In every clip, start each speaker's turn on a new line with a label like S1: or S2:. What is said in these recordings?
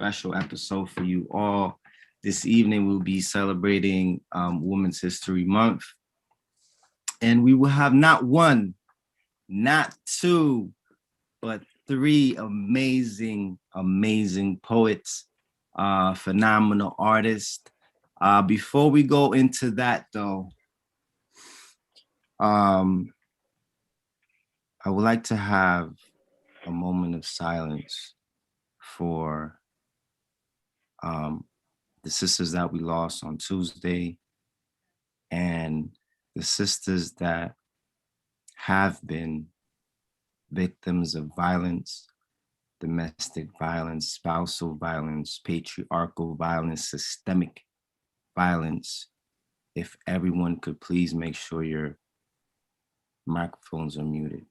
S1: special episode for you all. This evening, we'll be celebrating Women's History Month. And we will have not one, not two, but three amazing, amazing poets, phenomenal artists. Before we go into that, though, I would like to have a moment of silence for the sisters that we lost on Tuesday and the sisters that have been victims of violence, domestic violence, spousal violence, patriarchal violence, systemic violence. If everyone could please make sure your microphones are muted.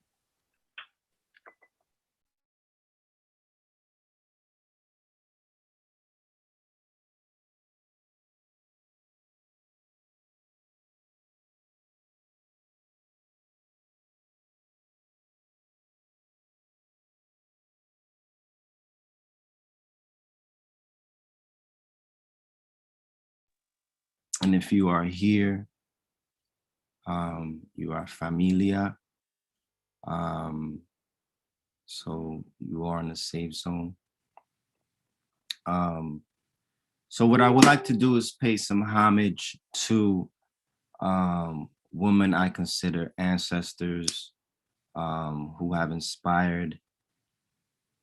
S1: And if you are here, you are familia. So you are in a safe zone. So what I would like to do is pay some homage to women I consider ancestors who have inspired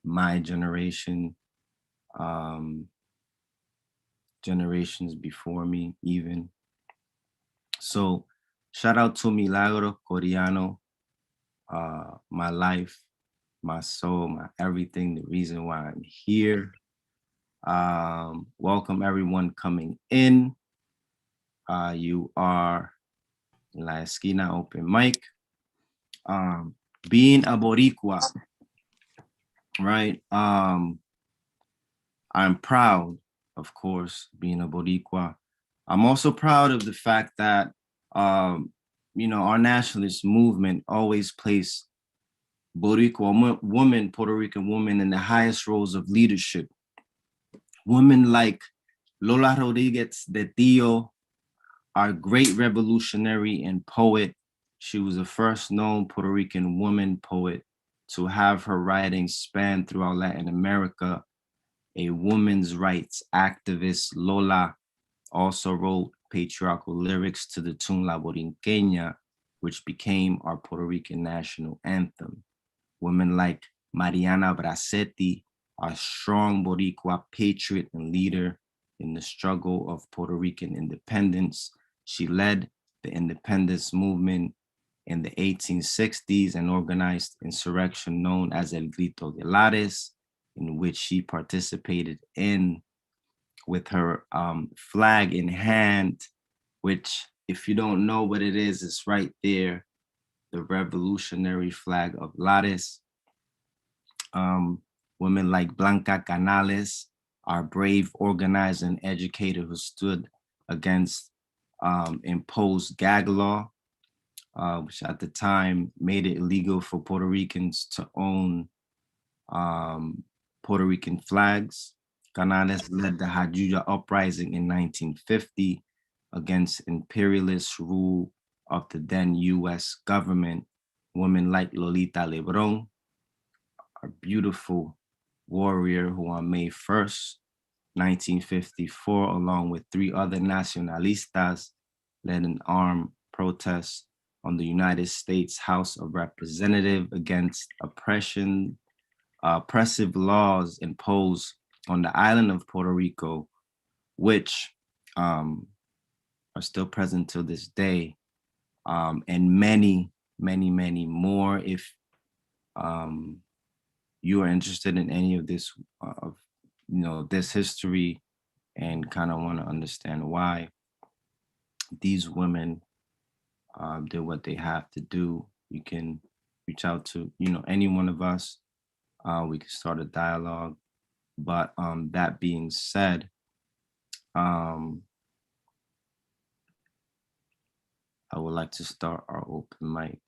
S1: my generation, generations before me even. So shout out to Milagro Coriano, my life, my soul, my everything, the reason why I'm here. Welcome everyone coming in. You are La Esquina Open Mic. Being a Boricua, right? I'm proud, of course, being a Boricua. I'm also proud of the fact that, our nationalist movement always placed Boricua women, Puerto Rican women in the highest roles of leadership. Women like Lola Rodriguez de Tio, our great revolutionary and poet. She was the first known Puerto Rican woman poet to have her writings span throughout Latin America. A women's rights activist, Lola also wrote patriarchal lyrics to the tune La Borinqueña, which became our Puerto Rican national anthem. Women like Mariana Bracetti, a strong Boricua patriot and leader in the struggle of Puerto Rican independence. She led the independence movement in the 1860s and organized insurrection known as El Grito de Lares, in which she participated in with her flag in hand, which, if you don't know what it is, it's right there, the revolutionary flag of Lares. Women like Blanca Canales, our brave organizer and educator who stood against imposed gag law, which at the time made it illegal for Puerto Ricans to own Puerto Rican flags. Canales led the Jayuya uprising in 1950 against imperialist rule of the then US government. Women like Lolita Lebron, a beautiful warrior who on May 1st, 1954, along with three other nacionalistas, led an armed protest on the United States House of Representatives against oppressive laws imposed on the island of Puerto Rico, which are still present to this day, and many, many, many more. If you are interested in any of this, this history and kind of want to understand why these women did what they have to do, you can reach out to, any one of us. We can start a dialogue. But that being said, I would like to start our open mic.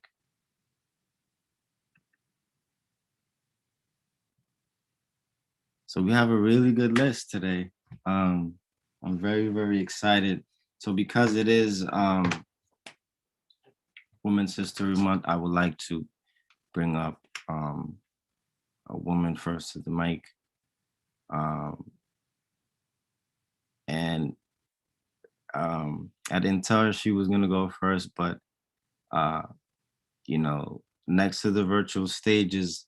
S1: So we have a really good list today. I'm very, very excited. So because it is Women's History Month, I would like to bring up a woman first to the mic. And I didn't tell her she was gonna go first, but you know, next to the virtual stages,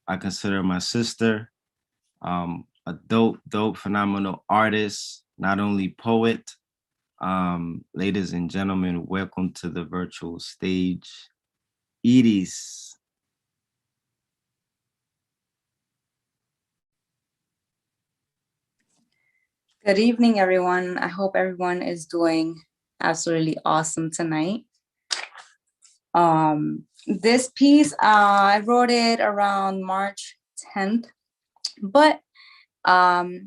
S1: I consider my sister a dope, phenomenal artist, not only poet. Ladies and gentlemen, welcome to the virtual stage, Iris.
S2: Good evening, everyone. I hope everyone is doing absolutely awesome tonight. This piece, I wrote it around March 10th, but I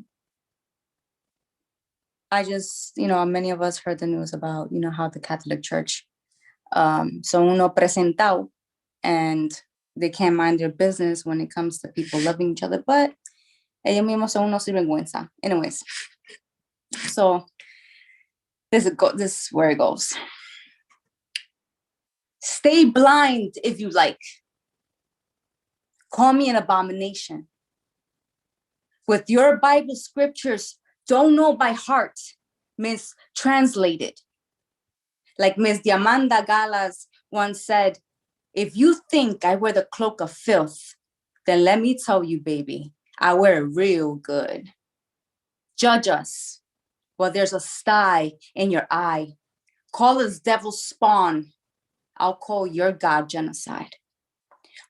S2: just, many of us heard the news about, how the Catholic Church son uno presentado and they can't mind their business when it comes to people loving each other, but ellos mismos son unos sinvergüenza. Anyways, so this is where it goes. Stay blind if you like. Call me an abomination. With your Bible scriptures, don't know by heart, mistranslated. Like Miss Diamanda Galas once said, if you think I wear the cloak of filth, then let me tell you, baby, I wear it real good. Judge us. Well, there's a sty in your eye. Call us devil's spawn. I'll call your God genocide.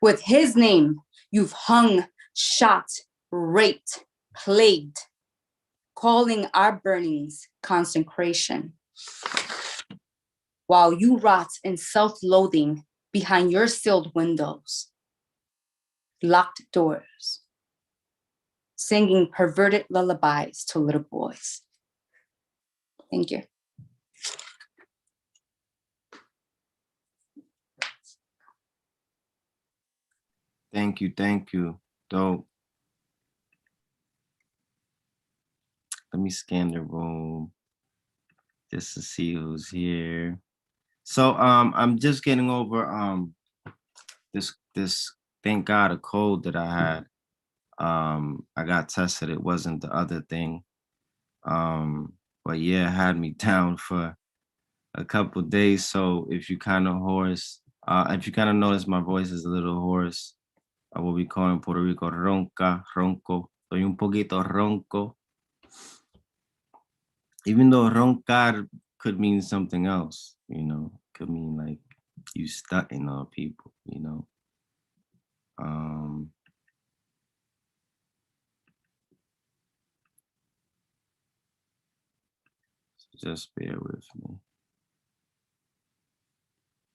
S2: With his name, you've hung, shot, raped, plagued, calling our burnings consecration. While you rot in self-loathing behind your sealed windows, locked doors, singing perverted lullabies to little boys. Thank you.
S1: Thank you. Dope. Let me scan the room just to see who's here. So I'm just getting over this thank God a cold that I had. I got tested, it wasn't the other thing. But yeah, it had me down for a couple days. So if you kind of hoarse, if you kind of notice my voice is a little hoarse, what we call in Puerto Rico ronco. Soy un poquito ronco. Even though roncar could mean something else, could mean like you stunting on people, So just bear with me.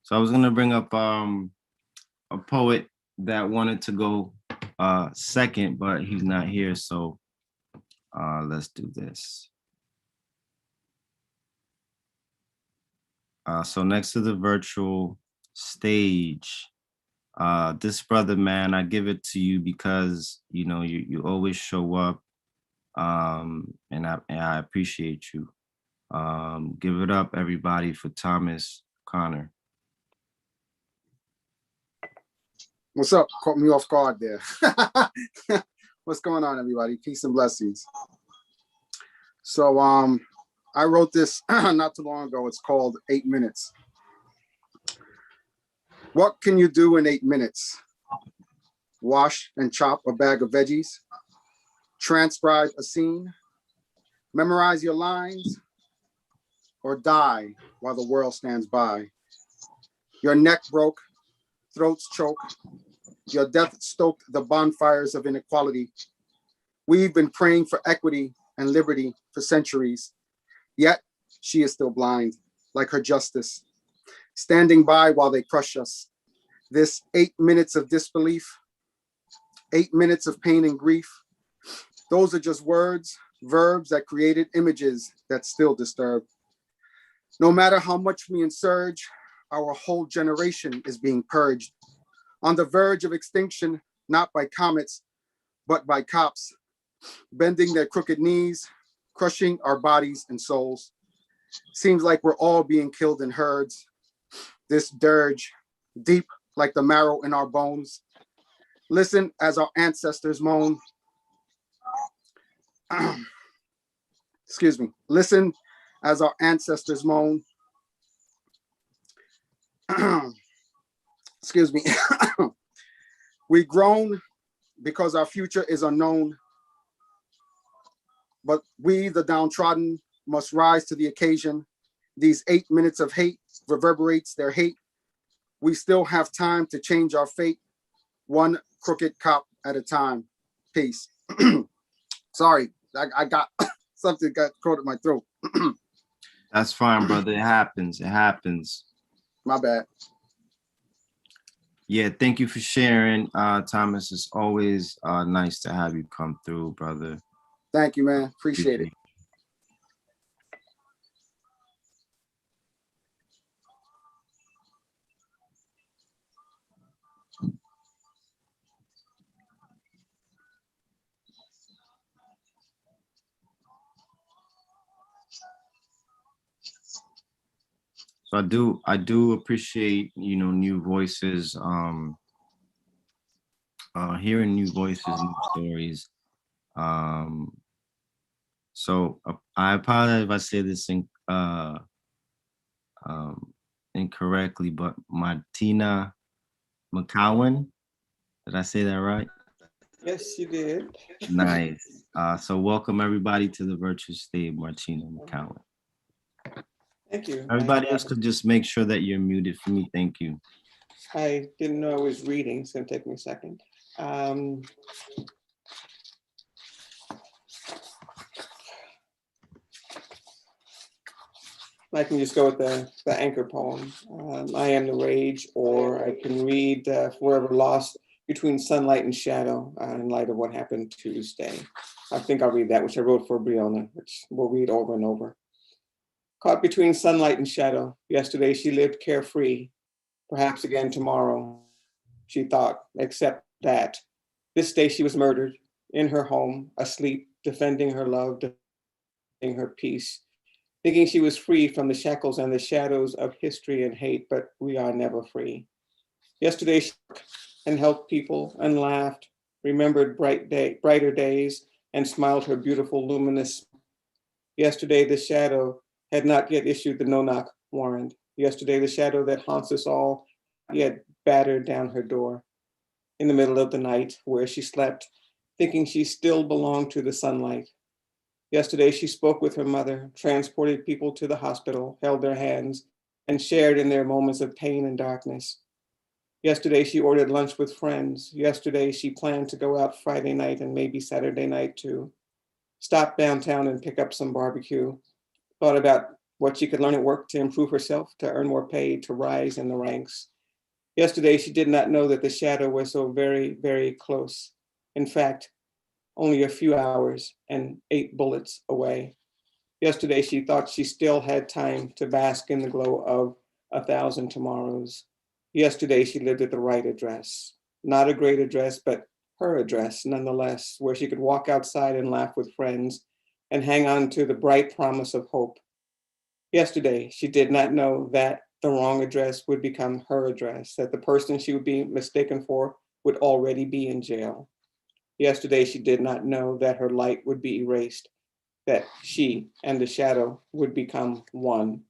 S1: So I was gonna bring up a poet that wanted to go second, but he's not here, so let's do this. So next to the virtual stage, this brother, man, I give it to you because you always show up, and I appreciate you. Give it up, everybody, for Thomas Connor.
S3: What's up? Caught me off guard there. What's going on, everybody? Peace and blessings. So I wrote this not too long ago. It's called 8 Minutes. What can you do in 8 minutes? Wash and chop a bag of veggies, transcribe a scene, memorize your lines, or die while the world stands by. Your neck broke, throats choke, your death stoked the bonfires of inequality. We've been praying for equity and liberty for centuries, yet she is still blind, like her justice, standing by while they crush us. This 8 minutes of disbelief, 8 minutes of pain and grief, those are just words, verbs that created images that still disturb. No matter how much we insurge, our whole generation is being purged, on the verge of extinction, not by comets, but by cops, bending their crooked knees, crushing our bodies and souls. Seems like we're all being killed in herds. This dirge, deep like the marrow in our bones. Listen as our ancestors moan. Excuse me. Listen as our ancestors moan. Excuse me. We groan because our future is unknown. But we, the downtrodden, must rise to the occasion. These 8 minutes of hate reverberates their hate. We still have time to change our fate, one crooked cop at a time. Peace. Sorry, I got something got caught in my throat.
S1: That's fine, brother. It happens. It happens.
S3: My bad.
S1: Yeah, thank you for sharing, Thomas. It's always nice to have you come through, brother.
S3: Thank you, man. Appreciate it.
S1: So I do appreciate, new voices, hearing new voices, new stories. So I apologize if I say this incorrectly, but Martina McCowan, did I say that right?
S4: Yes, you did.
S1: Nice. So welcome everybody to the virtual stage, Martina McCowan.
S4: Thank you.
S1: Everybody else could just make sure that you're muted for me. Thank you.
S4: I didn't know I was reading, so it'll take me a second. I can just go with the anchor poem. I am the rage, or I can read Forever Lost Between Sunlight and Shadow in light of what happened Tuesday. I think I'll read that, which I wrote for Brianna, which we'll read over and over. Caught between sunlight and shadow. Yesterday she lived carefree. Perhaps again tomorrow, she thought, except that. This day she was murdered in her home, asleep, defending her love, defending her peace, thinking she was free from the shackles and the shadows of history and hate, but we are never free. Yesterday she and helped people and laughed, remembered brighter days, and smiled her beautiful, luminous. Yesterday the shadow had not yet issued the no-knock warrant. Yesterday, the shadow that haunts us all yet battered down her door in the middle of the night where she slept, thinking she still belonged to the sunlight. Yesterday, she spoke with her mother, transported people to the hospital, held their hands, and shared in their moments of pain and darkness. Yesterday, she ordered lunch with friends. Yesterday, she planned to go out Friday night and maybe Saturday night too. Stop downtown and pick up some barbecue. Thought about what she could learn at work to improve herself, to earn more pay, to rise in the ranks. Yesterday, she did not know that the shadow was so very, very close. In fact, only a few hours and 8 bullets away. Yesterday, she thought she still had time to bask in the glow of 1,000 tomorrows. Yesterday, she lived at the right address. Not a great address, but her address nonetheless, where she could walk outside and laugh with friends and hang on to the bright promise of hope. Yesterday, she did not know that the wrong address would become her address, that the person she would be mistaken for would already be in jail. Yesterday, she did not know that her light would be erased, that she and the shadow would become one.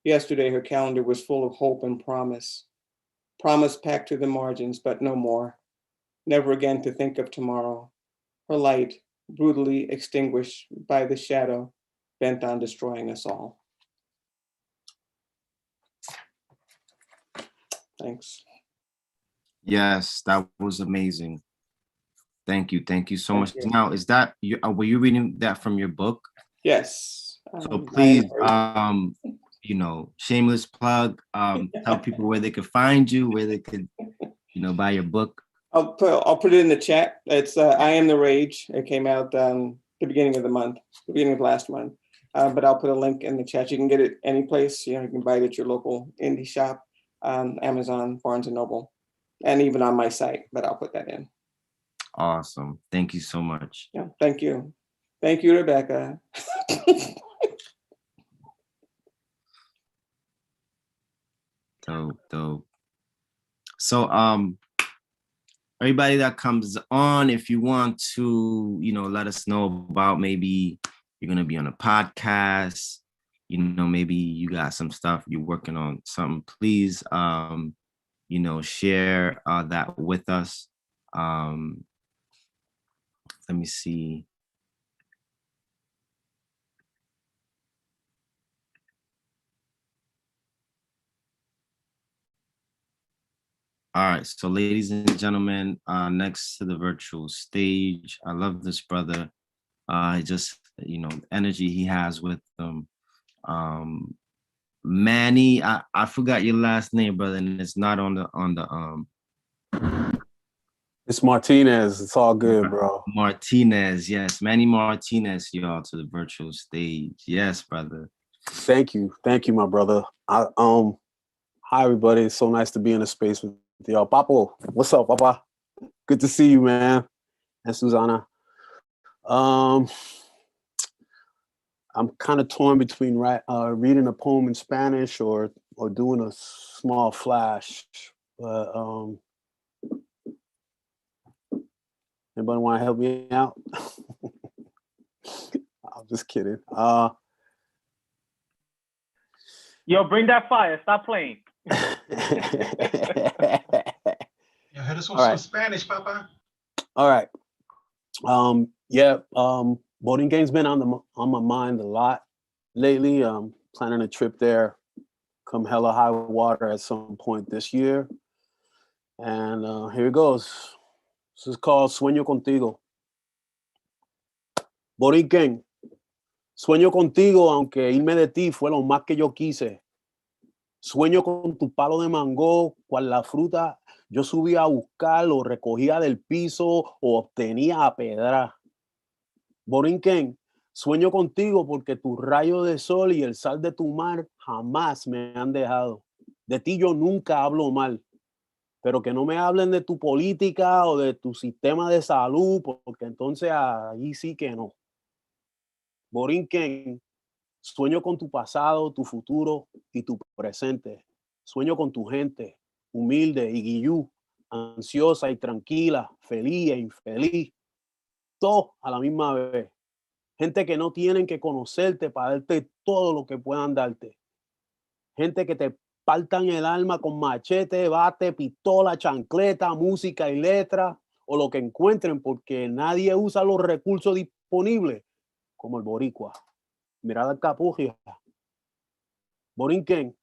S4: Yesterday, her calendar was full of hope and promise. Promise packed to the margins, but no more. Never again to think of tomorrow. Her light brutally extinguished by the shadow bent on destroying us all. Thanks.
S1: Yes, that was amazing. Thank you. Thank you so
S4: Thank
S1: much.
S4: you.
S1: Now, is that you? Were you reading that from your book?
S4: Yes.
S1: So please, shameless plug. Tell people where they could find you, where they could, buy your book.
S4: I'll put it in the chat. It's I Am the Rage. It came out the beginning of the month, the beginning of last month. But I'll put a link in the chat. You can get it any place. You can buy it at your local indie shop, Amazon, Barnes and Noble, and even on my site. But I'll put that in.
S1: awesome. Thank you so much.
S4: Yeah, thank you. Thank you, Rebecca.
S1: Dope. So everybody that comes on, if you want to, let us know about, maybe you're gonna be on a podcast, maybe you got some stuff, you're working on something, please share that with us. Let me see. All right, so ladies and gentlemen, next to the virtual stage, I love this brother. Just, energy he has with them. Manny, I forgot your last name, brother, and it's not on the
S5: It's Martinez. It's all good, bro.
S1: Martinez, yes, Manny Martinez, y'all, to the virtual stage. Yes, brother.
S5: Thank you, my brother. Hi everybody. It's so nice to be in a space with y'all. Papo, what's up, Papa? Good to see you, man. And Susanna. I'm kind of torn between reading a poem in Spanish or doing a small flash. But anybody want to help me out? I'm just kidding.
S6: Yo, bring that fire. Stop playing.
S7: Yeah, hit us with some Spanish, Papa.
S5: All right. Boating game's been on my mind a lot lately. Planning a trip there, come hella high water at some point this year. And here it goes. This is called Sueño Contigo. Borinquen, sueño contigo, aunque irme de ti fue lo más que yo quise. Sueño con tu palo de mango, cual la fruta yo subía a buscar, o recogía del piso, o obtenía a pedra. Borinquen, sueño contigo porque tu rayo de sol y el sal de tu mar jamás me han dejado. De ti yo nunca hablo mal, pero que no me hablen de tu política o de tu sistema de salud, porque entonces ahí sí que no. Borinquen, sueño con tu pasado, tu futuro y tu presente. Sueño con tu gente, humilde y guillú, ansiosa y tranquila, feliz e infeliz, todos a la misma vez. Gente que no tienen que conocerte para darte todo lo que puedan darte. Gente que te partan el alma con machete, bate, pistola, chancleta, música y letra, o lo que encuentren, porque nadie usa los recursos disponibles como el boricua. Mirada al capujia. Borinquen,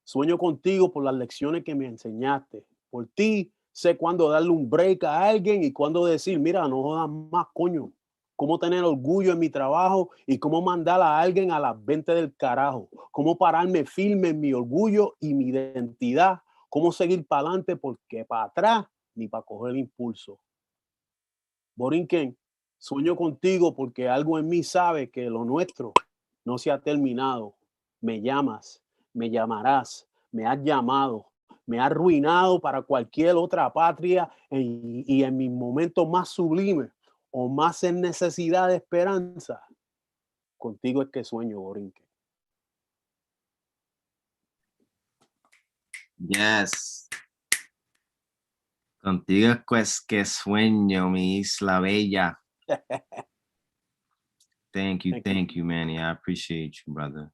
S5: sueño contigo por las lecciones que me enseñaste. Por ti sé cuándo darle un break a alguien y cuándo decir, mira, no jodas más, coño. Cómo tener orgullo en mi trabajo y cómo mandar a alguien a las 20 del carajo. Cómo pararme firme en mi orgullo y mi identidad. Cómo seguir para adelante porque para atrás ni para coger impulso. Borinquen, sueño contigo porque algo en mí sabe que lo nuestro no se ha terminado. Me llamas, me llamarás, me has llamado, me has arruinado para cualquier otra patria y en mis momentos más sublimes o más en necesidad de esperanza, contigo es que sueño, Borinquen.
S1: Yes. Contigo es que sueño, mi isla bella. Thank you, Manny. I appreciate you, brother.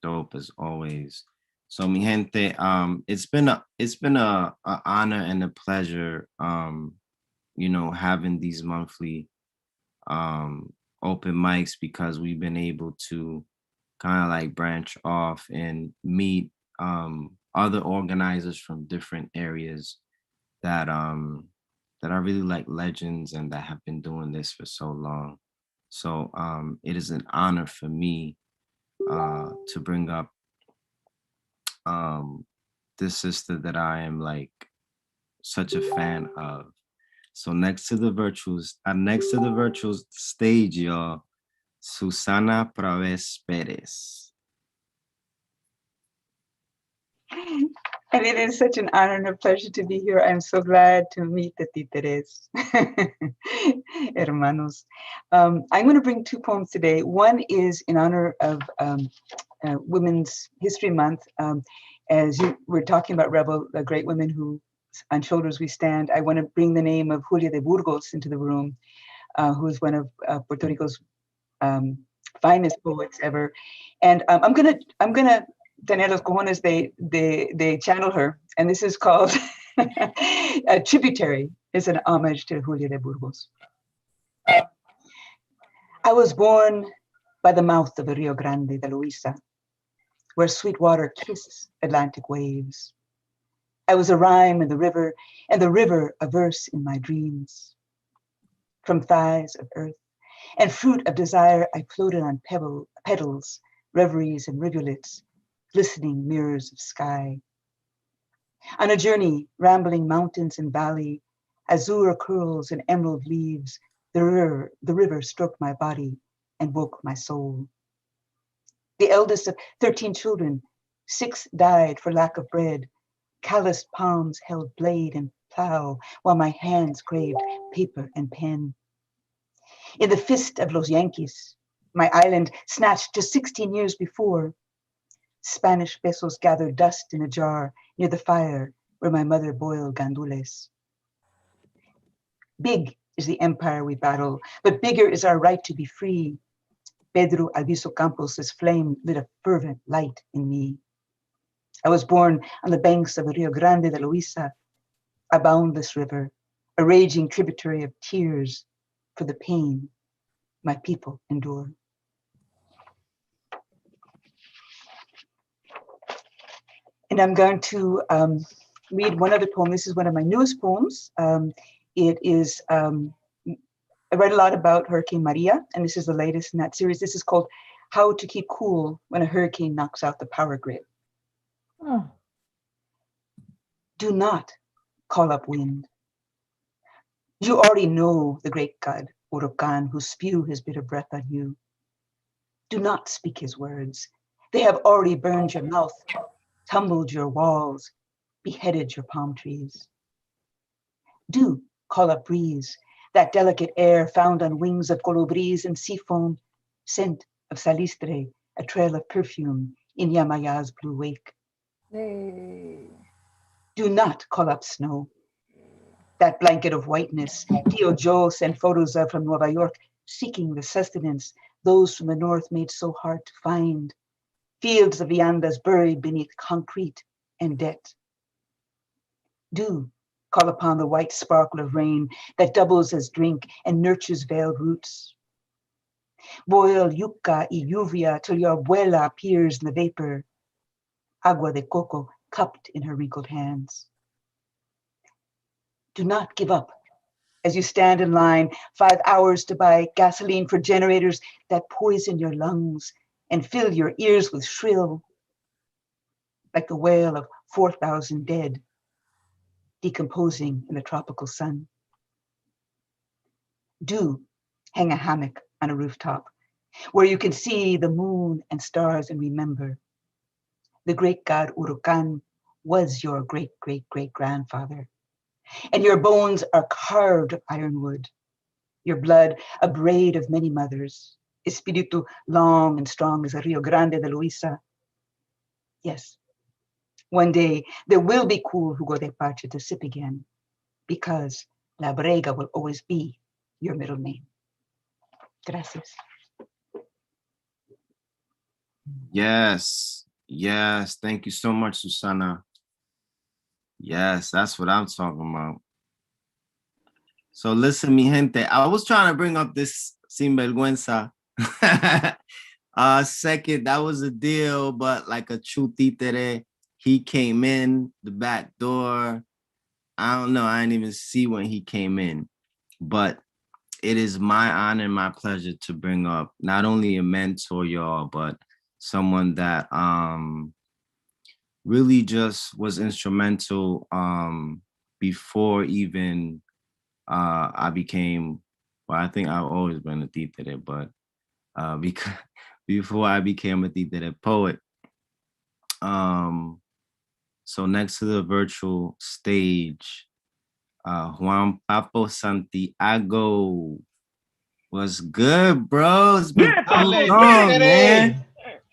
S1: Dope as always. So, mi gente, it's been a honor and a pleasure, having these monthly open mics, because we've been able to kind of like branch off and meet other organizers from different areas that are really like legends and that have been doing this for so long. So it is an honor for me to bring up this sister that I am like such a fan of. So next to the virtual stage, y'all, Susana Praves Perez.
S8: And it is such an honor and a pleasure to be here. I'm so glad to meet the Titeres, hermanos. I'm going to bring two poems today. One is in honor of Women's History Month. As you were talking about Rebel, the great women who on shoulders we stand, I want to bring the name of Julia de Burgos into the room, who is one of Puerto Rico's finest poets ever. And I'm gonna tener los cojones de channel her, and this is called a Tributary. It's an homage to Julia de Burgos. I was born by the mouth of the Rio Grande de Luisa, where sweet water kisses Atlantic waves. I was a rhyme in the river, and the river a verse in my dreams. From thighs of earth and fruit of desire, I floated on petals, reveries and rivulets, glistening mirrors of sky. On a journey, rambling mountains and valley, azure curls and emerald leaves, the river stroked my body and woke my soul. The eldest of 13 children, 6 died for lack of bread. Calloused palms held blade and plow, while my hands craved paper and pen. In the fist of los Yankees, my island snatched just 16 years before, Spanish pesos gathered dust in a jar near the fire where my mother boiled gandules. Big is the empire we battle, but bigger is our right to be free. Pedro Albizu Campos' flame lit a fervent light in me. I was born on the banks of the Rio Grande de Luisa, a boundless river, a raging tributary of tears for the pain my people endure. And I'm going to read one other poem. This is one of my newest poems. It is, I read a lot about Hurricane Maria, and this is the latest in that series. This is called How to Keep Cool When a Hurricane Knocks Out the Power Grid. Oh. Do not call up wind. You already know the great god, Huracan, who spew his bitter breath on you. Do not speak his words. They have already burned your mouth, tumbled your walls, beheaded your palm trees. Do call up breeze, that delicate air found on wings of colibris and sea foam, scent of salistre, a trail of perfume in Yamaya's blue wake. Hey. Do not call up snow, that blanket of whiteness Tio Joe sent photos of from Nueva York, seeking the sustenance those from the north made so hard to find. Fields of viandas buried beneath concrete and debt. Do call upon the white sparkle of rain that doubles as drink and nurtures veiled roots. Boil yuca y lluvia till your abuela appears in the vapor, agua de coco cupped in her wrinkled hands. Do not give up as you stand in line 5 hours to buy gasoline for generators that poison your lungs and fill your ears with shrill, like the wail of 4,000 dead decomposing in the tropical sun. Do hang a hammock on a rooftop where you can see the moon and stars and remember the great god Huracan was your great-great-great-grandfather, and your bones are carved of ironwood, your blood a braid of many mothers, espiritu long and strong as the Rio Grande de Luisa. Yes, one day there will be cool Jugo de Pacha to sip again, because La Brega will always be your middle name. Gracias.
S1: Yes. Yes. Thank you so much, Susana. Yes, that's what I'm talking about. So listen, mi gente, I was trying to bring up this sinvergüenza. Second, that was a deal, but like a true titere, he came in the back door. I don't know. I didn't even see when he came in, but it is my honor and my pleasure to bring up not only a mentor, y'all, but someone that really just was instrumental before even I became, well, I think I've always been a titere, but because before I became a titere poet. So next to the virtual stage, Juan Papo Santiago. What's good, bro? It's been
S6: Yeah,
S1: too
S6: Papo,
S1: long,
S6: yeah.
S1: man.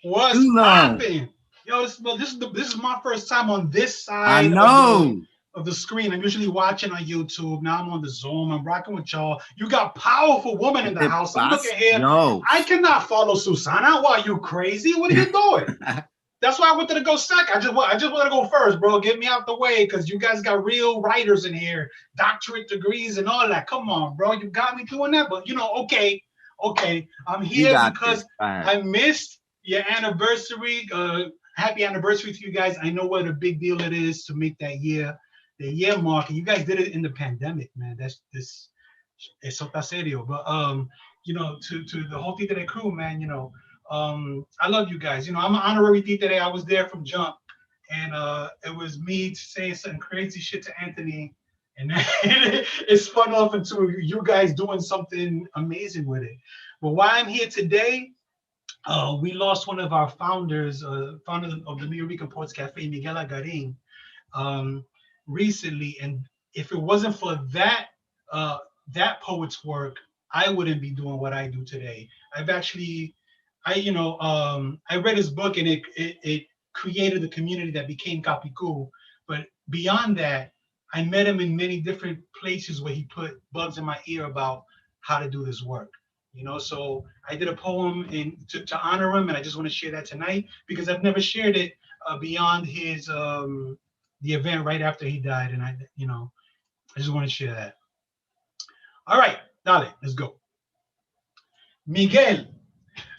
S7: What's
S1: Too long.
S7: popping? Yo, this is my first time on this
S1: I
S7: side
S1: know.
S7: of the screen. I'm usually watching on YouTube. Now I'm on the Zoom. I'm rocking with y'all. You got powerful women in the house. I'm looking here.
S1: Yo.
S7: I cannot follow Susana. Why, you crazy? What are you doing? That's why I wanted to go second. I just wanted to go first, bro. Get me out the way, because you guys got real writers in here, doctorate degrees and all that. Come on, bro. You got me doing that. But, okay. I'm here because I missed your anniversary. Happy anniversary to you guys. I know what a big deal it is to make the year mark. And you guys did it in the pandemic, man. Eso está serio. But, to the whole Titere crew, man, I love you guys. I'm an honorary Titere. I was there from jump, and it was me saying some crazy shit to Anthony, and it spun off into you guys doing something amazing with it. But why I'm here today, we lost one of our founders, founder of the New Rican Ports Cafe, Miguel Agarin, recently, and if it wasn't for that poet's work, I wouldn't be doing what I do today. I read his book, and it created the community that became Kapiku. But beyond that, I met him in many different places where he put bugs in my ear about how to do this work. So I did a poem to honor him, and I just want to share that tonight because I've never shared it beyond his the event right after he died, and I just want to share that. All right, dale, let's go. Miguel,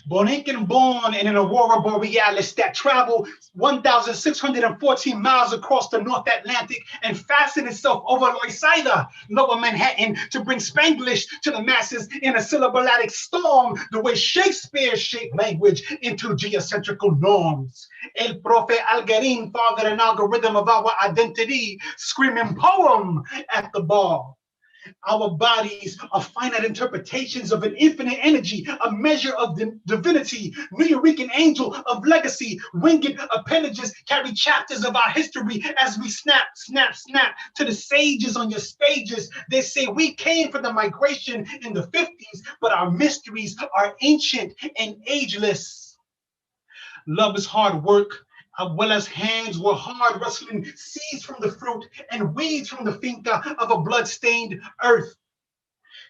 S7: Boninkin born in an aurora borealis that traveled 1,614 miles across the North Atlantic and fastened itself over Loisaida, Lower Manhattan, to bring Spanglish to the masses in a syllabic storm, the way Shakespeare shaped language into geocentrical norms. El Profe Algarin fathered an algorithm of our identity, screaming poem at the bar. Our bodies are finite interpretations of an infinite energy, a measure of divinity, New Rican angel of legacy. Winged appendages carry chapters of our history as we snap to the sages on your stages. They say we came from the migration in the 50s, but our mysteries are ancient and ageless. Love is hard work, as well as hands were hard wrestling seeds from the fruit and weeds from the finca of a blood-stained earth.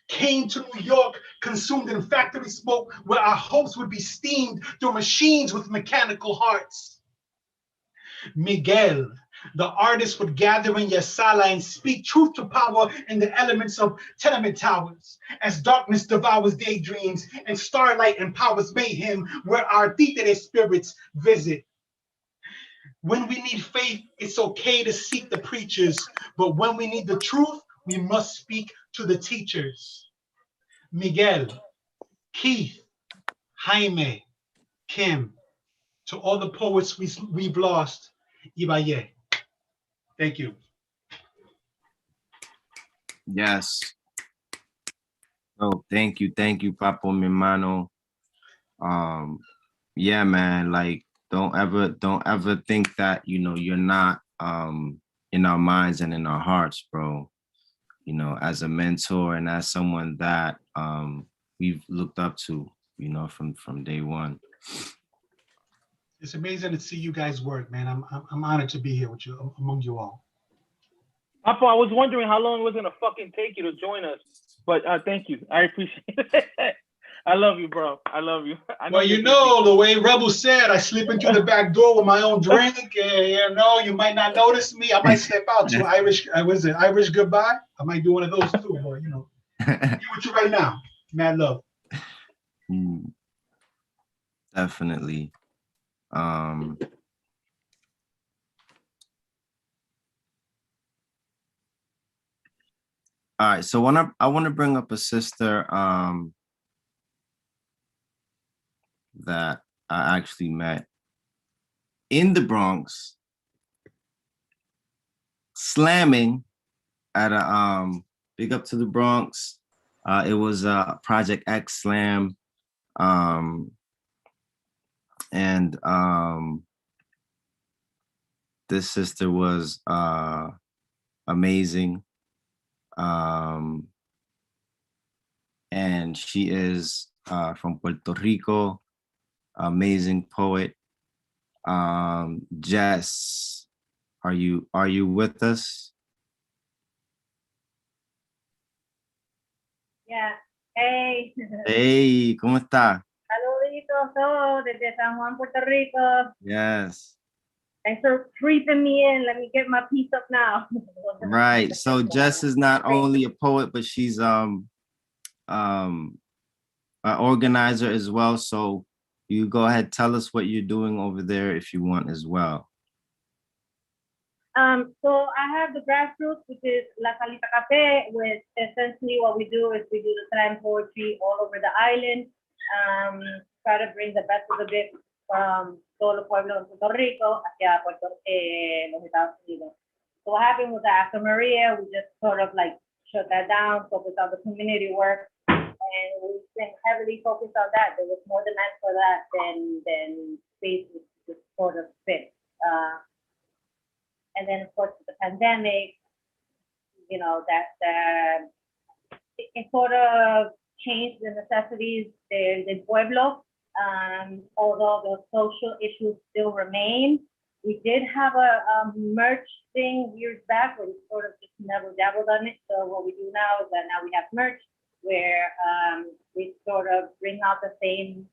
S7: Came to New York, consumed in factory smoke, where our hopes would be steamed through machines with mechanical hearts. Miguel, the artist, would gather in your sala and speak truth to power in the elements of tenement towers, as darkness devours daydreams and starlight empowers mayhem, where our Titere spirits visit. When we need faith, it's okay to seek the preachers, but when we need the truth, we must speak to the teachers. Miguel, Keith, Jaime, Kim, to all the poets we've lost, Ibaye. Thank you.
S1: Yes. Oh, thank you, Papo, mi hermano. Yeah, man. Like, don't ever think that you're not in our minds and in our hearts, bro. As a mentor and as someone that we've looked up to, from day one.
S7: It's amazing to see you guys work, man. I'm honored to be here with you, among you all.
S6: Papa, I was wondering how long it was gonna fucking take you to join us, but thank you. I appreciate it. I love you, bro. I love you.
S7: Well, the way Rebel said, I slip into the back door with my own drink. You might not notice me. I might step out to Irish goodbye. I might do one of those too, but here with you right now. Mad love.
S1: Definitely. All right, so I want to bring up a sister that I actually met in the Bronx, slamming at a big up to the Bronx. It was Project X Slam, and this sister was amazing. And she is from Puerto Rico, amazing poet. Jess, are you with us?
S9: Yeah. Hey.
S1: Hey, ¿cómo está?
S9: Saluditos todos desde San Juan, Puerto Rico.
S1: Yes.
S9: Thanks for creeping me in. Let me get my piece up now.
S1: Right. So Jess is not only a poet, but she's an organizer as well. So you go ahead, tell us what you're doing over there if you want as well.
S9: So I have the grassroots, which is La Salita Cafe, with essentially what we do is we do the slam poetry all over the island. Try to bring the best of the bit from todo el pueblo de Puerto Rico hacia los Estados Unidos. So what happened was that after Maria, we just sort of like shut that down, focused on the community work, and we've been heavily focused on that. There was more demand for that than space just sort of fit. And then of course the pandemic, you know, that it sort of changed the necessities del pueblo. Although the social issues still remain, we did have a merch thing years back, but we sort of just never dabbled on it. So what we do now is that now we have merch where we sort of bring out the same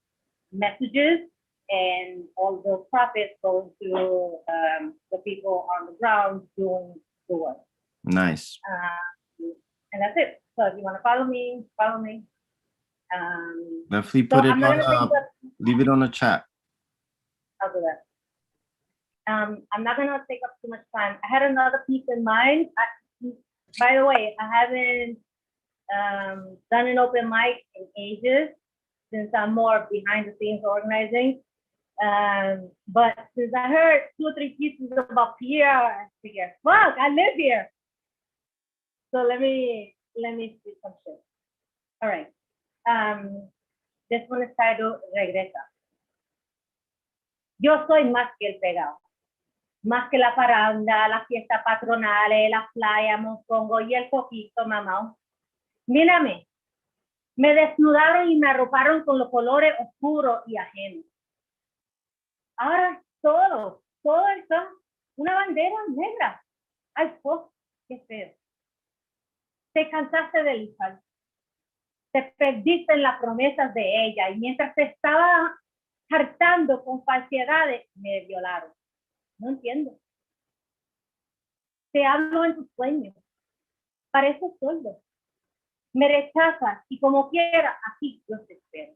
S9: messages, and all of those profits go to the people on the ground doing the work.
S1: Nice.
S9: And that's it. So if you want to follow me, follow me.
S1: Definitely put it on, leave it on the chat.
S9: I'll do that. I'm not gonna take up too much time. I had another piece in mind. By the way, I haven't done an open mic in ages since I'm more behind the scenes organizing. But since I heard 2 or 3 pieces about Pierre, I figured, fuck, I live here. So let me see some shit. All right. This one is titled Regresa. Yo soy más que el pegado, más que la parranda, las fiestas patronales, las playas, Moncongo y el coquito mamá. Mírame, me desnudaron y me arroparon con los colores oscuros y ajenos. Ahora todo está una bandera negra. Ay, pues, qué feo. Te cansaste de luchar. Te perdiste en las promesas de ella y mientras te estaba hartando con falsedades, me violaron. No entiendo. Te hablo en tus sueños. Pareces sordo. Me rechazas y como quiera, aquí yo te espero.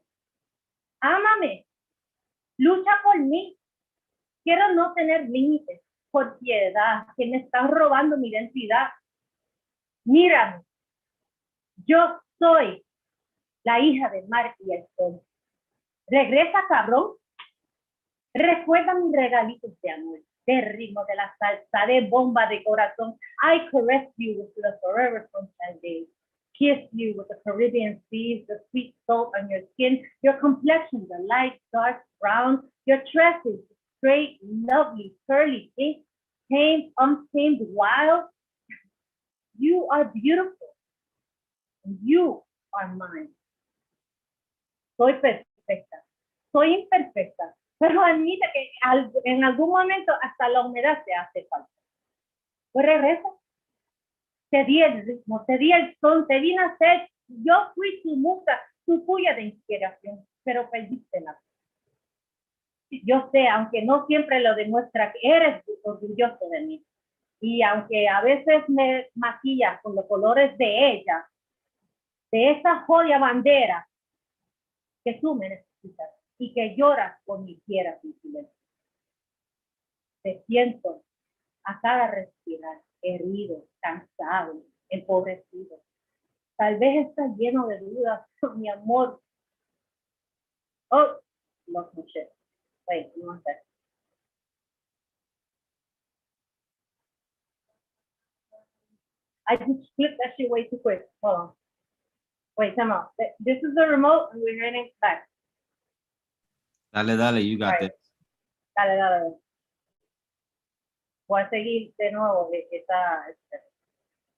S9: Ámame. Lucha por mí. Quiero no tener límites por piedad, que me están robando mi identidad. Mírame. Yo soy la hija del mar y el sol. Regresa, cabrón. Recuerda mis regalitos de amor, de ritmo, de la salsa, de bomba de corazón. I caress you with the forever sunshine days. Kiss you with the Caribbean seas, the sweet salt on your skin, your complexion, the light, dark brown, your tresses, straight, lovely, curly, pink, tamed, untamed, wild. You are beautiful. You are mine. Soy perfecta, soy imperfecta, pero admite que en algún momento hasta la humedad te hace falta. Pues regresa. Te di el ritmo, te di el son, te di nacer. Yo fui tu musa, tu puya de inspiración, pero perdiste la fe. Yo sé, aunque no siempre lo demuestra, que eres orgulloso de mí. Y aunque a veces me maquillas con los colores de ella, de esa joya bandera que tú me necesitas y que lloras por mi tierra sin silencio. Te siento a cada respirar, herido, cansado, empobrecido. Tal vez estás lleno de dudas, mi amor. Oh, lo escuché. Wait, one second. I just flipped that shit way too quick. Hold on. Wait, time out. This is the remote and we're heading back.
S1: Dale, you got
S9: Right.
S1: this.
S9: Dale. Voy a seguir de nuevo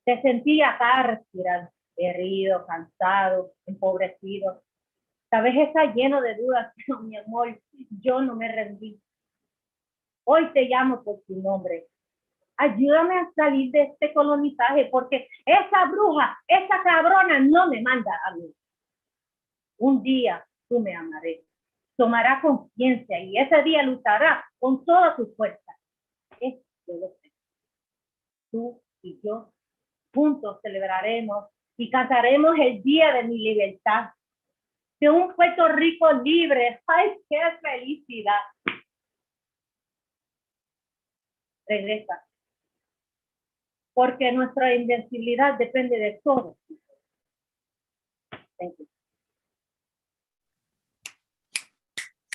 S9: te sentía acá respirando, herido, cansado, empobrecido. Tal vez está lleno de dudas, pero mi amor, yo no me rendí. Hoy te llamo por tu nombre. Ayúdame a salir de este colonizaje, porque esa bruja, esa cabrona no me manda a mí. Un día tú me amaré, tomará conciencia y ese día luchará con toda tu fuerza. Esto lo sé. Tú y yo juntos celebraremos y cantaremos el día de mi libertad, de un Puerto Rico libre. ¡Ay, qué felicidad! Regresa, porque nuestra invencibilidad depende de todos. Thank you.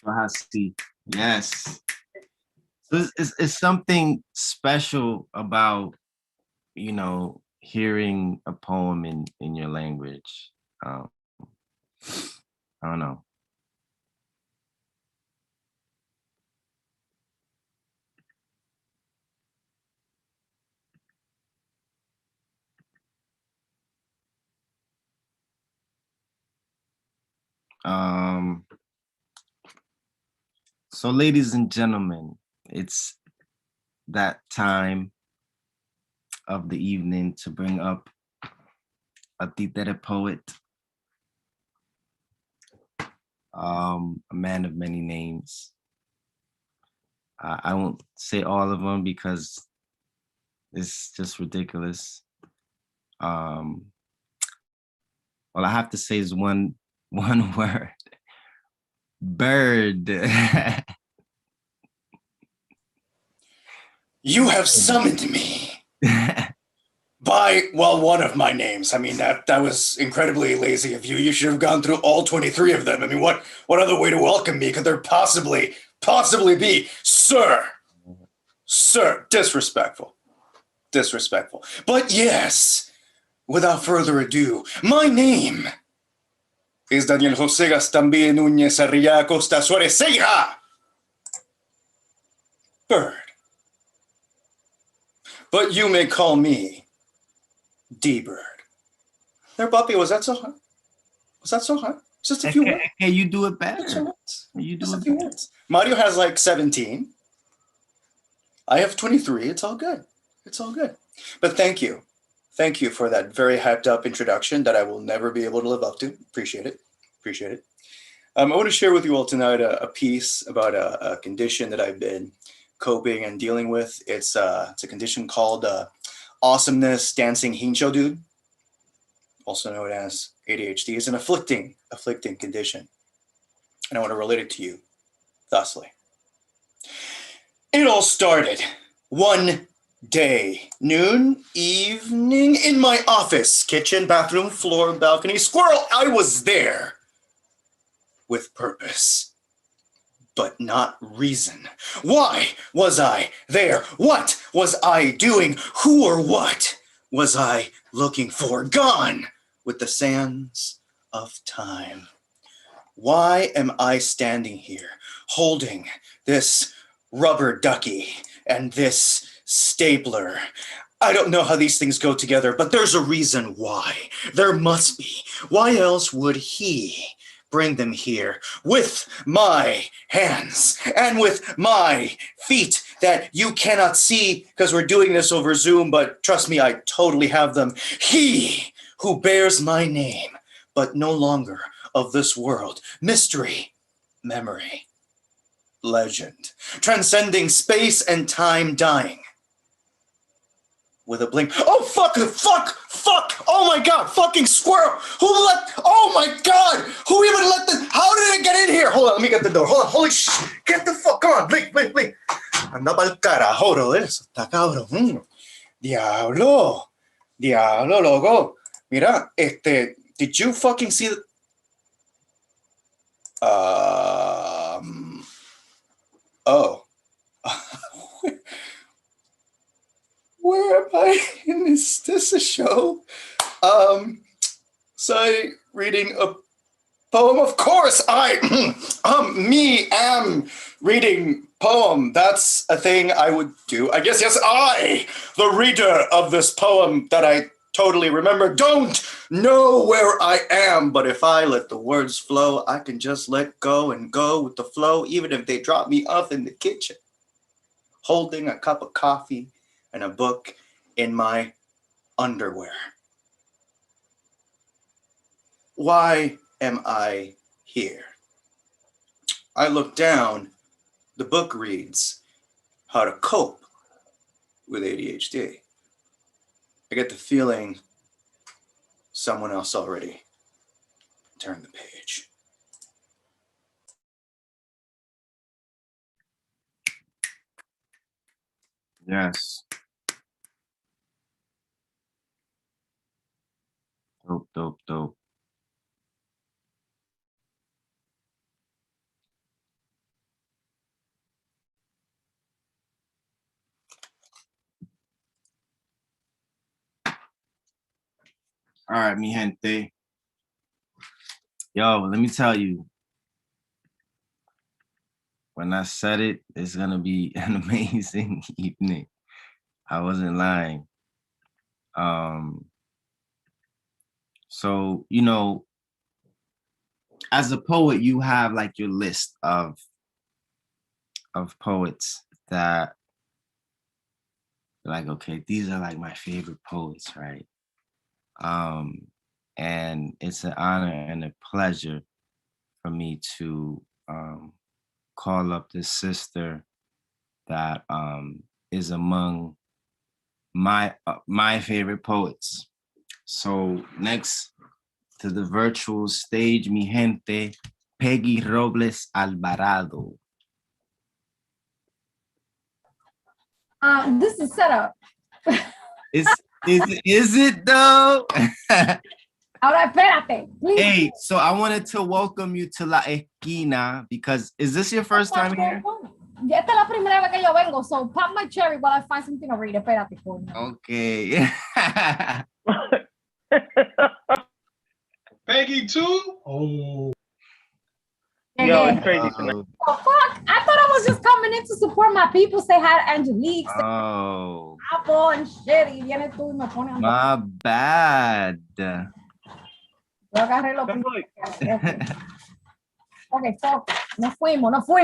S1: Rahasi. Yes. So it's something special about, you know, hearing a poem in your language. I don't know. So ladies and gentlemen, it's that time of the evening to bring up a Titere poet, a man of many names. I won't say all of them because it's just ridiculous. All I have to say is one word. Bird.
S10: You have summoned me by, well, one of my names. I mean, that was incredibly lazy of you. You should have gone through all 23 of them. I mean, what other way to welcome me could there possibly be? Sir, disrespectful. But yes, without further ado, my name is Daniel José Gastambide Núñez Arriaga Costa Suárez Ceja. Bird. But you may call me D-Bird. There, Puppy, was that so hard? Just a few words.
S1: Hey, you do it better. You do
S10: Just a
S1: it
S10: few
S1: better.
S10: words. Mario has like 17. I have 23. It's all good. But thank you. Thank you for that very hyped up introduction that I will never be able to live up to. Appreciate it. I want to share with you all tonight a piece about a condition that I've been coping and dealing with. It's a condition called awesomeness dancing hincho dude, also known as ADHD. It's an afflicting condition, and I want to relate it to you thusly. It all started one day, noon, evening, in my office, kitchen, bathroom, floor, balcony, squirrel. I was there with purpose, but not reason. Why was I there? What was I doing? Who or what was I looking for? Gone with the sands of time. Why am I standing here holding this rubber ducky and this stapler? I don't know how these things go together, but there's a reason why. There must be. Why else would he bring them here with my hands and with my feet that you cannot see because we're doing this over Zoom, but trust me, I totally have them. He who bears my name, but no longer of this world. Mystery, memory, legend, transcending space and time, dying with a blink. Oh, fuck, oh my God, fucking squirrel. Oh my God, who even let how did it get in here? Hold on, let me get the door. Hold on, holy shit, get the fuck on, blink. Anda pa'l carajo, bro, eso, está cabrón. Diablo, loco. Mira, did you fucking see the... Oh. Where am I? Is this a show? So I reading a poem? Of course, I me am reading poem. That's a thing I would do. I guess, yes, I, the reader of this poem that I totally remember, don't know where I am, but if I let the words flow, I can just let go and go with the flow, even if they drop me off in the kitchen, holding a cup of coffee and a book in my underwear. Why am I here? I look down, the book reads, How to Cope with ADHD. I get the feeling someone else already turned the page.
S1: Yes. Dope, dope, dope. All right, mi gente. Yo, let me tell you, when I said it, it's gonna be an amazing evening. I wasn't lying. So, you know, as a poet, you have like your list of poets that like, okay, these are like my favorite poets, right? And it's an honor and a pleasure for me to call up this sister that is among my favorite poets. So next to the virtual stage, mi gente, Peggy Robles Alvarado.
S11: This is set up.
S1: Is it though?
S11: Ahora espérate, please.
S1: Hey, so I wanted to welcome you to La Esquina because is this your first time here?
S11: Esta es la primera vez que yo vengo, so pop my cherry while I find something to read. Espérate, coño.
S1: Okay.
S7: Peggy too? Oh.
S6: Yo, it's crazy tonight.
S11: Oh, fuck. I thought I was just coming in to support my people, say hi to Angelique, say
S1: Oh,
S11: Apple and shit. Y viene tú y me pone a...
S1: my bad.
S11: Yo agarré lo primero que hace. Okay, so nos fuimos. All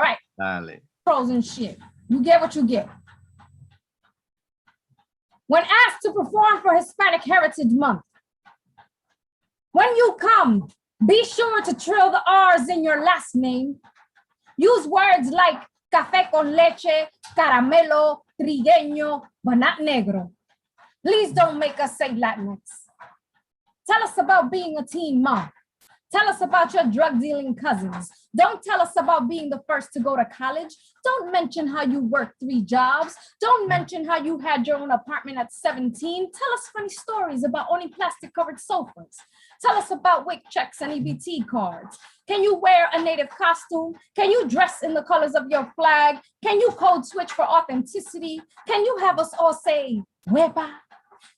S11: right.
S1: Dale.
S11: Pros and shit. You get what you get. When asked to perform for Hispanic Heritage Month, when you come, be sure to trill the R's in your last name. Use words like café con leche, caramelo, trigueño, but not negro. Please don't make us say Latinx. Tell us about being a teen mom. Tell us about your drug dealing cousins. Don't tell us about being the first to go to college. Don't mention how you worked 3 jobs. Don't mention how you had your own apartment at 17. Tell us funny stories about owning plastic covered sofas. Tell us about WIC checks and EBT cards. Can you wear a native costume? Can you dress in the colors of your flag? Can you code switch for authenticity? Can you have us all say, huepa?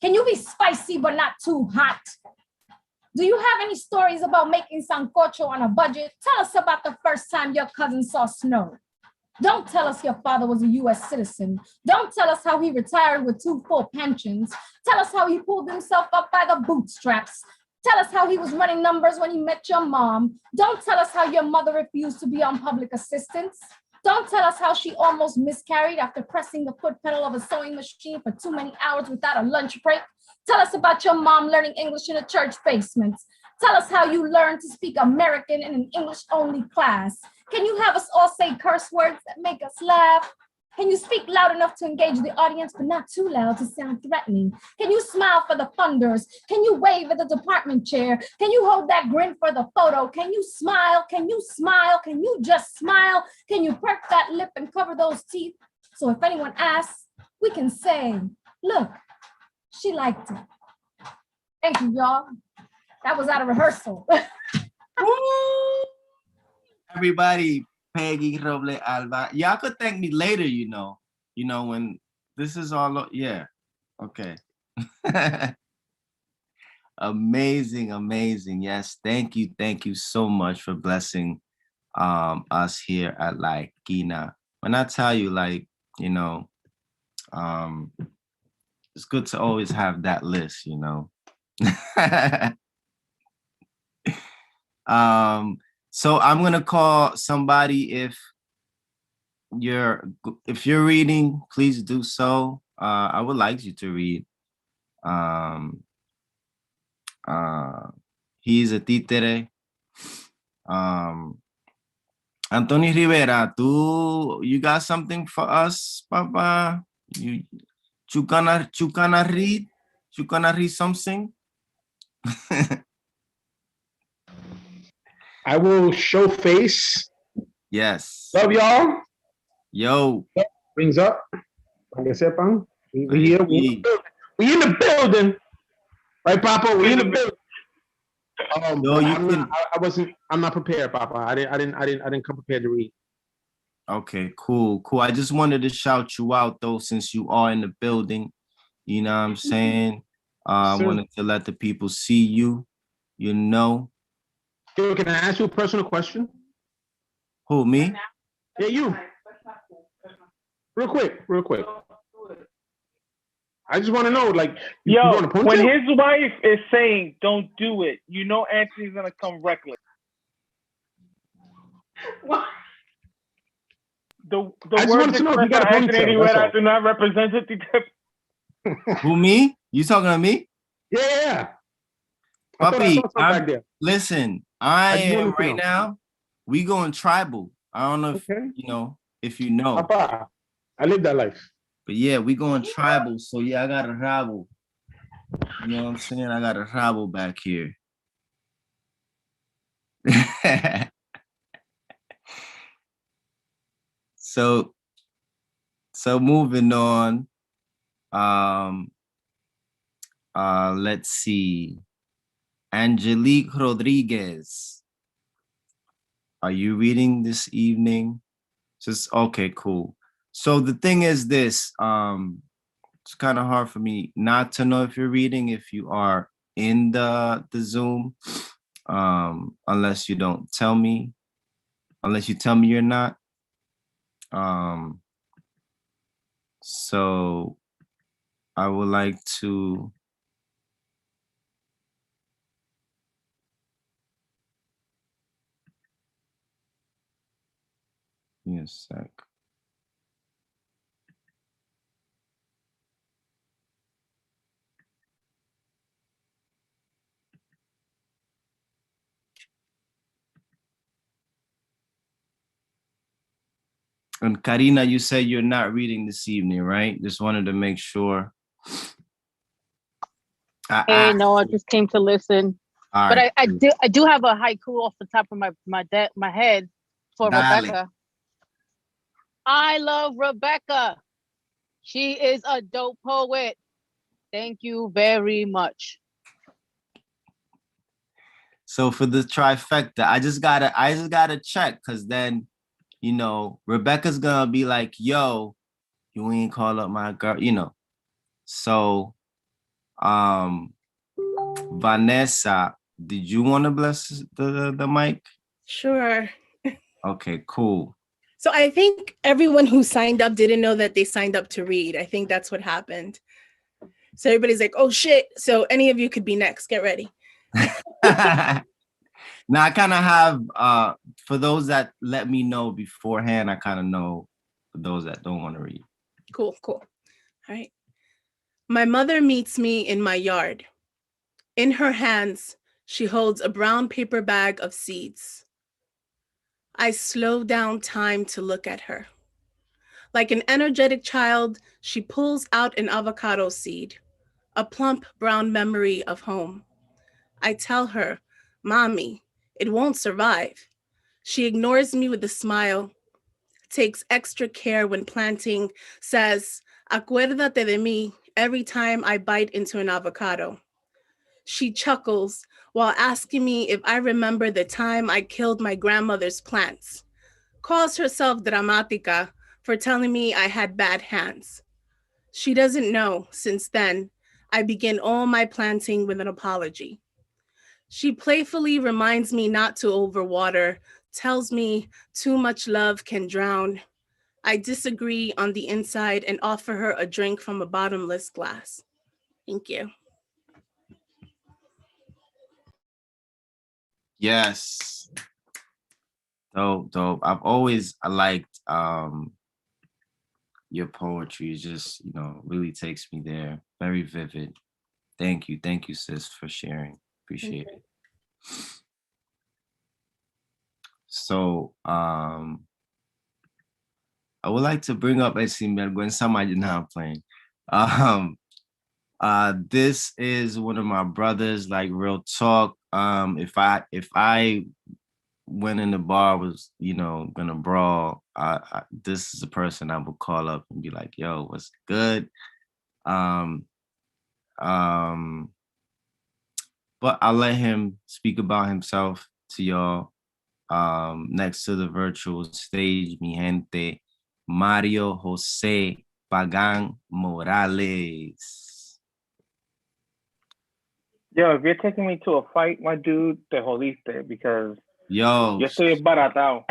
S11: Can you be spicy but not too hot? Do you have any stories about making sancocho on a budget? Tell us about the first time your cousin saw snow. Don't tell us your father was a US citizen. Don't tell us how he retired with 2 full pensions. Tell us how he pulled himself up by the bootstraps. Tell us how he was running numbers when he met your mom. Don't tell us how your mother refused to be on public assistance. Don't tell us how she almost miscarried after pressing the foot pedal of a sewing machine for too many hours without a lunch break. Tell us about your mom learning English in a church basement. Tell us how you learned to speak American in an English-only class. Can you have us all say curse words that make us laugh? Can you speak loud enough to engage the audience, but not too loud to sound threatening? Can you smile for the funders? Can you wave at the department chair? Can you hold that grin for the photo? Can you smile? Can you smile? Can you just smile? Can you perk that lip and cover those teeth? So if anyone asks, we can say, look, she liked it. Thank you, y'all. That was out of rehearsal.
S1: Everybody, Peggy Robles Alba. Y'all could thank me later, you know. You know, when this is all, yeah. Okay. Amazing, amazing. Yes, thank you so much for blessing us here at La Esquina. When I tell you, like, you know, it's good to always have that list, you know. So I'm gonna call somebody. If you're reading, please do so. I would like you to read. He's a Titere. Anthony Rivera, you got something for us, Papa? You gonna read? You gonna read something?
S12: I will show face.
S1: Yes.
S12: Love y'all.
S1: Yo.
S12: Brings up. Para que sepan. We in the building. Right, Papa? We in the building.
S1: Yo,
S12: I'm not prepared, Papa. I didn't come prepared to read.
S1: Okay, cool. I just wanted to shout you out though, since you are in the building. You know what I'm saying? I wanted to let the people see you, you know.
S12: Yo, can I ask you a personal question?
S1: Who, me?
S12: Yeah, you. Real quick. I just want to know, like,
S6: yo, when his wife is saying, don't do it, you know Anthony's going to come reckless.
S12: What?
S6: The words expressed by Anthony Rivera do not represent it.
S1: Who, me? You talking to me?
S12: Yeah.
S1: Puppy, listen, I am right now, we going tribal. I don't know if, if you know.
S12: Papa, I live that life.
S1: But yeah, we going tribal, so yeah, I got a rabble. You know what I'm saying? I got a rabble back here. So moving on. Let's see. Angelique Rodriguez. Are you reading this evening? Just okay, cool. So the thing is this, it's kind of hard for me not to know if you're reading, if you are in the Zoom, unless you don't tell me, unless you tell me you're not. So I would like to give me a sec. And Karina, you said you're not reading this evening, right? Just wanted to make sure.
S13: No, I just came to listen.
S1: All
S13: but
S1: right.
S13: I do have a haiku off the top of my head for Rebecca. I love Rebecca. She is a dope poet. Thank you very much.
S1: So for the trifecta, I just gotta check, because then, you know, Rebecca's gonna be like, yo, you ain't call up my girl, you know. So Vanessa, did you want to bless the mic?
S14: Sure.
S1: Okay, cool.
S14: So I think everyone who signed up didn't know that they signed up to read. I think that's what happened. So everybody's like, oh shit. So any of you could be next. Get ready.
S1: Now I kind of have, for those that let me know beforehand, I kind of know for those that don't want to read.
S14: Cool. All right. My mother meets me in my yard. In her hands, she holds a brown paper bag of seeds. I slow down time to look at her. Like an energetic child, she pulls out an avocado seed, a plump brown memory of home. I tell her, Mommy, it won't survive. She ignores me with a smile, takes extra care when planting, says, Acuérdate de mí every time I bite into an avocado. She chuckles while asking me if I remember the time I killed my grandmother's plants, calls herself Dramatica for telling me I had bad hands. She doesn't know, since then, I begin all my planting with an apology. She playfully reminds me not to overwater, tells me too much love can drown. I disagree on the inside and offer her a drink from a bottomless glass. Thank you.
S1: Yes. Dope, dope. I've always liked your poetry. It just, really takes me there. Very vivid. Thank you, sis, for sharing. Appreciate it. So, I would like to bring up when somebody not playing. This is one of my brothers, like real talk. If I went in the bar, was gonna brawl, this is the person I would call up and be like, yo, what's good? But I'll let him speak about himself to y'all. Next to the virtual stage, mi gente, Mario Jose Pagan Morales.
S6: Yo, if you're taking me to a fight, my dude, te jodiste, because
S1: yo
S6: estoy baratao.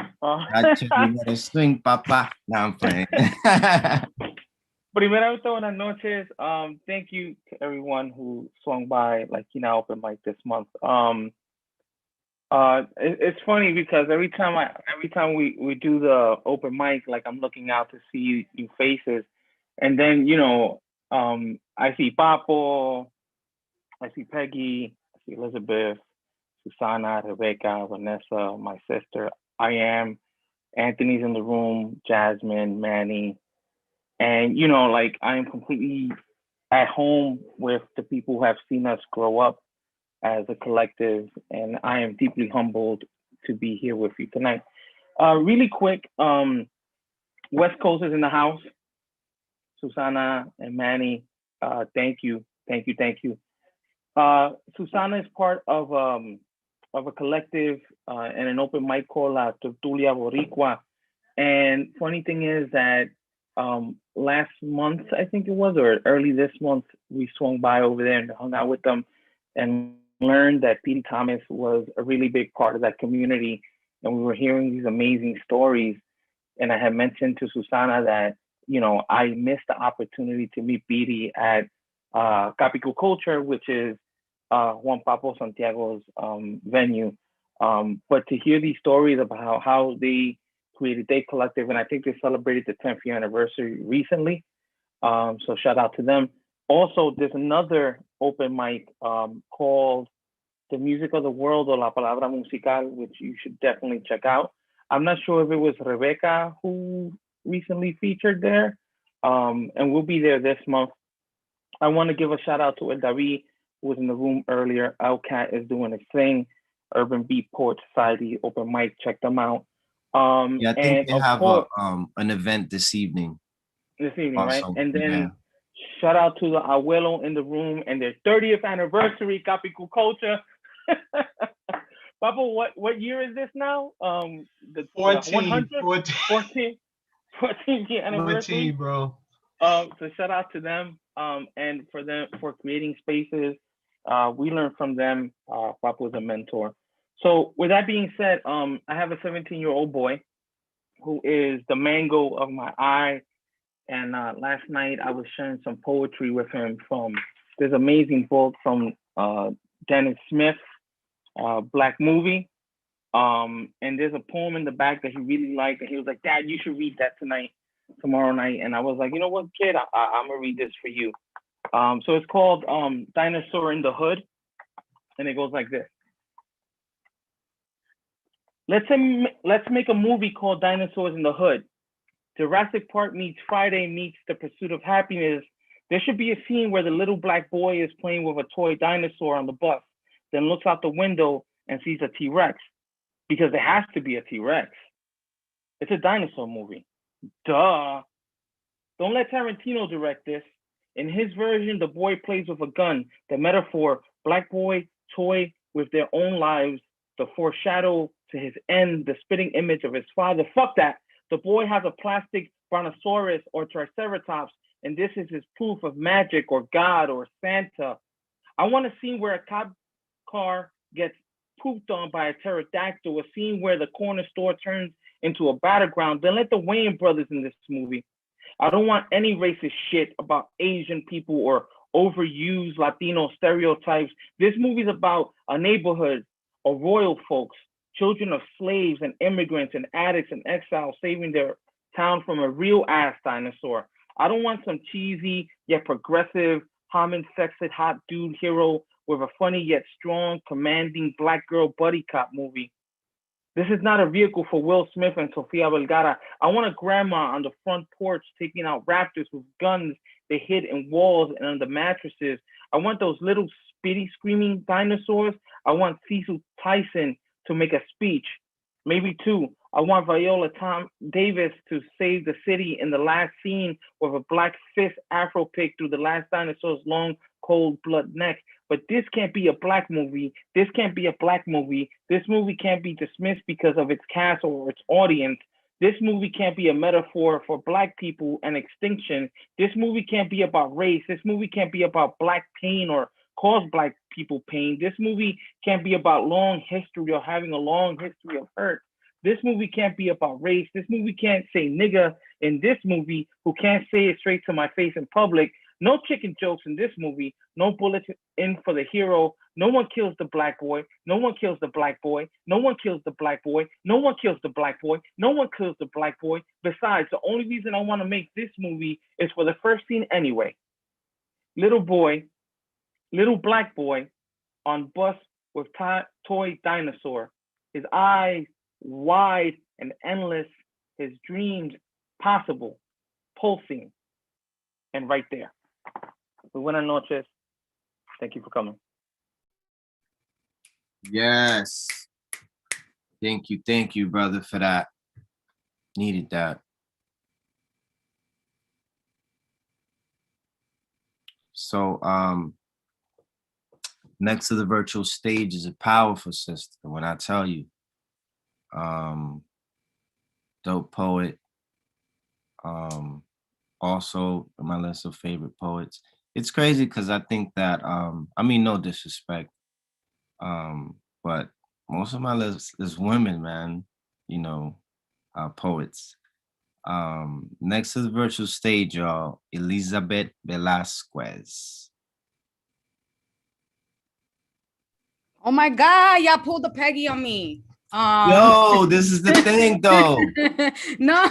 S1: Swing, papa. No, I'm playing.
S6: Primero, buenas noches. Thank you to everyone who swung by open mic this month. It's funny because every time we do the open mic, I'm looking out to see new faces, and then I see Papo, I see Peggy, I see Elizabeth, Susana, Rebecca, Vanessa, my sister. I am. Anthony's in the room, Jasmine, Manny, and I am completely at home with the people who have seen us grow up as a collective, and I am deeply humbled to be here with you tonight. Really quick, West Coast is in the house. Susana and Manny, thank you. Susana is part of a collective and an open mic called La Tertulia Boricua. And funny thing is that last month, I think it was, or early this month, we swung by over there and hung out with them and learned that Petey Thomas was a really big part of that community. And we were hearing these amazing stories. And I had mentioned to Susana that, I missed the opportunity to meet Petey at Capico Culture, which is Juan Papo Santiago's venue. But to hear these stories about how they created their collective, and I think they celebrated the 10th year anniversary recently. So shout out to them. Also, there's another open mic called The Music of the World, or La Palabra Musical, which you should definitely check out. I'm not sure if it was Rebecca who recently featured there, and we'll be there this month. I want to give a shout out to El David, who was in the room earlier. Outcat is doing his thing. Urban Beat Poet Society, open mic, check them out.
S1: Yeah, I think they have an event this evening.
S6: This evening,
S1: also,
S6: right? And then shout out to the Abuelo in the room and their 30th anniversary, Capico Culture. Papa, what year is this now? The
S7: 14
S6: year anniversary.
S7: 14, bro.
S6: So shout out to them and for creating spaces. We learned from them. Papa was a mentor. So with that being said, I have a 17-year-old boy who is the mango of my eye. And last night I was sharing some poetry with him from this amazing book from Dennis Smith, Black Movie. And there's a poem in the back that he really liked. And he was like, Dad, you should read that tomorrow night. And I was like, you know what, kid, I'm gonna read this for you. So it's called Dinosaur in the Hood. And it goes like this. Let's make a movie called Dinosaurs in the Hood. Jurassic Park meets Friday meets The Pursuit of Happiness. There should be a scene where the little black boy is playing with a toy dinosaur on the bus, then looks out the window and sees a T-Rex, because there has to be a T-Rex. It's a dinosaur movie. Duh. Don't let Tarantino direct this. In his version, the boy plays with a gun. The metaphor, black boy, toy with their own lives, the foreshadow to his end, the spitting image of his father. Fuck that. The boy has a plastic brontosaurus or triceratops and this is his proof of magic or God or Santa. I want a scene where a cop car gets pooped on by a pterodactyl, a scene where the corner store turns into a battleground. Then let the Wayans brothers in this movie. I don't want any racist shit about Asian people or overused Latino stereotypes. This movie's about a neighborhood of royal folks, children of slaves and immigrants and addicts and exiles saving their town from a real ass dinosaur. I don't want some cheesy yet progressive, homosexual hot dude hero with a funny yet strong, commanding black girl buddy cop movie. This is not a vehicle for Will Smith and Sofia Vergara. I want a grandma on the front porch taking out raptors with guns they hid in walls and under mattresses. I want those little spitty screaming dinosaurs. I want Cecil Tyson to make a speech, maybe two. I want Viola Davis to save the city in the last scene with a black fist afro pick through the last dinosaur's long, cold blood neck. But this can't be a black movie. This can't be a black movie. This movie can't be dismissed because of its cast or its audience. This movie can't be a metaphor for black people and extinction. This movie can't be about race. This movie can't be about black pain or cause black people pain. This movie can't be about long history or having a long history of hurt. This movie can't be about race. This movie can't say nigga in this movie, who can't say it straight to my face in public. No chicken jokes in this movie. No bullets in for the hero. No one kills the black boy. No one kills the black boy. No one kills the black boy. No one kills the black boy. No one kills the black boy. Besides, the only reason I want to make this movie is for the first scene anyway. Little black boy on bus with toy dinosaur. His eyes wide and endless. His dreams possible, pulsing, and right there. Buenas noches. Thank you for coming.
S1: Yes. Thank you, brother, for that. Needed that. So, next to the virtual stage is a powerful sister. When I tell you, dope poet, also my list of favorite poets. It's crazy because I think that, I mean, no disrespect, but most of my list is women, man, you know, poets. Next to the virtual stage, y'all, Elizabeth Velasquez.
S2: Oh my God, y'all pulled the Peggy on me.
S1: Yo, this is the thing, though.
S2: No.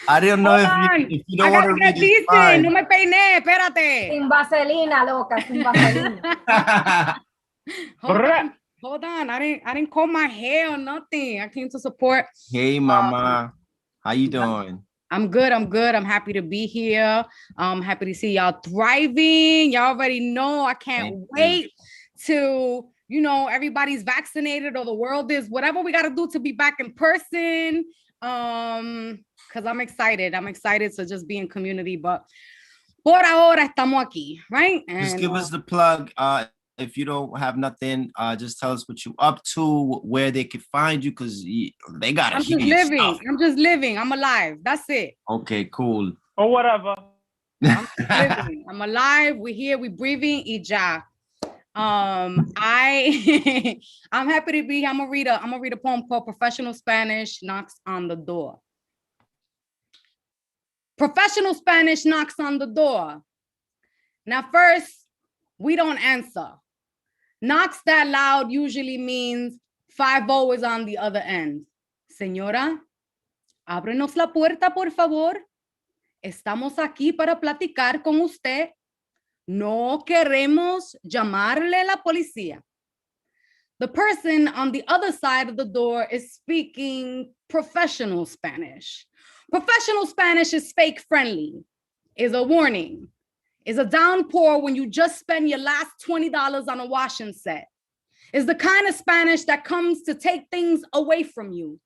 S1: I didn't know if you don't want to read this line.
S2: No me peiné, espérate.
S11: Sin vaselina, loca, sin vaselina.
S2: Hold on. I didn't comb my hair or nothing. I came to support.
S1: Hey, mama. How you doing?
S2: I'm good. I'm happy to be here. I'm happy to see y'all thriving. Y'all already know I can't wait to, you know, everybody's vaccinated or the world is, whatever we got to do to be back in person. Because I'm excited. I'm excited to just be in community. But por ahora estamos aquí, right? And,
S1: just give us the plug. If you don't have nothing, just tell us what you up to, where they can find you, because they got to hear your stuff.
S2: I'm just living. I'm alive. That's it.
S1: Okay, cool.
S6: Or whatever.
S2: I'm alive. We're here. We're breathing. Y ya. I'm happy to be here. I'm gonna read a poem called Professional Spanish Knocks on the Door. Professional Spanish knocks on the door. Now first, we don't answer. Knocks that loud usually means 5-0 is on the other end. Señora, ábrenos la puerta, por favor. Estamos aquí para platicar con usted. No queremos llamarle la policía. The person on the other side of the door is speaking professional Spanish. Professional Spanish is fake friendly, is a warning, is a downpour when you just spend your last $20 on a washing set. Is the kind of Spanish that comes to take things away from you.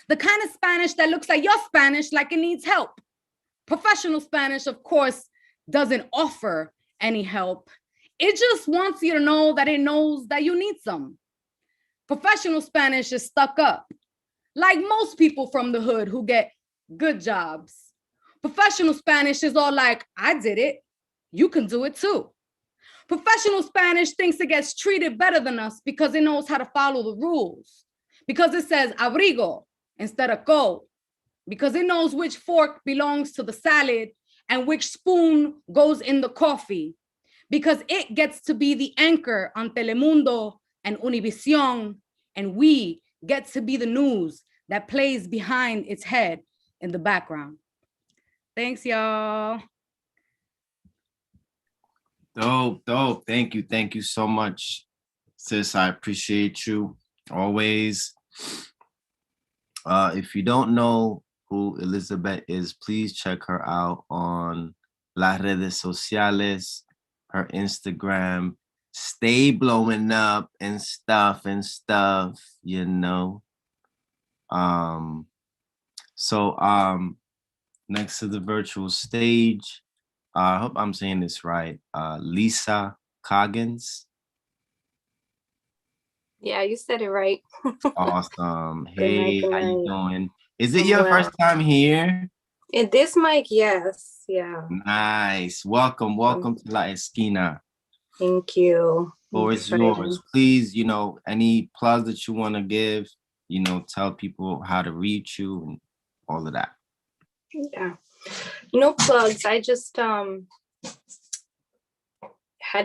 S2: The kind of Spanish that looks at your Spanish like it needs help. Professional Spanish, of course, doesn't offer any help. It just wants you to know that it knows that you need some. Professional Spanish is stuck up, like most people from the hood who get good jobs.
S15: Professional Spanish is all like, I did it. You can do it too. Professional Spanish thinks it gets treated better than us because it knows how to follow the rules. Because it says abrigo instead of go. Because it knows which fork belongs to the salad and which spoon goes in the coffee. Because it gets to be the anchor on Telemundo and Univision, and we get to be the news that plays behind its head in the background. Thanks, y'all.
S1: Dope. Thank you so much, sis. I appreciate you always. If you don't know who Elizabeth is, please check her out on las redes sociales, her Instagram. Stay blowing up and stuff, you know. Next to the virtual stage, I hope I'm saying this right, Lisa Coggins.
S16: Yeah, you said it right.
S1: Awesome.
S16: Good night,
S1: Hey,
S16: good
S1: how you
S16: night.
S1: doing? Is it your first time here?
S16: In this mic, yes. Yeah.
S1: Nice. Welcome to La Esquina.
S16: Thank you.
S1: Floor is yours. Please, you know, any plugs that you want to give, you know, tell people how to reach you and all of that.
S16: Yeah. No plugs. I just had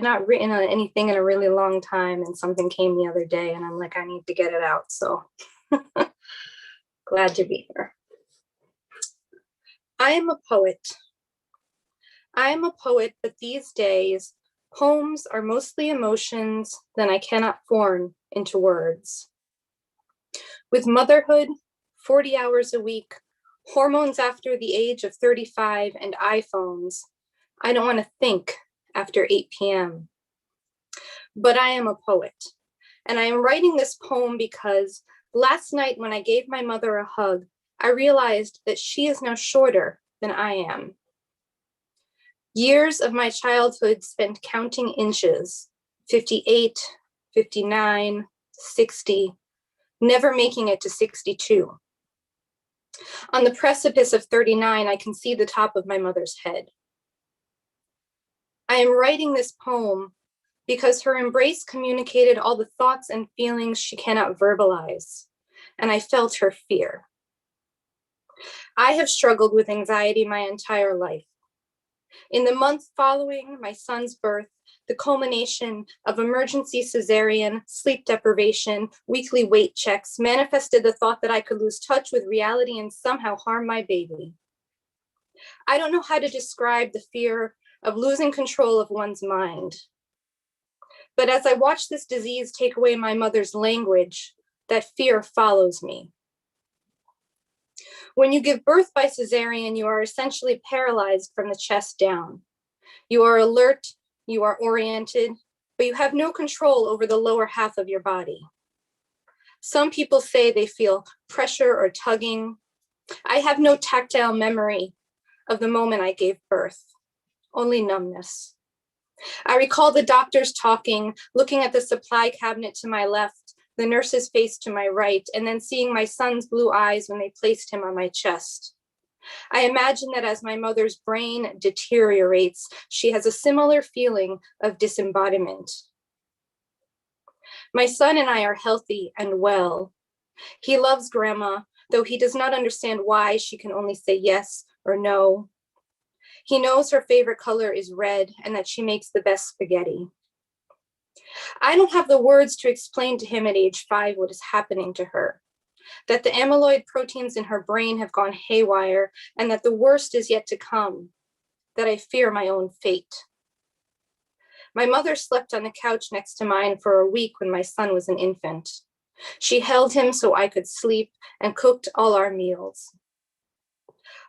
S16: not written on anything in a really long time, and something came the other day and I'm like, I need to get it out. So glad to be here. I am a poet. I am a poet, but these days, poems are mostly emotions that I cannot form into words. With motherhood, 40 hours a week, hormones after the age of 35, and iPhones, I don't want to think after 8 p.m. But I am a poet, and I am writing this poem because last night when I gave my mother a hug, I realized that she is now shorter than I am. Years of my childhood spent counting inches, 58, 59, 60, never making it to 62. On the precipice of 39, I can see the top of my mother's head. I am writing this poem because her embrace communicated all the thoughts and feelings she cannot verbalize, and I felt her fear. I have struggled with anxiety my entire life. In the month following my son's birth, the culmination of emergency cesarean, sleep deprivation, weekly weight checks manifested the thought that I could lose touch with reality and somehow harm my baby. I don't know how to describe the fear of losing control of one's mind. But as I watch this disease take away my mother's language, that fear follows me. When you give birth by cesarean, you are essentially paralyzed from the chest down. You are alert, you are oriented, but you have no control over the lower half of your body. Some people say they feel pressure or tugging. I have no tactile memory of the moment I gave birth, only numbness. I recall the doctors talking, looking at the supply cabinet to my left, the nurse's face to my right, and then seeing my son's blue eyes when they placed him on my chest. I imagine that as my mother's brain deteriorates, she has a similar feeling of disembodiment. My son and I are healthy and well. He loves grandma, though he does not understand why she can only say yes or no. He knows her favorite color is red and that she makes the best spaghetti. I don't have the words to explain to him at age 5 what is happening to her, that the amyloid proteins in her brain have gone haywire and that the worst is yet to come, that I fear my own fate. My mother slept on the couch next to mine for a week when my son was an infant. She held him so I could sleep and cooked all our meals.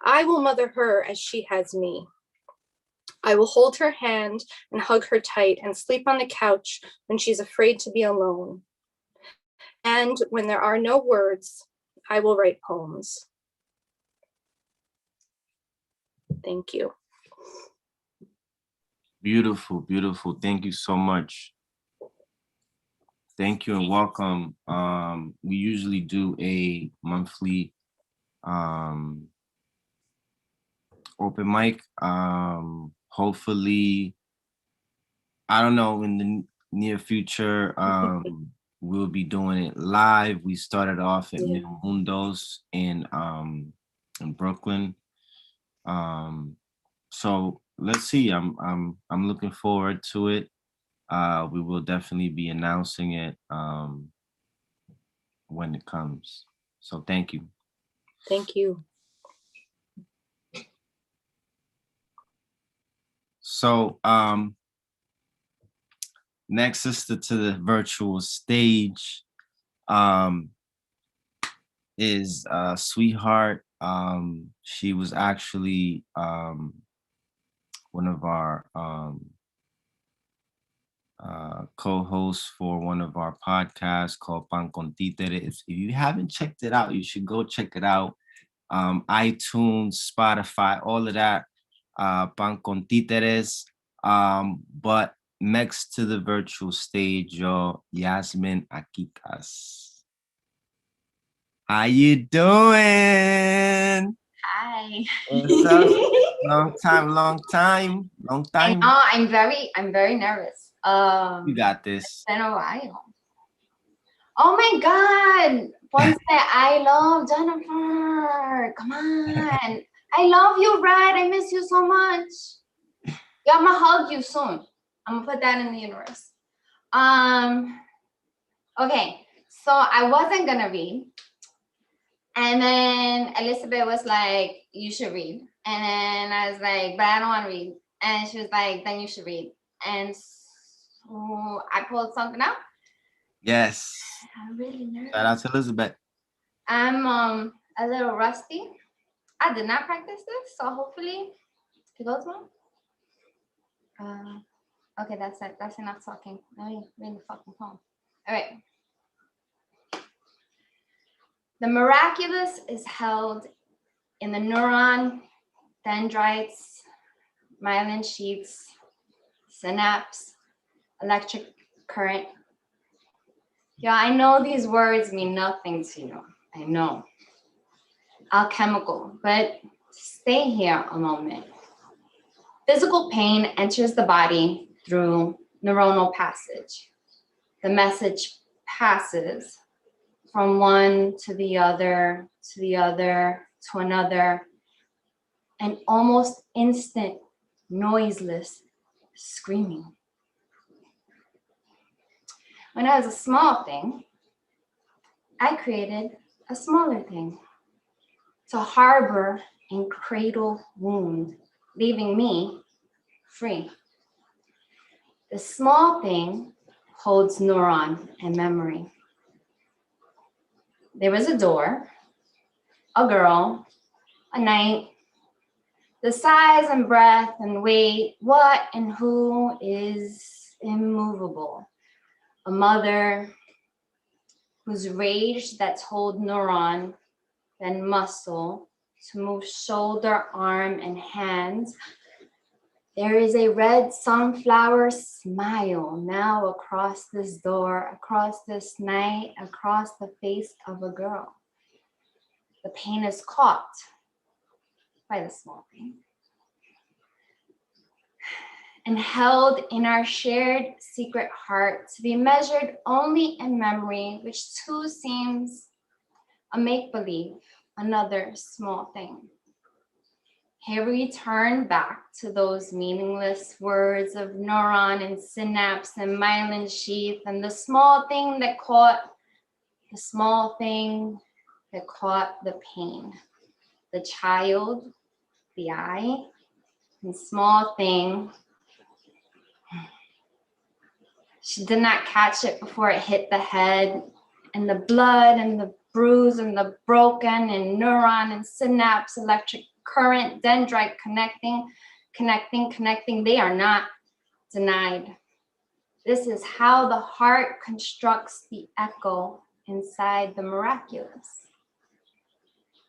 S16: I will mother her as she has me. I will hold her hand and hug her tight and sleep on the couch when she's afraid to be alone. And when there are no words, I will write poems. Thank you.
S1: Beautiful, beautiful. Thank you so much. Thank you and welcome. We usually do a monthly open mic. Hopefully, I don't know, in the near future, we'll be doing it live. We started off at Mil Mundos in Brooklyn. So let's see. I'm looking forward to it. We will definitely be announcing it when it comes. So thank you.
S16: Thank you.
S1: So next sister to the virtual stage is Sweetheart. She was actually one of our co-hosts for one of our podcasts called Pan con Titere. If you haven't checked it out, you should go check it out. iTunes, Spotify, all of that. Pan con Titeres. But next to the virtual stage, y'all, Yasmin Akikas. How you doing?
S17: Hi.
S1: What's up? Long time.
S17: I know, I'm very nervous.
S1: You got this.
S17: It's been a while. Oh my God. Ponce, I love Jennifer. Come on. I love you, Brad. I miss you so much. Yeah, I'm gonna hug you soon. I'm gonna put that in the universe. Okay, so I wasn't gonna read. And then Elizabeth was like, you should read. And then I was like, but I don't want to read. And she was like, then you should read. And so I pulled something out.
S1: Yes.
S17: I'm really nervous.
S1: Shout out to Elizabeth.
S17: I'm a little rusty. I did not practice this, so hopefully it goes well. Okay, that's it. That's enough talking. Let me read the fucking poem. All right. The miraculous is held in the neuron, dendrites, myelin sheaths, synapse, electric current. Yeah, I know these words mean nothing to you. I know. Alchemical, but stay here a moment. Physical pain enters the body through neuronal passage. The message passes from one to the other, to the other, to another, and almost instant, noiseless screaming. When I was a small thing, I created a smaller thing to harbor and cradle wound, leaving me free. The small thing holds neuron and memory. There was a door, a girl, a night, the size and breadth and weight, what and who is immovable. A mother whose rage that told neuron, then muscle to move shoulder, arm, and hands. There is a red sunflower smile now across this door, across this night, across the face of a girl. The pain is caught by the small thing and held in our shared secret heart to be measured only in memory, which too seems a make-believe, another small thing. Here we turn back to those meaningless words of neuron and synapse and myelin sheath and the small thing that caught the pain. The child, the eye, and small thing. She did not catch it before it hit the head, and the blood and the bruise and the broken and neuron and synapse, electric current, dendrite connecting, they are not denied. This is how the heart constructs the echo inside the miraculous.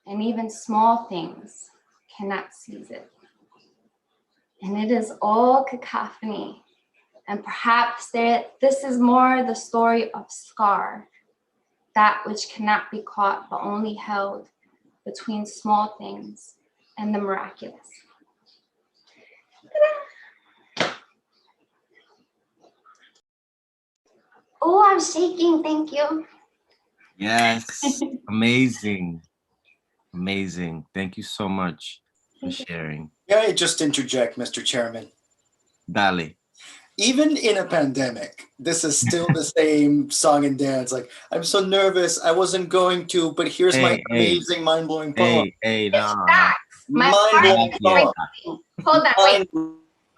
S17: And even small things cannot seize it. And it is all cacophony. And perhaps this is more the story of scar, that which cannot be caught but only held between small things and the miraculous. Oh, I'm shaking. Thank you.
S1: Yes, amazing, amazing. Thank you so much for sharing.
S10: May I just interject, Mr. Chairman?
S1: Dale.
S10: Even in a pandemic, this is still the same song and dance. Like, I'm so nervous, I wasn't going to, but here's my amazing, mind-blowing poem.
S1: No.
S17: My
S10: Mind-blowing poem.
S17: Hold on, wait.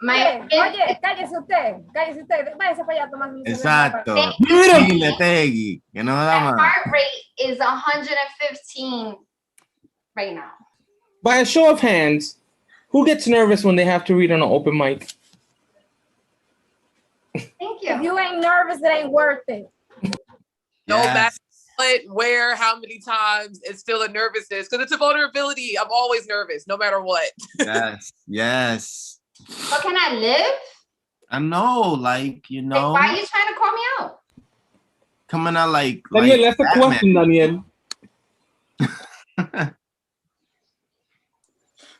S11: Oye, cállese usted, váyase para allá tomando un
S1: Exacto. Dile, Tegui, que no da
S17: My
S1: más.
S17: heart rate is 115 right now.
S12: By a show of hands, who gets nervous when they have to read on an open mic?
S17: Thank
S11: If you ain't nervous, it ain't worth it.
S18: No matter what, where, how many times, it's still a nervousness because it's a vulnerability. I'm always nervous, no matter what.
S1: Yes, yes.
S17: But can I live?
S1: I know, like, you know.
S17: Like, why are you trying to call me out?
S1: Coming out like
S12: Daniel, that's the question, Daniel.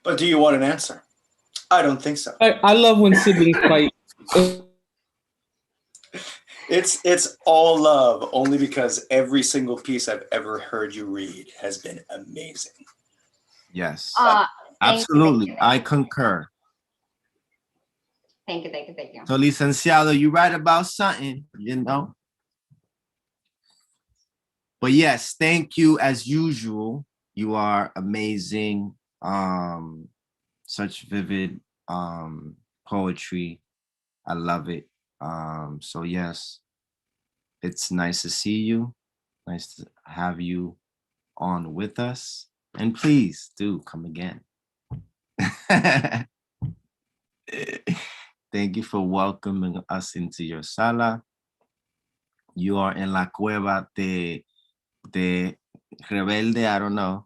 S10: But do you want an answer? I don't think so.
S12: I love when siblings fight.
S10: It's all love, only because every single piece I've ever heard you read has been amazing.
S1: Yes.
S17: Thank
S1: Absolutely.
S17: you.
S1: I concur.
S17: Thank you.
S1: So, licenciado, you right about something, you know? But yes, thank you as usual. You are amazing. Such vivid poetry. I love it. So yes, it's nice to see you. Nice to have you on with us. And please do come again. Thank you for welcoming us into your sala. You are in la cueva de Rebelde, I don't know,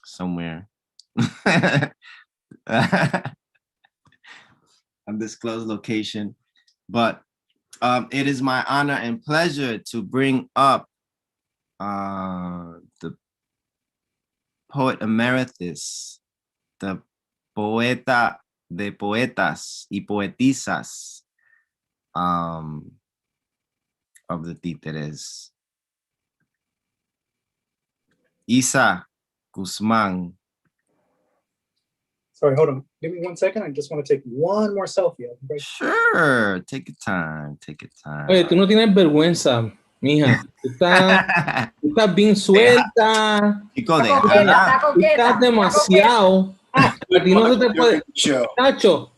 S1: somewhere. Undisclosed location. But it is my honor and pleasure to bring up the poet emeritus, the poeta de poetas y poetisas of the Titeres, Isa Guzman.
S19: Sorry, hold on. Give me 1 second. I just want to take one more selfie.
S1: Sure, take your time. Take your time.
S12: Oye, tú no tienes vergüenza, mija. Tú estás bien suelta.
S1: Chico,
S12: Tú estás demasiado. A ti no se te puede. Nacho,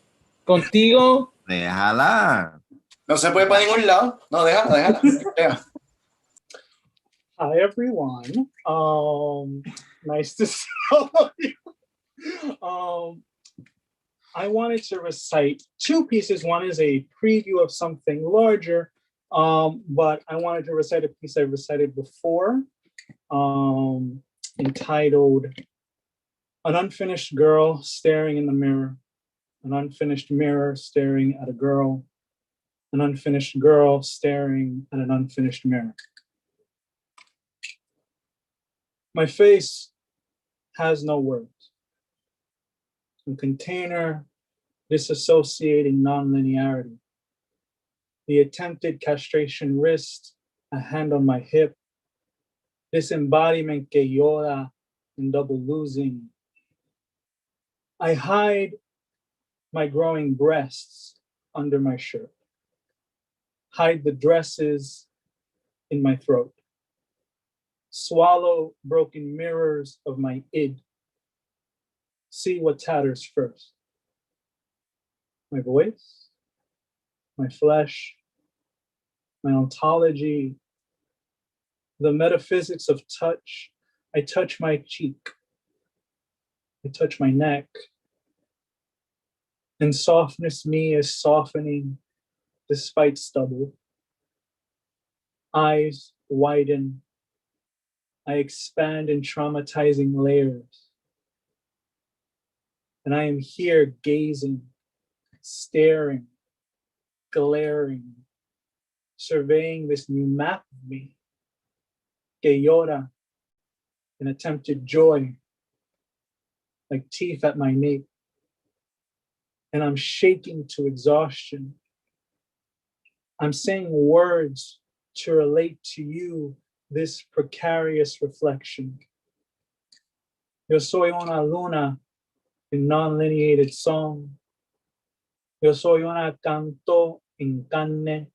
S12: contigo.
S1: Déjala.
S10: No se puede para ningún lado. No, déjala.
S19: Hi, everyone. Nice to see all of you. I wanted to recite 2 pieces. One is a preview of something larger, but I wanted to recite a piece I recited before, entitled An Unfinished Girl Staring in the Mirror. An unfinished mirror staring at a girl. An unfinished girl staring at an unfinished mirror. My face has no words. A container disassociating nonlinearity. The attempted castration wrist, a hand on my hip. This embodiment que llora in double losing. I hide my growing breasts under my shirt. Hide the dresses in my throat. Swallow broken mirrors of my id. See what tatters first. My voice, my flesh, my ontology, the metaphysics of touch. I touch my cheek. I touch my neck. And softness me is softening despite stubble. Eyes widen. I expand in traumatizing layers. And I am here gazing, staring, glaring, surveying this new map of me, que llora, an attempted joy, like teeth at my nape. and I'm shaking to exhaustion. I'm saying words to relate to you this precarious reflection. Yo soy una luna in non-lineated song. Yo soy una canto en carne.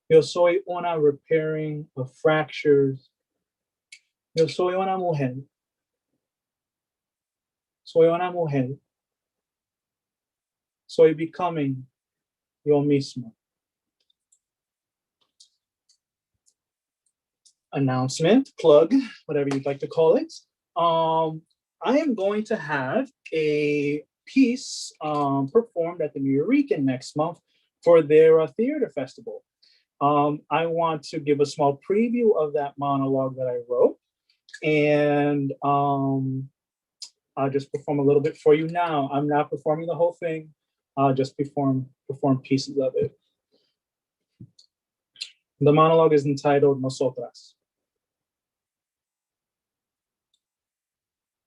S19: Yo soy una repairing of fractures. Yo soy una mujer. Soy una mujer. Soy becoming yo mismo. Announcement, plug, whatever you'd like to call it. I am going to have a piece performed at the Nuyorican next month for their theater festival. I want to give a small preview of that monologue that I wrote, and I'll just perform a little bit for you now. I'm not performing the whole thing. I'll just perform pieces of it. The monologue is entitled Nosotras.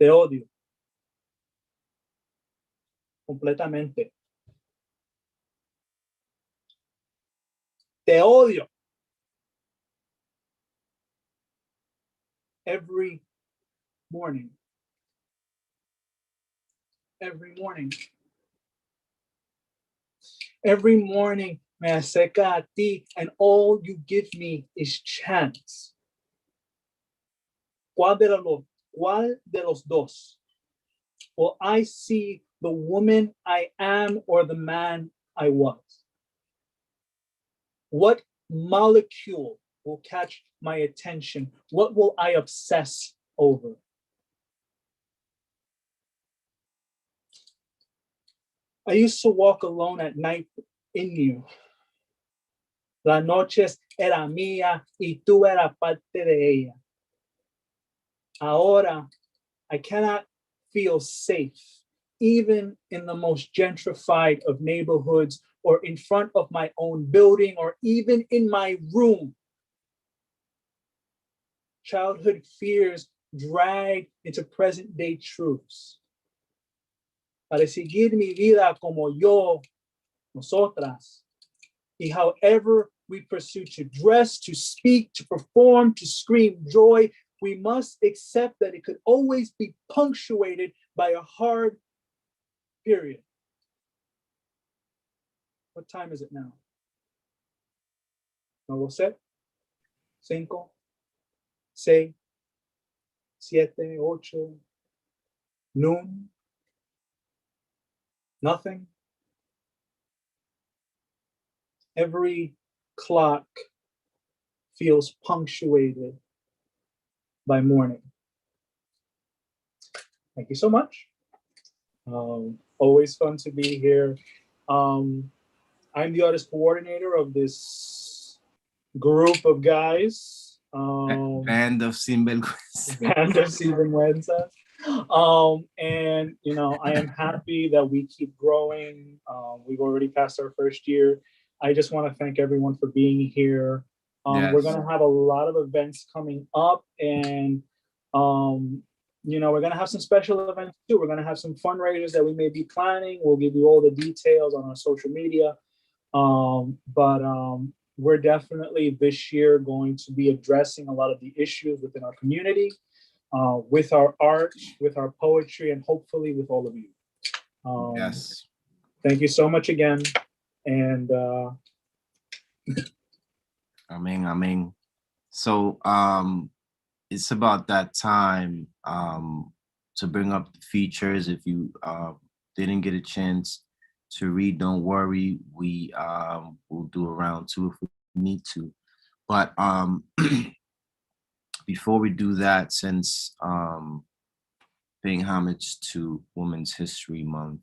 S19: Te odio. Completamente. Te odio. Every morning. Every morning. Every morning me acerca a ti, and all you give me is chance. ¿Cuál de los dos? Will I see the woman I am or the man I was? What molecule will catch my attention? What will I obsess over? I used to walk alone at night in you. Las noches era mía y tú eras parte de ella. Ahora, I cannot feel safe, even in the most gentrified of neighborhoods, or in front of my own building, or even in my room. Childhood fears drag into present day truths. Para seguir mi vida como yo, nosotras, y however we pursue to dress, to speak, to perform, to scream joy, we must accept that it could always be punctuated by a hard period. What time is it now? No lo sé. 5, 6, 7, 8, noon. Nothing. Every clock feels punctuated by morning. Thank you so much. Always fun to be here. I'm the artist coordinator of this group of guys.
S1: Band of Sinvergüenza.
S19: Band of Sinvergüenza. And you know, I am happy that we keep growing. We've already passed our first year. I just want to thank everyone for being here.
S1: Yes.
S19: We're going to have a lot of events coming up, and you know, we're going to have some special events too. We're going to have some fundraisers that we may be planning. We'll give you all the details on our social media. But we're definitely this year going to be addressing a lot of the issues within our community, with our art, with our poetry, and hopefully with all of you.
S1: Yes.
S19: Thank you so much again. And
S1: Amen. So it's about that time to bring up the features. If you didn't get a chance to read, don't worry. We will do a round 2 if we need to. But before we do that, since paying homage to Women's History Month,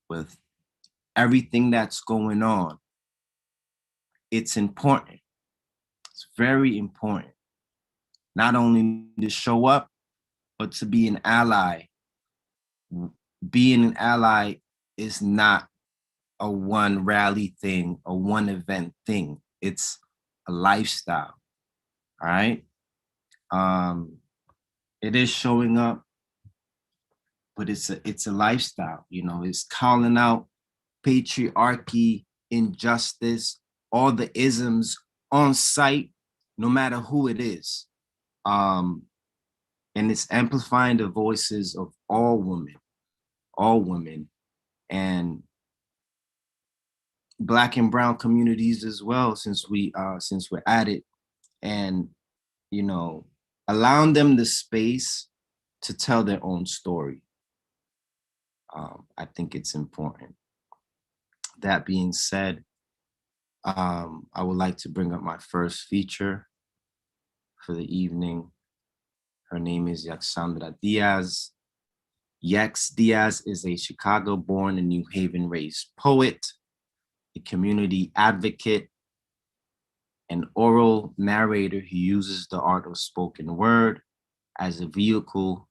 S1: with everything that's going on, it's important. It's very important. Not only to show up, but to be an ally. Being an ally is not a one rally thing, a one event thing. It's a lifestyle. All right. It is showing up. but it's a lifestyle, you know, it's calling out patriarchy, injustice, all the isms on site, no matter who it is. And it's amplifying the voices of all women, and Black and brown communities as well, since we're at it, and you know, allowing them the space to tell their own story. I think it's important. That being said, I would like to bring up my first feature for the evening. Her name is Yaxandra Diaz. Yax Diaz is a Chicago-born and New Haven-raised poet, a community advocate, an oral narrator who uses the art of spoken word as a vehicle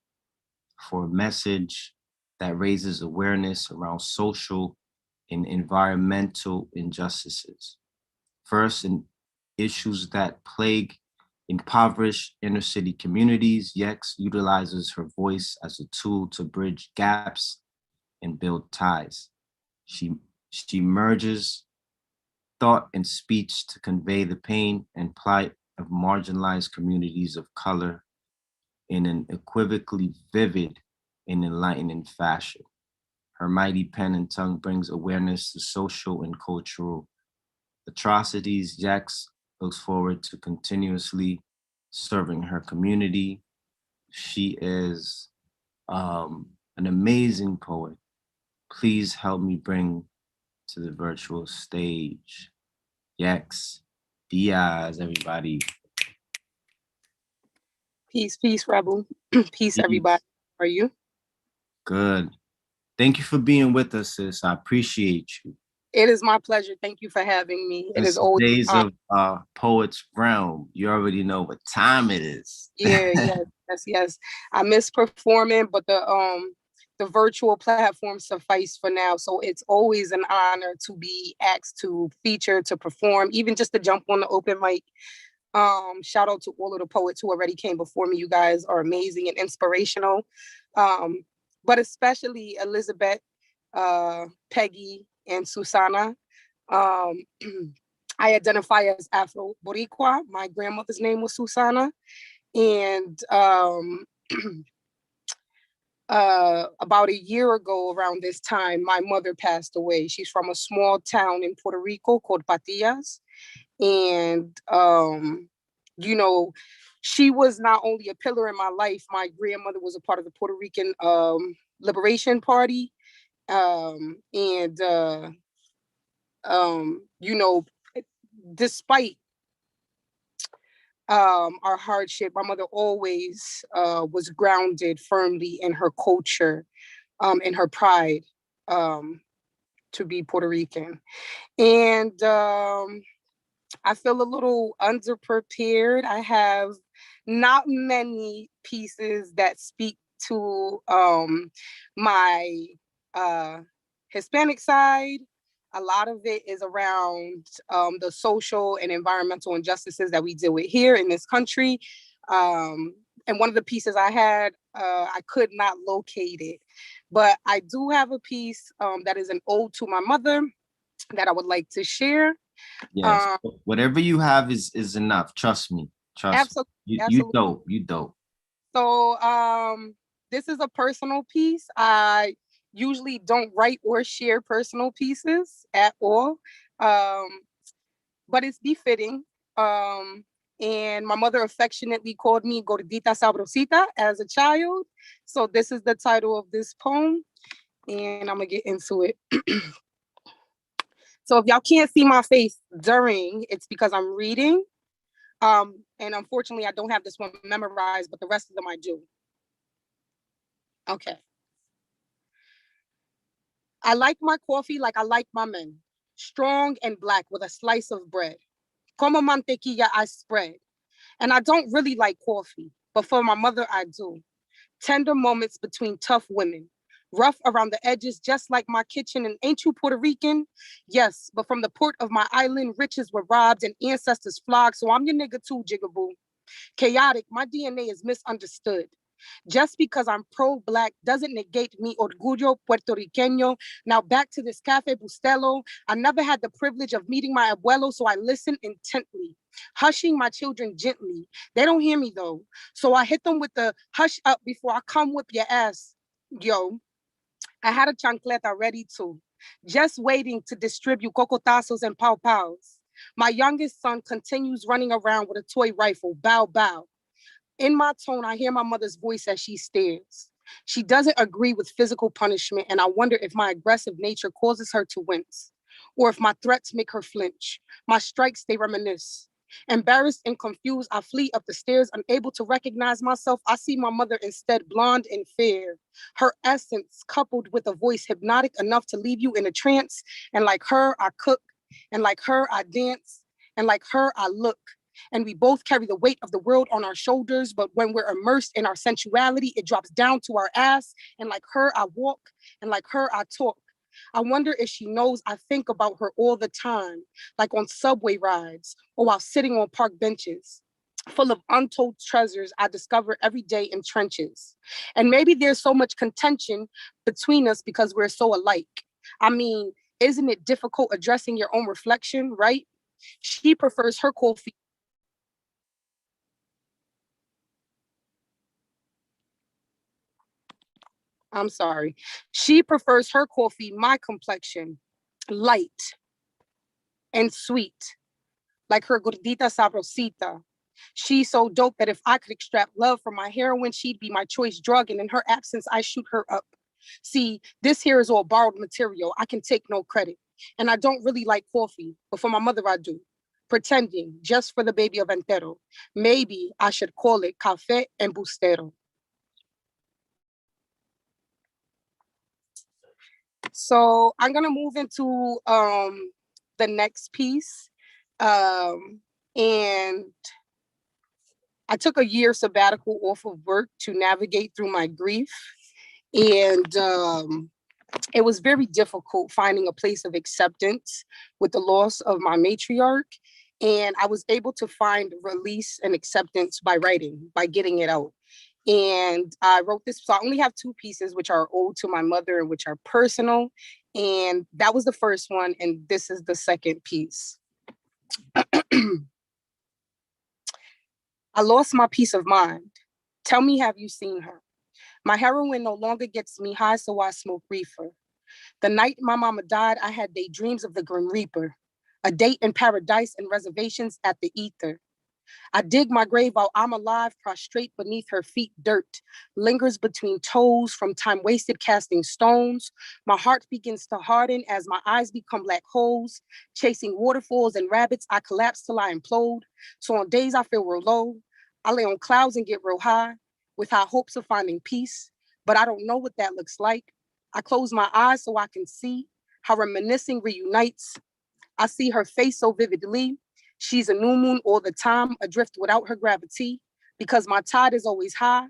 S1: for a message that raises awareness around social and environmental injustices. First, in issues that plague impoverished inner city communities, Yex utilizes her voice as a tool to bridge gaps and build ties. She merges thought and speech to convey the pain and plight of marginalized communities of color in an equivocally vivid and enlightening fashion. Her mighty pen and tongue brings awareness to social and cultural atrocities. Jax looks forward to continuously serving her community. She is an amazing poet. Please help me bring to the virtual stage Yax Diaz, everybody.
S20: Peace, Rebel. Peace, everybody. How are you?
S1: Good. Thank you for being with us, sis. I appreciate you.
S20: It is my pleasure. Thank you for having me. It is always
S1: days of Poets Realm. You already know what time it is.
S20: Yes. I miss performing, but the virtual platform suffice for now. So it's always an honor to be asked to feature, to perform, even just to jump on the open mic. Shout out to all of the poets who already came before me. You guys are amazing and inspirational. But especially Elizabeth, Peggy, and Susana. I identify as Afro Boricua. My grandmother's name was Susana. And about a year ago around this time, my mother passed away. She's from a small town in Puerto Rico called Patillas. And, you know, she was not only a pillar in my life, my grandmother was a part of the Puerto Rican Liberation Party. You know, despite our hardship, my mother always was grounded firmly in her culture, in her pride to be Puerto Rican. And I feel a little underprepared. I have not many pieces that speak to my Hispanic side. A lot of it is around the social and environmental injustices that we deal with here in this country. And one of the pieces I had, I could not locate it. But I do have a piece that is an ode to my mother that I would like to share.
S1: Yes, whatever you have is enough. Trust me.
S20: Absolutely.
S1: You dope.
S20: So this is a personal piece. I usually don't write or share personal pieces at all, but it's befitting. And my mother affectionately called me Gordita Sabrosita as a child. So this is the title of this poem, and I'm gonna get into it. So if y'all can't see my face during, it's because I'm reading. And unfortunately, I don't have this one memorized, but the rest of them I do. Okay. I like my coffee like I like my men, strong and black with a slice of bread. Como mantequilla I spread. And I don't really like coffee, but for my mother, I do. Tender moments between tough women, rough around the edges, just like my kitchen. And ain't you Puerto Rican? Yes, but from the port of my island, riches were robbed and ancestors flogged. So I'm your nigga too, Jigaboo. Chaotic, my DNA is misunderstood. Just because I'm pro-Black doesn't negate mi orgullo puertorriqueño. Now back to this Cafe Bustelo. I never had the privilege of meeting my abuelo, so I listen intently, hushing my children gently. They don't hear me though, so I hit them with the hush up before I come whip your ass. Yo, I had a chancleta ready too, just waiting to distribute cocotazos and pow-pows. My youngest son continues running around with a toy rifle, bow, bow. In my tone, I hear my mother's voice as she stares. She doesn't agree with physical punishment, and I wonder if my aggressive nature causes her to wince, or if my threats make her flinch. My strikes, they reminisce. Embarrassed and confused, I flee up the stairs, unable to recognize myself. I see my mother instead, blonde and fair. Her essence coupled with a voice hypnotic enough to leave you in a trance. And like her, I cook, and like her, I dance, and like her, I look. And we both carry the weight of the world on our shoulders, but when we're immersed in our sensuality, it drops down to our ass. And like her, I walk, and like her, I talk. I wonder if she knows I think about her all the time, like on subway rides or while sitting on park benches, full of untold treasures I discover every day in trenches. And maybe there's so much contention between us because we're so alike. I mean, isn't it difficult addressing your own reflection, right? She prefers her coffee. I'm sorry. She prefers her coffee, my complexion, light and sweet, like her gordita sabrosita. She's so dope that if I could extract love from my heroine, she'd be my choice drug. And in her absence, I shoot her up. See, this here is all borrowed material. I can take no credit. And I don't really like coffee, but for my mother, I do. Pretending, just for the baby of Entero. Maybe I should call it Café Embustero. So I'm gonna move into the next piece. And I took a year sabbatical off of work to navigate through my grief. And it was very difficult finding a place of acceptance with the loss of my matriarch. And I was able to find release and acceptance by writing, by getting it out. And I wrote this, so I only have two pieces, which are ode to my mother and which are personal. And that was the first one, and this is the second piece. I lost my peace of mind. Tell me, have you seen her? My heroin no longer gets me high, so I smoke reefer. The night my mama died, I had daydreams of the Grim Reaper, a date in paradise and reservations at the ether. I dig my grave while I'm alive, prostrate beneath her feet, dirt lingers between toes from time wasted casting stones. My heart begins to harden as my eyes become black holes. Chasing waterfalls and rabbits, I collapse till I implode. So on days I feel real low, I lay on clouds and get real high with high hopes of finding peace, but I don't know what that looks like. I close my eyes so I can see how reminiscing reunites. I see her face so vividly. She's a new moon all the time, adrift without her gravity, because my tide is always high,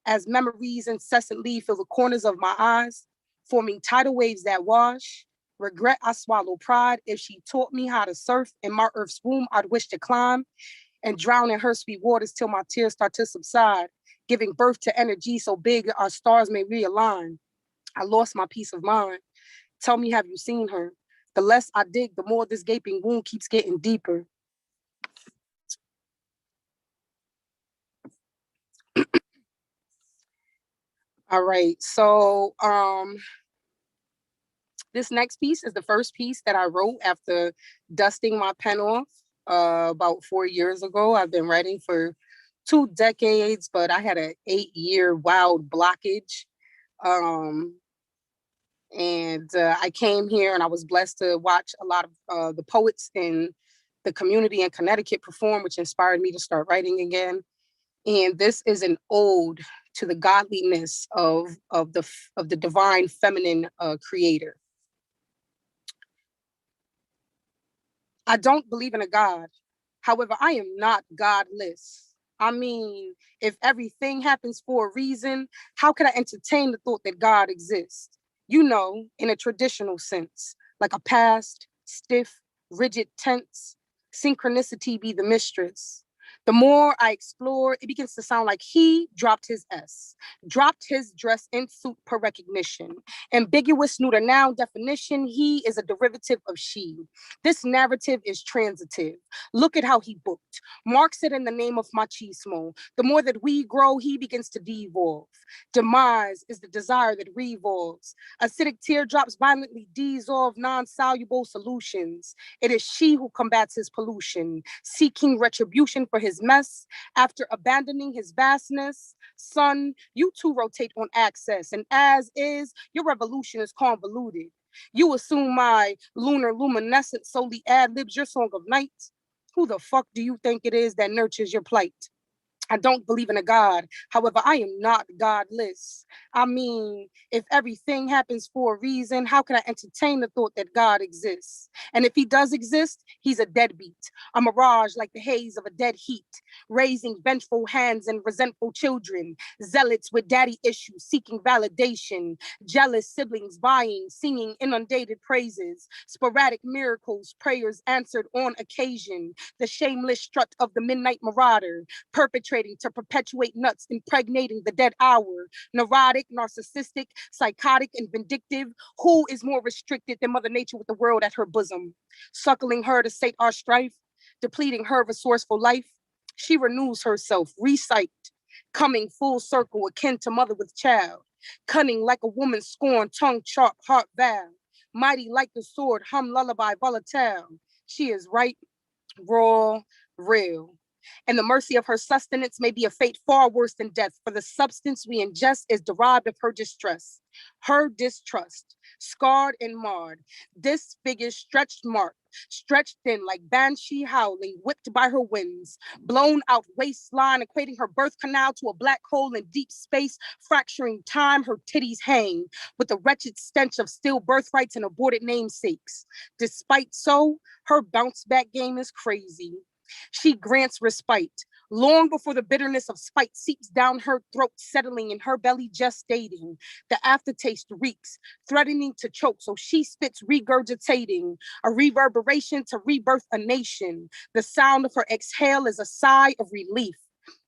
S20: as memories incessantly fill the corners of my eyes, forming tidal waves that wash. Regret I swallow pride. If she taught me how to surf in my earth's womb, I'd wish to climb and drown in her sweet waters till my tears start to subside, giving birth to energy so big our stars may realign. I lost my peace of mind. Tell me, have you seen her? The less I dig, the more this gaping wound keeps getting deeper. All right, so this next piece is the first piece that I wrote after dusting my pen off about 4 years ago. I've been writing for 2 decades, but I had an 8-year wild blockage. I came here and I was blessed to watch a lot of the poets in the community in Connecticut perform, which inspired me to start writing again. And this is an ode to the godliness of the divine feminine creator. I don't believe in a God. However, I am not godless. I mean, if everything happens for a reason, how could I entertain the thought that God exists? You know, in a traditional sense, like a past, stiff, rigid tense, synchronicity be the mistress. The more I explore, it begins to sound like he dropped his S, dropped his dress in suit per recognition. Ambiguous neuter noun definition, he is a derivative of she. This narrative is transitive. Look at how he booked. Marks it in the name of machismo. The more that we grow, he begins to devolve. Demise is the desire that revolves. Acidic teardrops violently dissolve non-soluble solutions. It is she who combats his pollution, seeking retribution for his mess after abandoning his vastness. Son, you too rotate on access, and as is, your revolution is convoluted. You assume my lunar luminescence solely ad-libs your song of night. Who the fuck do you think it is that nurtures your plight? I don't believe in a God. However, I am not godless. I mean, if everything happens for a reason, how can I entertain the thought that God exists? And if he does exist, he's a deadbeat, a mirage like the haze of a dead heat, raising vengeful hands and resentful children, zealots with daddy issues seeking validation, jealous siblings vying, singing inundated praises, sporadic miracles, prayers answered on occasion, the shameless strut of the midnight marauder, perpetrating to perpetuate nuts, impregnating the dead hour, neurotic, narcissistic, psychotic, and vindictive. Who is more restricted than Mother Nature with the world at her bosom, suckling her to sate our strife, depleting her resourceful life? She renews herself, recycled, coming full circle, akin to mother with child, cunning like a woman scorned, tongue sharp, heart vow, mighty like the sword, hum lullaby volatile. She is right, raw, real. And the mercy of her sustenance may be a fate far worse than death, for the substance we ingest is derived of her distress, her distrust, scarred and marred. This figure stretched marked, stretched thin like banshee howling, whipped by her winds, blown out waistline, equating her birth canal to a black hole in deep space, fracturing time, her titties hang with the wretched stench of still birthrights and aborted namesakes. Despite so, her bounce back game is crazy. She grants respite, long before the bitterness of spite seeps down her throat, settling in her belly, gestating. The aftertaste reeks, threatening to choke, so she spits, regurgitating, a reverberation to rebirth a nation. The sound of her exhale is a sigh of relief.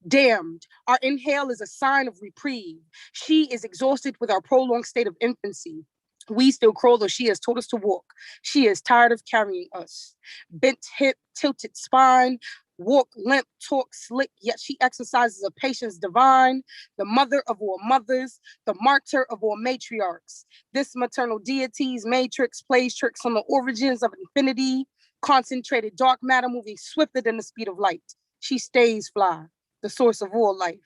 S20: Damned, our inhale is a sign of reprieve. She is exhausted with our prolonged state of infancy. We still crawl, though she has told us to walk. She is tired of carrying us. Bent hip, tilted spine, walk limp, talk slick, yet she exercises a patience divine, the mother of all mothers, the martyr of all matriarchs. This maternal deity's matrix plays tricks on the origins of infinity, concentrated dark matter moving swifter than the speed of light. She stays fly, the source of all life.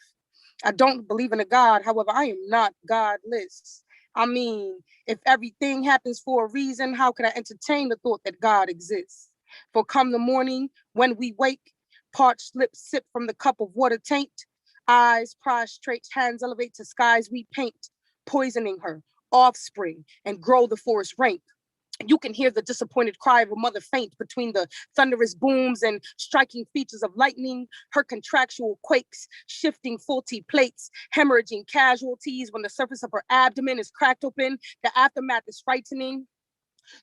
S20: I don't believe in a God, however, I am not godless. I mean, if everything happens for a reason, how could I entertain the thought that God exists? For come the morning, when we wake, parched lips sip from the cup of water taint, eyes prostrate, hands elevate to skies we paint, poisoning her offspring and grow the forest rank. You can hear the disappointed cry of a mother faint between the thunderous booms and striking features of lightning, her contractual quakes, shifting faulty plates, hemorrhaging casualties when the surface of her abdomen is cracked open. The aftermath is frightening.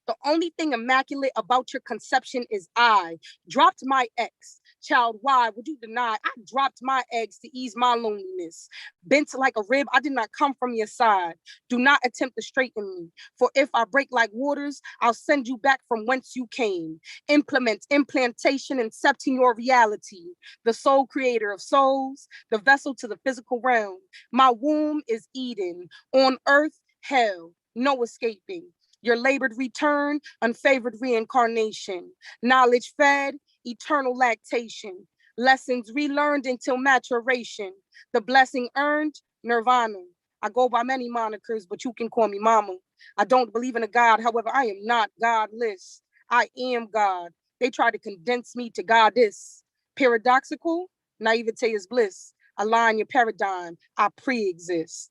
S20: The only thing immaculate about your conception is I dropped my ex. Child, why would you deny? I dropped my eggs to ease my loneliness. Bent like a rib, I did not come from your side. Do not attempt to straighten me. For if I break like waters, I'll send you back from whence you came. Implement, implantation, incepting your reality. The sole creator of souls, the vessel to the physical realm. My womb is Eden. On earth, hell, no escaping. Your labored return, unfavored reincarnation. Knowledge fed, eternal lactation. Lessons relearned until maturation. The blessing earned, nirvana. I go by many monikers, but you can call me mama. I don't believe in a God, however, I am not godless. I am God. They try to condense me to goddess. Paradoxical, naivete is bliss. Align your paradigm, I pre-exist.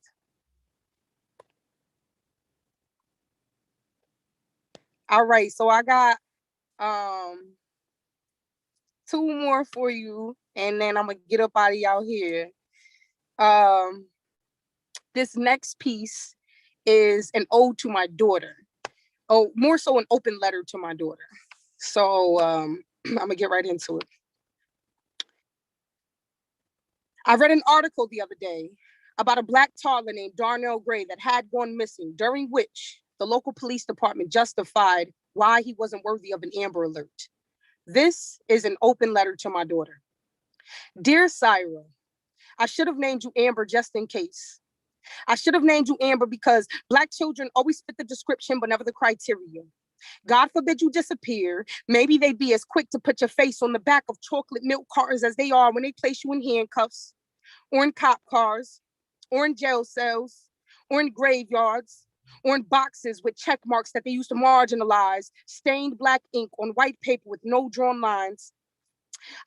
S20: All right, so I got two more for you, and then I'm gonna get up out of y'all here. This next piece is an ode to my daughter. Oh, more so an open letter to my daughter. So I'm gonna get right into it. I read an article the other day about a Black toddler named Darnell Gray that had gone missing, during which the local police department justified why he wasn't worthy of an Amber Alert. This is an open letter to my daughter. Dear Syra, I should have named you Amber just in case. I should have named you Amber because Black children always fit the description, but never the criteria. God forbid you disappear. Maybe they'd be as quick to put your face on the back of chocolate milk cartons as they are when they place you in handcuffs, or in cop cars, or in jail cells, or in graveyards, or in boxes with check marks that they used to marginalize, stained Black ink on white paper with no drawn lines.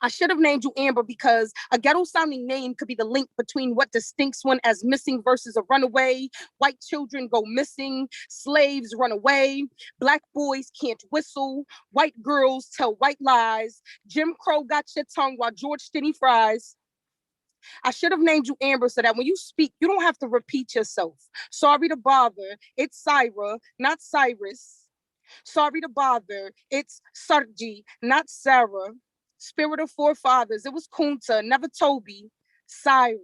S20: I should have named you Amber because a ghetto sounding name could be the link between what distincts one as missing versus a runaway. White children go missing, slaves run away, Black boys can't whistle, white girls tell white lies, Jim Crow got your tongue while George Stinney fries. I should have named you Amber so that when you speak, you don't have to repeat yourself. Sorry to bother, it's Syra, not Cyrus. Sorry to bother, it's Sarji, not Sarah. Spirit of forefathers, it was Kunta, never Toby. Syra,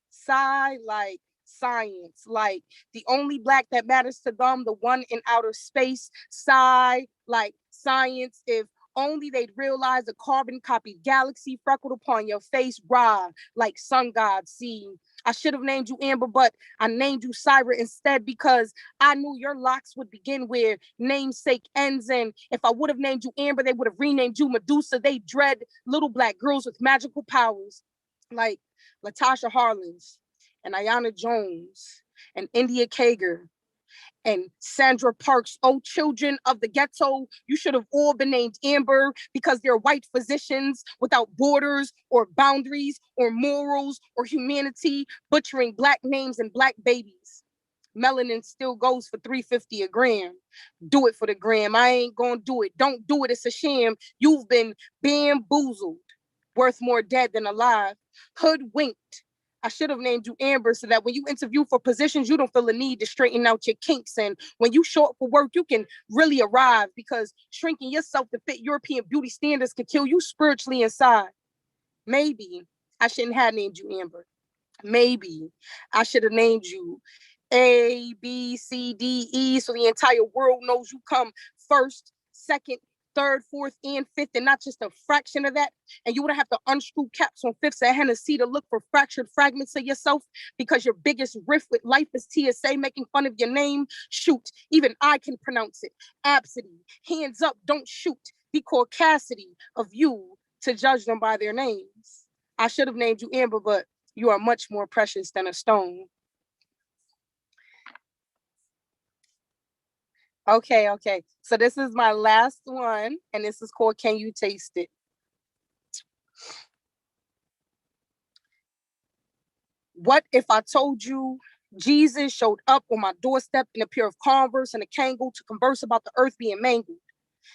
S20: Psy like science, like the only Black that matters to them, the one in outer space. Psy like science, if only they'd realize a carbon copied galaxy freckled upon your face. Ra, like sun god. See, I should have named you Amber, but I named you Syra instead because I knew your locks would begin where namesake ends. And if I would have named you Amber, they would have renamed you Medusa. They dread little Black girls with magical powers like Latasha Harlins and Ayanna Jones and India Kager and Sandra Parks. Oh, children of the ghetto, you should have all been named Amber because they're white physicians without borders or boundaries or morals or humanity, butchering Black names and Black babies. Melanin still goes for $3.50 a gram. Do it for the gram. I ain't gonna do it. Don't do it. It's a sham. You've been bamboozled. Worth more dead than alive. Hoodwinked. I should have named you Amber so that when you interview for positions, you don't feel the need to straighten out your kinks. And when you show up for work, you can really arrive because shrinking yourself to fit European beauty standards could kill you spiritually inside. Maybe I shouldn't have named you Amber. Maybe I should have named you A, B, C, D, E, so the entire world knows you come first, second, third, fourth, and fifth, and not just a fraction of that. And you wouldn't have to unscrew caps on fifths at Hennessy to look for fractured fragments of yourself because your biggest riff with life is TSA making fun of your name. Shoot, even I can pronounce it. Absidy, hands up, don't shoot. The caucasity of you to judge them by their names. I should have named you Amber, but you are much more precious than a stone. Okay. So this is my last one, and this is called Can You Taste It? What if I told you Jesus showed up on my doorstep in a pair of Converse and a Kangol to converse about the earth being mangled?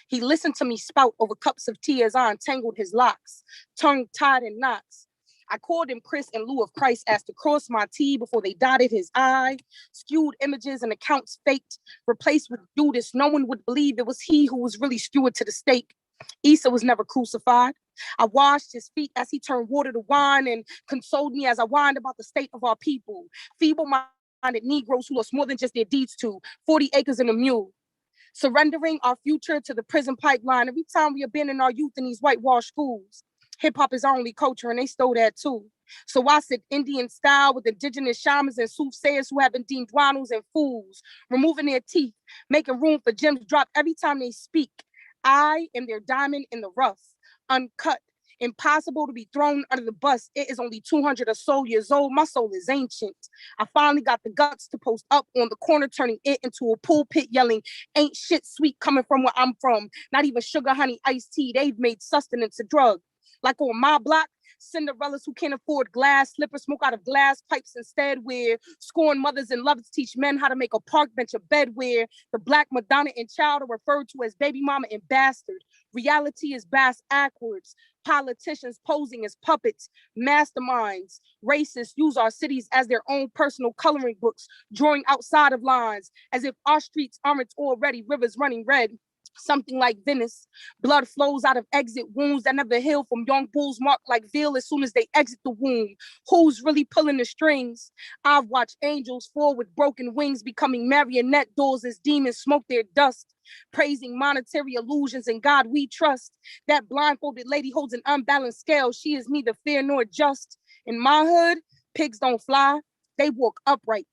S20: He listened to me spout over cups of tea as I untangled his locks, tongue tied in knots. I called him Chris in lieu of Christ, asked to cross my T before they dotted his I. Skewed images and accounts faked, replaced with Judas. No one would believe it was he who was really skewered to the stake. Isa was never crucified. I washed his feet as he turned water to wine and consoled me as I whined about the state of our people. Feeble-minded Negroes who lost more than just their deeds to 40 acres and a mule. Surrendering our future to the prison pipeline every time we abandon our youth in these whitewashed schools. Hip-hop is our only culture, and they stole that too. So I sit Indian style with indigenous shamans and soothsayers who have been deemed rhinos and fools, removing their teeth, making room for gems drop every time they speak. I am their diamond in the rough, uncut, impossible to be thrown under the bus. It is only 200 or so years old. My soul is ancient. I finally got the guts to post up on the corner, turning it into a pulpit, yelling, ain't shit sweet coming from where I'm from. Not even sugar, honey, iced tea. They've made sustenance a drug. Like on my block, Cinderellas who can't afford glass slippers smoke out of glass pipes instead, where scorned mothers and lovers teach men how to make a park bench a bed, where the Black Madonna and child are referred to as baby mama and bastard. Reality is bass backwards. Politicians posing as puppets, masterminds, racists use our cities as their own personal coloring books, drawing outside of lines, as if our streets aren't already rivers running red. something like Venice. Blood flows out of exit wounds that never heal from young bulls marked like veil as soon as they exit the womb. Who's really pulling the strings? I've watched angels fall with broken wings, becoming marionette dolls as demons smoke their dust, praising monetary illusions and God we trust. That blindfolded lady holds an unbalanced scale. She is neither fair nor just. In my hood, pigs don't fly, they walk upright,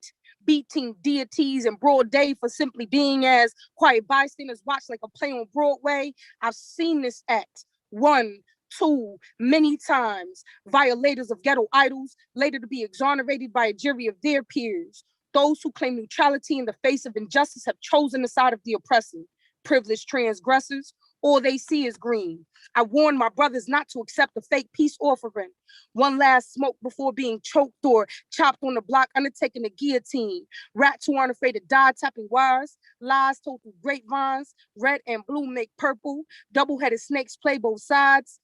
S20: beating deities in broad day for simply being as quiet bystanders watch like a play on Broadway. I've seen this act 1, 2, many times. Violators of ghetto idols, later to be exonerated by a jury of their peers. Those who claim neutrality in the face of injustice have chosen the side of the oppressor. Privileged transgressors, all they see is green. I warn my brothers not to accept a fake peace offering. One last smoke before being choked or chopped on the block, undertaking the guillotine. Rats who aren't afraid to die tapping wires. Lies told through grapevines. Red and blue make purple. Double-headed snakes play both sides.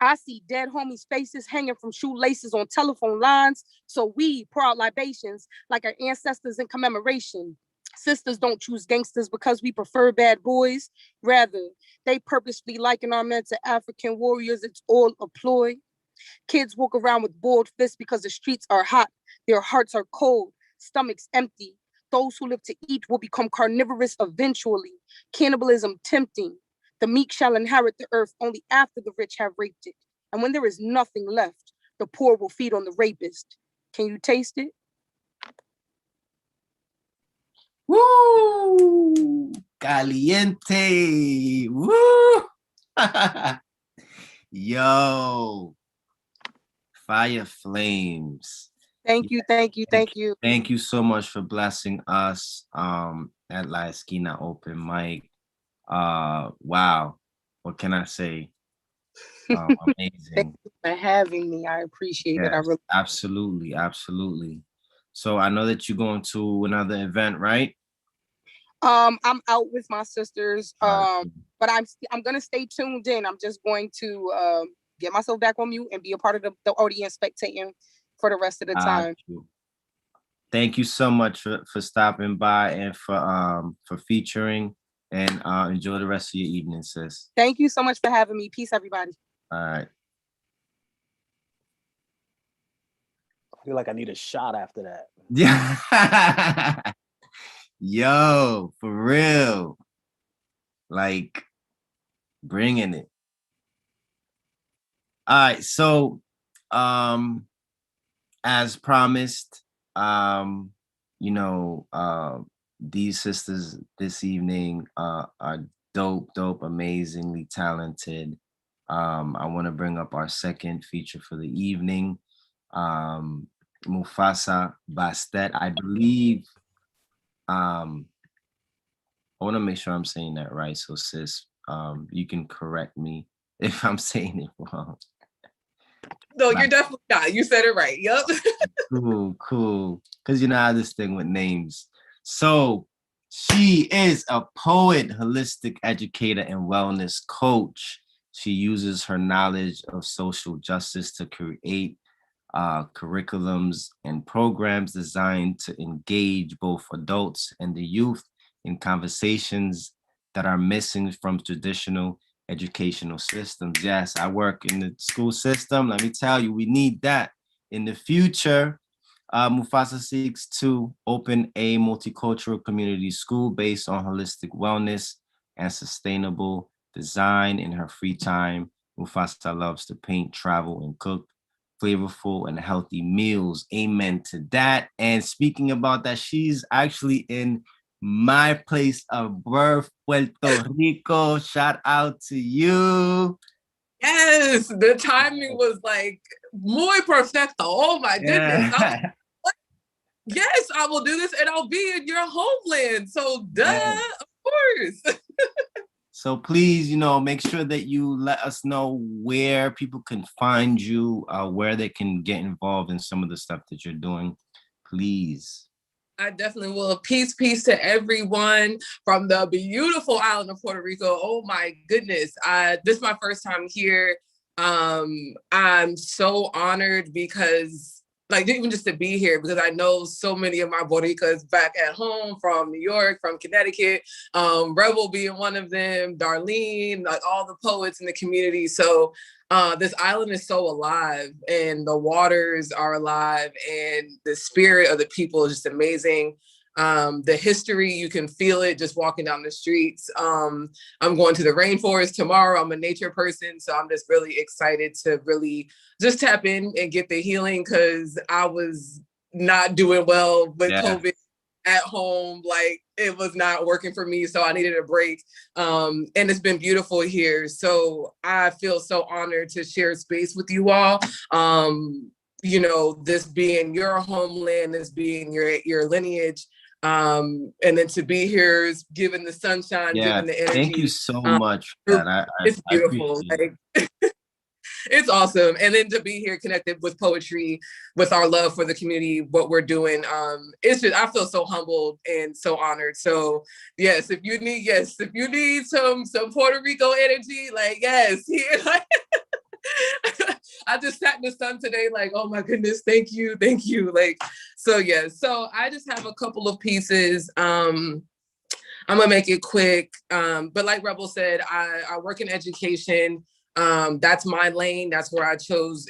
S20: I see dead homies' faces hanging from shoelaces on telephone lines. So we pour out libations like our ancestors in commemoration. Sisters don't choose gangsters because we prefer bad boys. Rather, they purposely liken our men to African warriors. It's all a ploy. Kids walk around with balled fists because the streets are hot. Their hearts are cold, stomachs empty. Those who live to eat will become carnivorous eventually. Cannibalism tempting. The meek shall inherit the earth only after the rich have raped it. And when there is nothing left, the poor will feed on the rapist. Can you taste it?
S1: Woo! Caliente! Woo! Yo! Fire flames.
S20: Thank you, thank you, thank you.
S1: Thank you so much for blessing us at La Esquina Open Mic. Wow. What can I say? Amazing.
S20: Thank you for having me. I appreciate it. I really
S1: absolutely, absolutely. So I know that you're going to another event, right?
S20: I'm out with my sisters, but I'm gonna stay tuned in. I'm just going to get myself back on mute and be a part of the audience spectating for the rest of the time.
S1: Thank you so much for stopping by and for featuring, and enjoy the rest of your evening, sis.
S20: Thank you so much for having me. Peace, everybody.
S1: All right.
S5: I feel like I need a shot after that.
S1: Yeah. Yo, for real. Like, bringing it. All right, so as promised, these sisters this evening are dope, amazingly talented. I want to bring up our second feature for the evening, Mufasa Bastet. I believe, I want to make sure I'm saying that right. So sis, you can correct me if I'm saying it wrong.
S18: No, you're definitely not. You said it right. Yep.
S1: Cool. Because you know how this thing with names. So she is a poet, holistic educator, and wellness coach. She uses her knowledge of social justice to create curriculums and programs designed to engage both adults and the youth in conversations that are missing from traditional educational systems. Yes, I work in the school system. Let me tell you, we need that in the future. Mufasa seeks to open a multicultural community school based on holistic wellness and sustainable design. In her free time, Mufasa loves to paint, travel, and cook flavorful and healthy meals. Amen to that. And speaking about that, she's actually in my place of birth, Puerto Rico. Shout out to you.
S18: Yes, the timing was like muy perfecto. Oh my goodness. Yes, I will do this and I'll be in your homeland. So of course.
S1: So please, make sure that you let us know where people can find you, where they can get involved in some of the stuff that you're doing, please.
S18: I definitely will. Peace to everyone from the beautiful island of Puerto Rico. Oh my goodness. This is my first time here. I'm so honored because like even just to be here, because I know so many of my Boricuas back at home from New York, from Connecticut, Rebel being one of them, Darlene, like all the poets in the community. So this island is so alive, and the waters are alive, and the spirit of the people is just amazing. The history, you can feel it just walking down the streets. I'm going to the rainforest tomorrow. I'm a nature person, so I'm just really excited to really just tap in and get the healing, because I was not doing well with COVID at home. Like, it was not working for me, so I needed a break. And it's been beautiful here. So I feel so honored to share space with you all. You know, this being your homeland, this being your lineage. And then to be here is giving the sunshine, giving the energy.
S1: Thank you so much for that.
S18: It's
S1: I
S18: beautiful.
S1: appreciate it.
S18: Like, it's awesome. And then to be here connected with poetry, with our love for the community, what we're doing. It's just, I feel so humbled and so honored. So yes, if you need some Puerto Rico energy, like, yes, here, like, I just sat in the sun today, like, oh my goodness, thank you. Like, so yeah, so I just have a couple of pieces. I'm gonna make it quick. But like Rebel said, I work in education. That's my lane. That's where I choose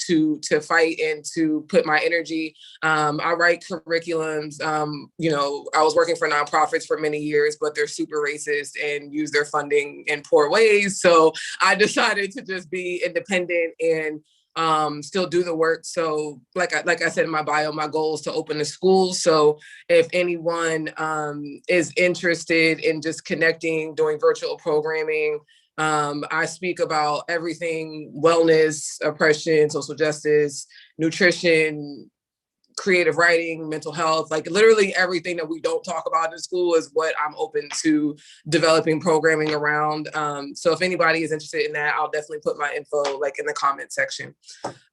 S18: to fight and to put my energy. I write curriculums. You know, I was working for nonprofits for many years, but they're super racist and use their funding in poor ways. So I decided to just be independent and still do the work. So like I said in my bio, my goal is to open a school. So if anyone is interested in just connecting, doing virtual programming, I speak about everything: wellness, oppression, social justice, nutrition, creative writing, mental health, like literally everything that we don't talk about in school is what I'm open to developing programming around. So if anybody is interested in that, I'll definitely put my info like in the comment section.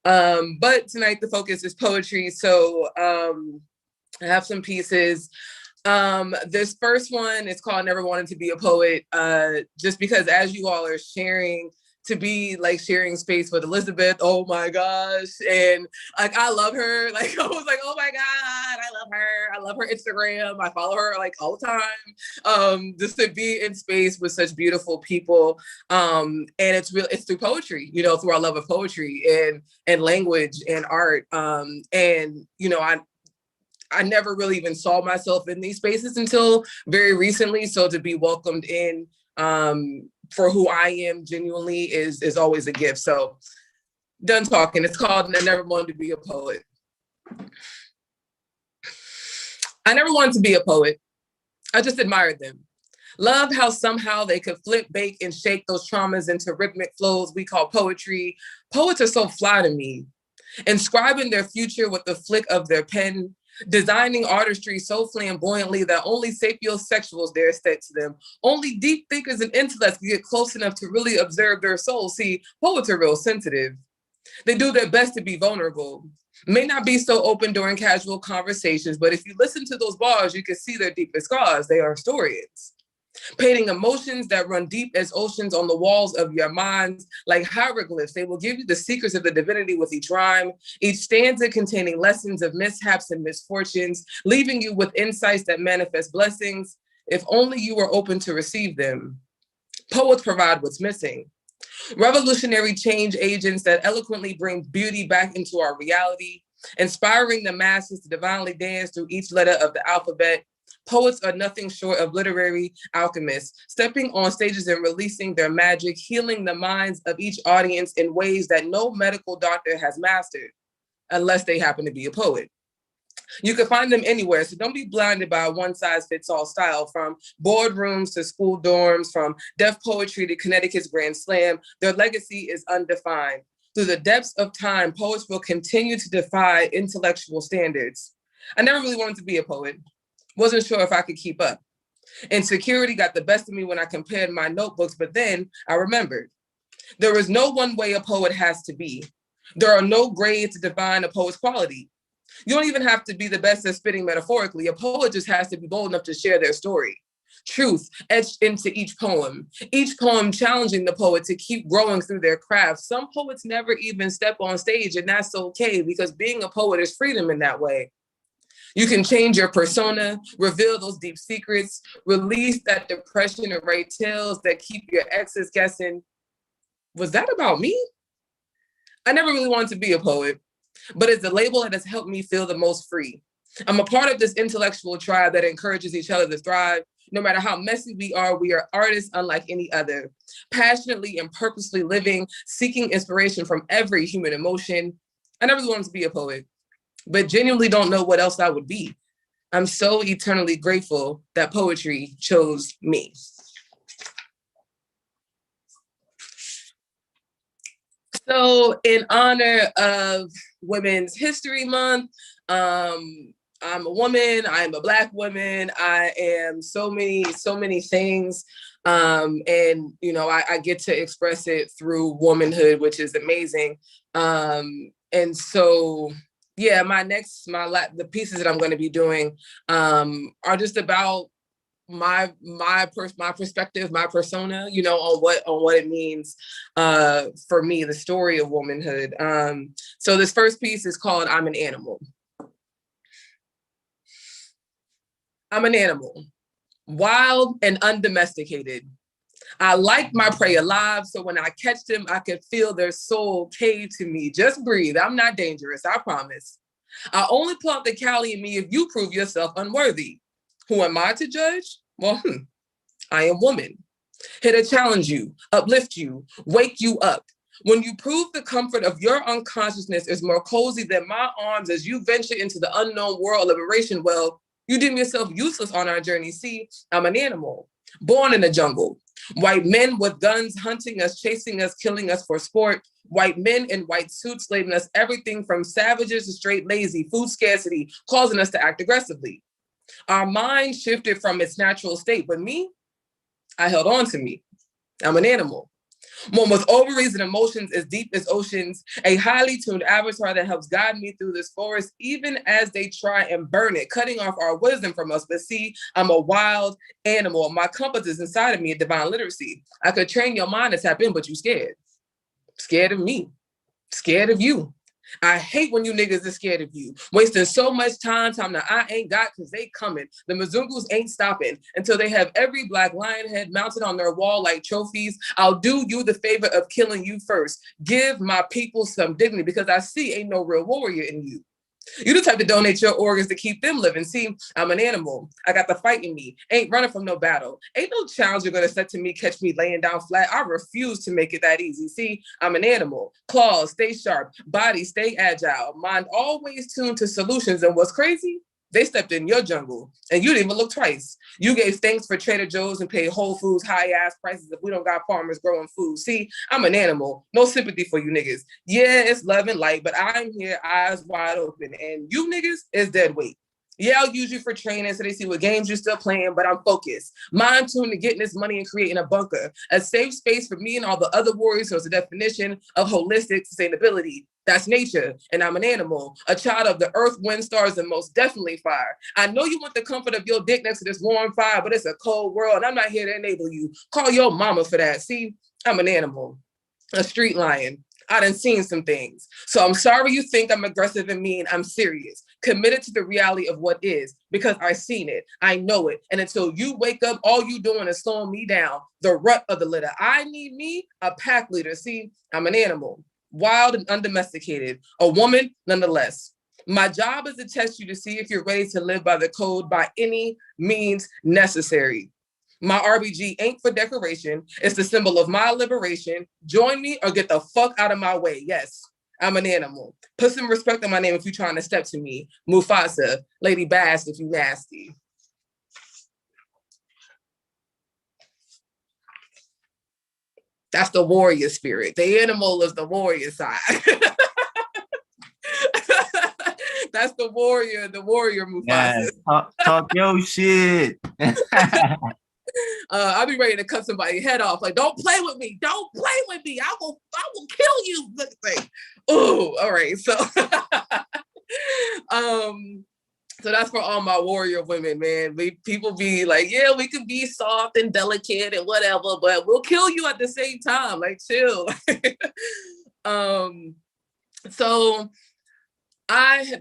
S18: But tonight the focus is poetry. So I have some pieces. This first one is called Never Wanted to Be a Poet, just because as you all are sharing, to be like sharing space with Elizabeth, oh my gosh. And like, I love her. Like, I was like, oh my God, I love her. I love her Instagram. I follow her like all the time. Just to be in space with such beautiful people. And it's through poetry, you know, through our love of poetry and language and art. And, you know, I never really even saw myself in these spaces until very recently. So to be welcomed in for who I am genuinely is always a gift. So done talking. It's called I Never Wanted to Be a Poet. I never wanted to be a poet. I just admired them. Loved how somehow they could flip, bake, and shake those traumas into rhythmic flows we call poetry. Poets are so fly to me. Inscribing their future with the flick of their pen, designing artistry so flamboyantly that only sapiosexuals dare step to them. Only deep thinkers and intellects can get close enough to really observe their souls. See, poets are real sensitive. They do their best to be vulnerable. May not be so open during casual conversations, but if you listen to those bars, you can see their deepest scars. They are historians. Painting emotions that run deep as oceans on the walls of your minds, like hieroglyphs. They will give you the secrets of the divinity with each rhyme, each stanza containing lessons of mishaps and misfortunes, leaving you with insights that manifest blessings, if only you were open to receive them. Poets provide what's missing. Revolutionary change agents that eloquently bring beauty back into our reality, inspiring the masses to divinely dance through each letter of the alphabet. Poets are nothing short of literary alchemists, stepping on stages and releasing their magic, healing the minds of each audience in ways that no medical doctor has mastered, unless they happen to be a poet. You can find them anywhere, so don't be blinded by a one-size-fits-all style. From boardrooms to school dorms, from deaf poetry to Connecticut's Grand Slam, their legacy is undefined. Through the depths of time, poets will continue to defy intellectual standards. I never really wanted to be a poet. Wasn't sure if I could keep up. Insecurity got the best of me when I compared my notebooks, but then I remembered. There is no one way a poet has to be. There are no grades to define a poet's quality. You don't even have to be the best at spitting metaphorically. A poet just has to be bold enough to share their story. truth etched into each poem challenging the poet to keep growing through their craft. Some poets never even step on stage, and that's okay, because being a poet is freedom in that way. You can change your persona, reveal those deep secrets, release that depression, and write tales that keep your exes guessing, was that about me? I never really wanted to be a poet, but it's the label that has helped me feel the most free. I'm a part of this intellectual tribe that encourages each other to thrive. No matter how messy we are artists unlike any other, passionately and purposely living, seeking inspiration from every human emotion. I never really wanted to be a poet, but genuinely don't know what else I would be. I'm so eternally grateful that poetry chose me. So in honor of Women's History Month, I'm a woman, I'm a Black woman, I am so many things. And you know, I get to express it through womanhood, which is amazing. And so, yeah, the pieces that I'm going to be doing are just about my perspective, my persona, you know, on what it means for me, the story of womanhood. So this first piece is called I'm an Animal. I'm an animal, wild and undomesticated. I like my prey alive, so when I catch them, I can feel their soul cave to me. Just breathe, I'm not dangerous, I promise. I only pull out the Cali in me if you prove yourself unworthy. Who am I to judge? Well, I am woman. Here to challenge you, uplift you, wake you up. When you prove the comfort of your unconsciousness is more cozy than my arms as you venture into the unknown world of liberation, well, you deem yourself useless on our journey. See, I'm an animal, born in the jungle. White men with guns hunting us, chasing us, killing us for sport. White men in white suits slaving us everything from savages to straight lazy, food scarcity, causing us to act aggressively. Our mind shifted from its natural state, but me, I held on to me. I'm an animal. One with ovaries and emotions as deep as oceans, a highly tuned avatar that helps guide me through this forest, even as they try and burn it, cutting off our wisdom from us. But see, I'm a wild animal. My compass is inside of me, a divine literacy. I could train your mind to tap in, but you scared. Scared of me. Scared of you. I hate when you niggas are scared of you. Wasting so much time that I ain't got because they coming. The Mzungus ain't stopping until they have every Black lion head mounted on their wall like trophies. I'll do you the favor of killing you first. Give my people some dignity because I see ain't no real warrior in you. You the type to donate your organs to keep them living. See, I'm an animal. I got the fight in me. Ain't running from no battle. Ain't no challenge you're gonna set to me, catch me laying down flat. I refuse to make it that easy. See, I'm an animal. Claws, stay sharp. Body, stay agile. Mind always tuned to solutions. And what's crazy? They stepped in your jungle and you didn't even look twice. You gave thanks for Trader Joe's and paid Whole Foods high-ass prices if we don't got farmers growing food. See, I'm an animal. No sympathy for you niggas. Yeah, it's love and light, but I'm here, eyes wide open. And you niggas is dead weight. Yeah, I'll use you for training so they see what games you're still playing, but I'm focused. Mind tuned to getting this money and creating a bunker. A safe space for me and all the other warriors who is the definition of holistic sustainability. That's nature, and I'm an animal, a child of the earth, wind, stars, and most definitely fire. I know you want the comfort of your dick next to this warm fire, but it's a cold world, and I'm not here to enable you. Call your mama for that. See, I'm an animal, a street lion. I done seen some things. So I'm sorry you think I'm aggressive and mean. I'm serious, committed to the reality of what is, because I've seen it, I know it. And until you wake up, all you doing is slowing me down, the rut of the litter. I need me a pack leader. See, I'm an animal. Wild and undomesticated, a woman nonetheless. My job is to test you to see if you're ready to live by the code by any means necessary. My RBG ain't for decoration. It's the symbol of my liberation. Join me or get the fuck out of my way. Yes, I'm an animal. Put some respect on my name if you're trying to step to me. Mufasa, Lady Bass if you nasty. That's the warrior spirit. The animal is the warrior side. That's the warrior Mufasa.
S1: Yes, talk your shit.
S18: I'll be ready to cut somebody's head off. Like, don't play with me. Don't play with me. I will kill you. Oh, all right. So So that's for all my warrior women, man. People be like, yeah, we could be soft and delicate and whatever, but we'll kill you at the same time. Like, chill. So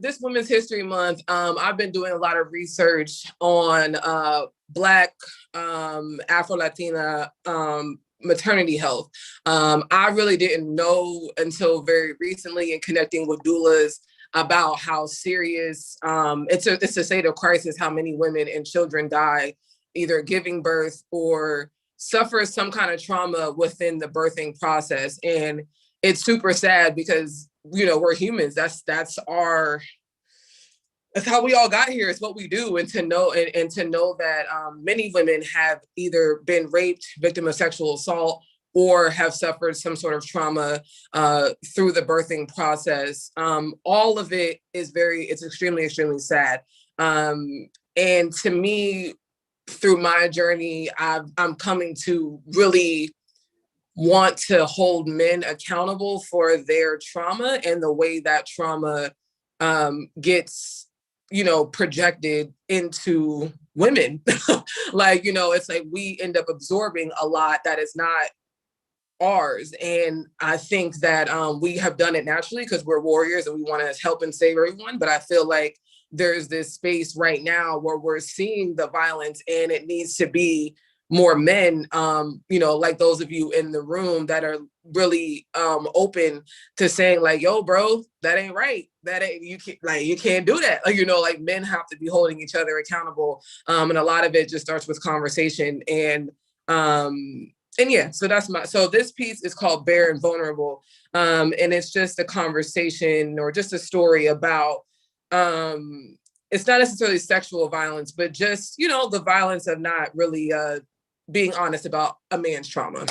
S18: this Women's History Month, I've been doing a lot of research on Black Afro-Latina maternity health. I really didn't know until very recently in connecting with doulas about how serious it's a state of crisis, how many women and children die either giving birth or suffer some kind of trauma within the birthing process. And it's super sad because, you know, we're humans. That's how we all got here. It's what we do. And to know and to know that many women have either been raped, victim of sexual assault, or have suffered some sort of trauma through the birthing process. All of it is it's extremely, extremely sad. And to me, through my journey, I'm coming to really want to hold men accountable for their trauma and the way that trauma gets, you know, projected into women. Like, you know, it's like we end up absorbing a lot that is not ours. And I think that we have done it naturally because we're warriors and we want to help and save everyone. But I feel like there's this space right now where we're seeing the violence, and it needs to be more men, you know, like those of you in the room that are really open to saying like, yo, bro, that ain't right. That ain't, you can't do that. Like, you know, like men have to be holding each other accountable. And a lot of it just starts with conversation. And yeah, so so this piece is called Bare and Vulnerable. And it's just a conversation or just a story about, it's not necessarily sexual violence, but just, you know, the violence of not really being honest about a man's trauma.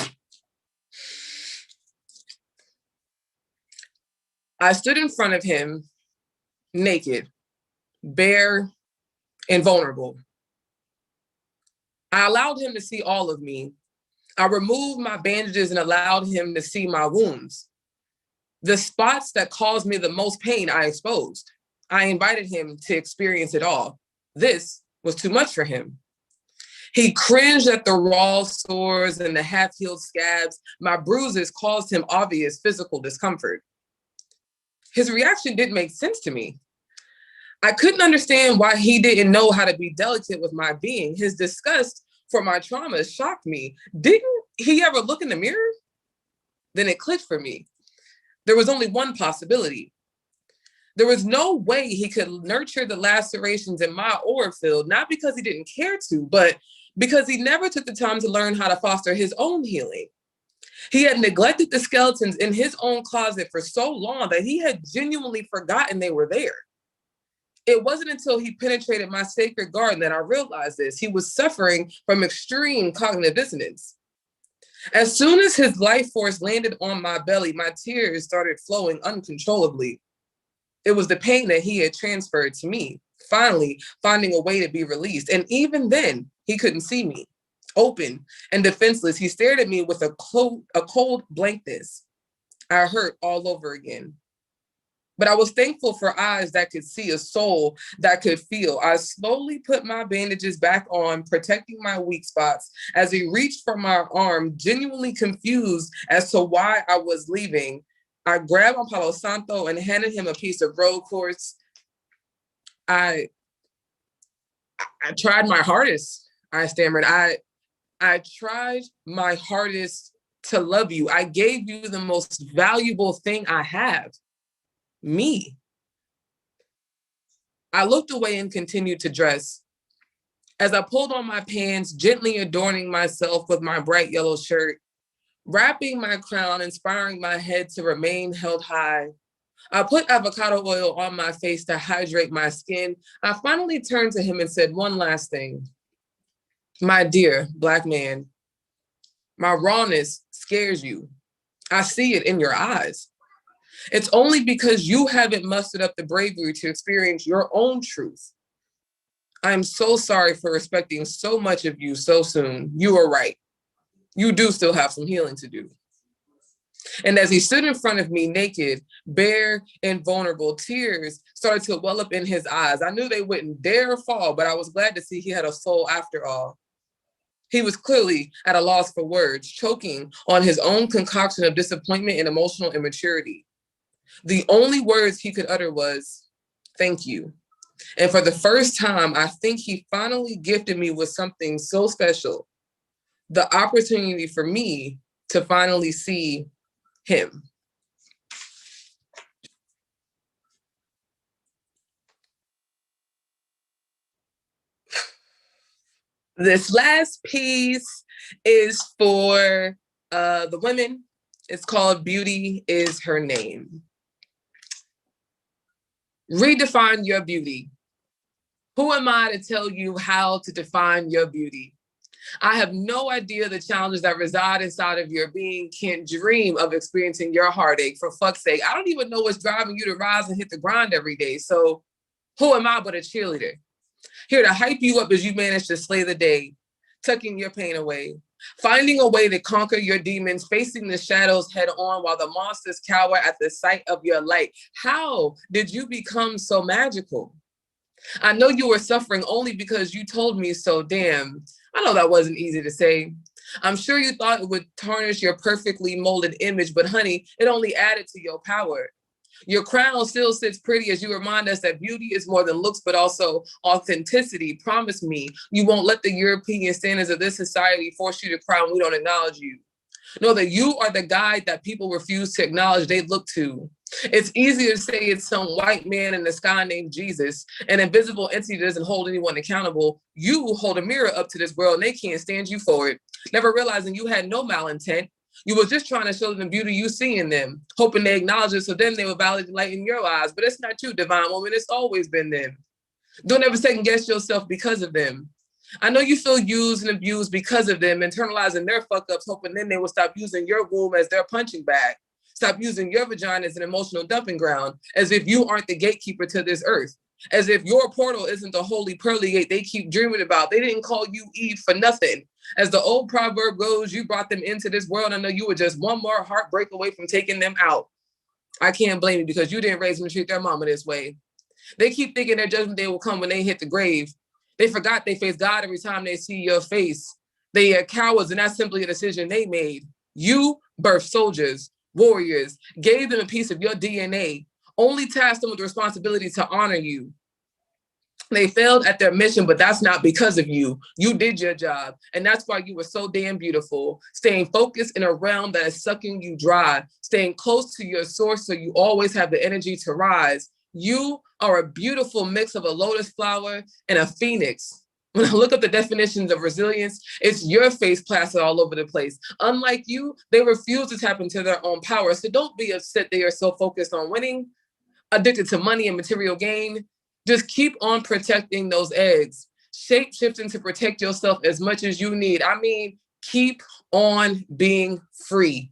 S18: I stood in front of him naked, bare, and vulnerable. I allowed him to see all of me. I removed my bandages and allowed him to see my wounds. The spots that caused me the most pain, I exposed. I invited him to experience it all. This was too much for him. He cringed at the raw sores and the half-healed scabs. My bruises caused him obvious physical discomfort. His reaction didn't make sense to me. I couldn't understand why he didn't know how to be delicate with my being. His disgust for my trauma shocked me. Didn't he ever look in the mirror? Then it clicked for me. There was only one possibility. There was no way he could nurture the lacerations in my aura field, not because he didn't care to, but because he never took the time to learn how to foster his own healing. He had neglected the skeletons in his own closet for so long that he had genuinely forgotten they were there. It wasn't until he penetrated my sacred garden that I realized this. He was suffering from extreme cognitive dissonance. As soon as his life force landed on my belly, my tears started flowing uncontrollably. It was the pain that he had transferred to me, finally finding a way to be released. And even then, he couldn't see me. Open and defenseless, he stared at me with a cold blankness. I hurt all over again. But I was thankful for eyes that could see, a soul that could feel. I slowly put my bandages back on, protecting my weak spots. As he reached for my arm, genuinely confused as to why I was leaving, I grabbed on Palo Santo and handed him a piece of road quartz. I tried my hardest, I stammered. I tried my hardest to love you. I gave you the most valuable thing I have, me. I looked away and continued to dress. As I pulled on my pants, gently adorning myself with my bright yellow shirt, wrapping my crown, inspiring my head to remain held high. I put avocado oil on my face to hydrate my skin. I finally turned to him and said one last thing. My dear Black man, my rawness scares you. I see it in your eyes. It's only because you haven't mustered up the bravery to experience your own truth. I am so sorry for respecting so much of you so soon. You are right. You do still have some healing to do. And as he stood in front of me naked, bare and vulnerable, tears started to well up in his eyes. I knew they wouldn't dare fall, but I was glad to see he had a soul after all. He was clearly at a loss for words, choking on his own concoction of disappointment and emotional immaturity. The only words he could utter was, "Thank you." And for the first time, I think he finally gifted me with something so special, the opportunity for me to finally see him. This last piece is for the women. It's called Beauty is Her Name. Redefine your beauty. Who am I to tell you how to define your beauty? I have no idea the challenges that reside inside of your being. Can't dream of experiencing your heartache. For fuck's sake, I don't even know what's driving you to rise and hit the grind every day. So who am I but a cheerleader? Here to hype you up as you manage to slay the day, tucking your pain away, finding a way to conquer your demons, facing the shadows head on while the monsters cower at the sight of your light. How did you become so magical? I know you were suffering only because you told me so. Damn, I know that wasn't easy to say. I'm sure you thought it would tarnish your perfectly molded image, but honey, it only added to your power. Your crown still sits pretty as you remind us that beauty is more than looks, but also authenticity. Promise me you won't let the European standards of this society force you to cry when we don't acknowledge you. Know that you are the guide that people refuse to acknowledge they look to. It's easier to say it's some white man in the sky named Jesus, an invisible entity that doesn't hold anyone accountable. You hold a mirror up to this world and they can't stand you for it. Never realizing you had no malintent. You were just trying to show them the beauty you see in them, hoping they acknowledge it so then they will validate the light in your eyes. But it's not you, divine woman. It's always been them. Don't ever second guess yourself because of them. I know you feel used and abused because of them, internalizing their fuck ups, hoping then they will stop using your womb as their punching bag. Stop using your vagina as an emotional dumping ground, as if you aren't the gatekeeper to this earth. As if your portal isn't the holy pearly gate they keep dreaming about. They didn't call you Eve for nothing. As the old proverb goes, you brought them into this world. I know you were just one more heartbreak away from taking them out. I can't blame you because you didn't raise them to treat their mama this way. They keep thinking their judgment day will come when they hit the grave. They forgot they face God every time they see your face. They are cowards, and that's simply a decision they made. You birthed soldiers, warriors, gave them a piece of your DNA, only tasked them with the responsibility to honor you. They failed at their mission, but that's not because of you. You did your job, and that's why you were so damn beautiful. Staying focused in a realm that is sucking you dry, staying close to your source so you always have the energy to rise. You are a beautiful mix of a lotus flower and a phoenix. When I look up the definitions of resilience, it's your face plastered all over the place. Unlike you, they refuse to tap into their own power. So don't be upset they are so focused on winning, addicted to money and material gain. Just keep on protecting those eggs, shape shifting to protect yourself as much as you need. I mean, keep on being free.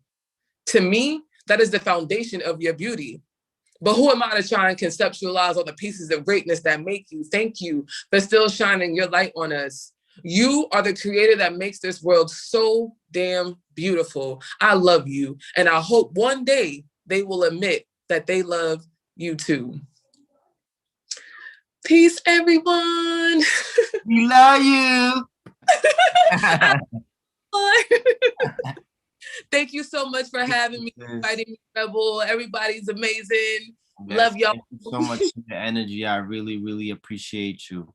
S18: To me, that is the foundation of your beauty. But who am I to try and conceptualize all the pieces of greatness that make you? Thank you for still shining your light on us. You are the creator that makes this world so damn beautiful. I love you. And I hope one day they will admit that they love you too. Peace, everyone.
S1: We love you.
S18: Thank you so much for having me, inviting me, Rebel. Everybody's amazing.
S1: Yes,
S18: Love y'all.
S1: thank you so much for the energy. I really, really appreciate you.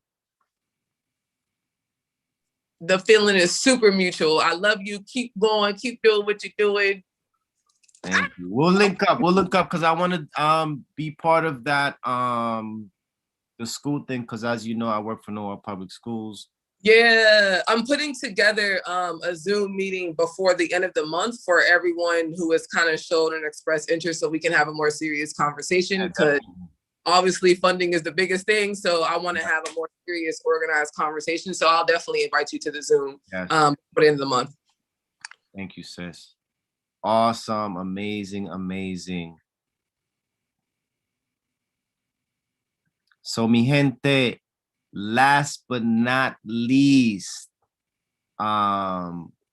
S18: The feeling is super mutual. I love you. Keep going. Keep doing what you're doing.
S1: Thank you. We'll link up. We'll link up because I want to be part of that the school thing because as you know, I work for Norwalk Public Schools.
S18: Yeah, I'm putting together a Zoom meeting before the end of the month for everyone who has kind of shown and expressed interest so we can have a more serious conversation because obviously funding is the biggest thing. So I want to have a more serious, organized conversation. So I'll definitely invite you to the Zoom for the end of the month.
S1: Thank you, sis. Awesome, amazing, amazing. So mi gente, last but not least, I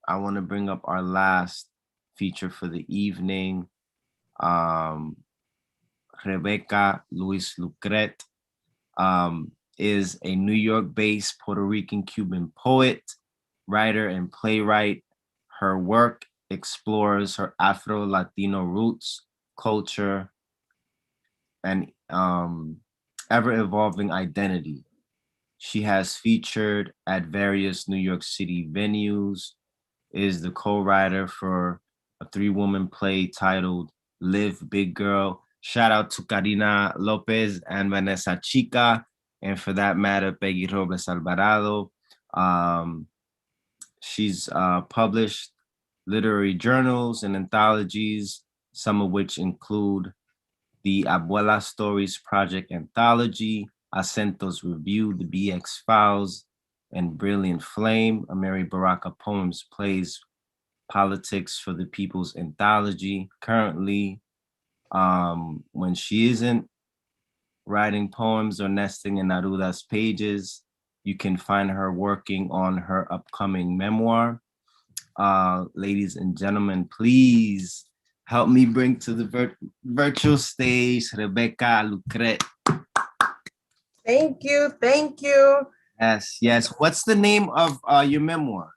S1: want to bring up our last feature for the evening. Rebecca Luis Lucret is a New York-based Puerto Rican Cuban poet, writer, and playwright. Her work explores her Afro-Latino roots, culture, and ever-evolving identity. She has featured at various New York City venues, is the co-writer for a 3-woman play titled Live Big Girl. Shout out to Karina Lopez and Vanessa Chica, and for that matter, Peggy Robles Alvarado. She's published literary journals and anthologies, some of which include the Abuela Stories Project Anthology, Acentos Review, The BX Files, and Brilliant Flame, a Mary Baraka Poems, Plays, Politics for the People's Anthology. Currently, when she isn't writing poems or nesting in Aruda's pages, you can find her working on her upcoming memoir. Ladies and gentlemen, please help me bring to the virtual stage Rebecca Lucret.
S21: Thank you, thank you.
S1: Yes, yes. What's the name of your memoir?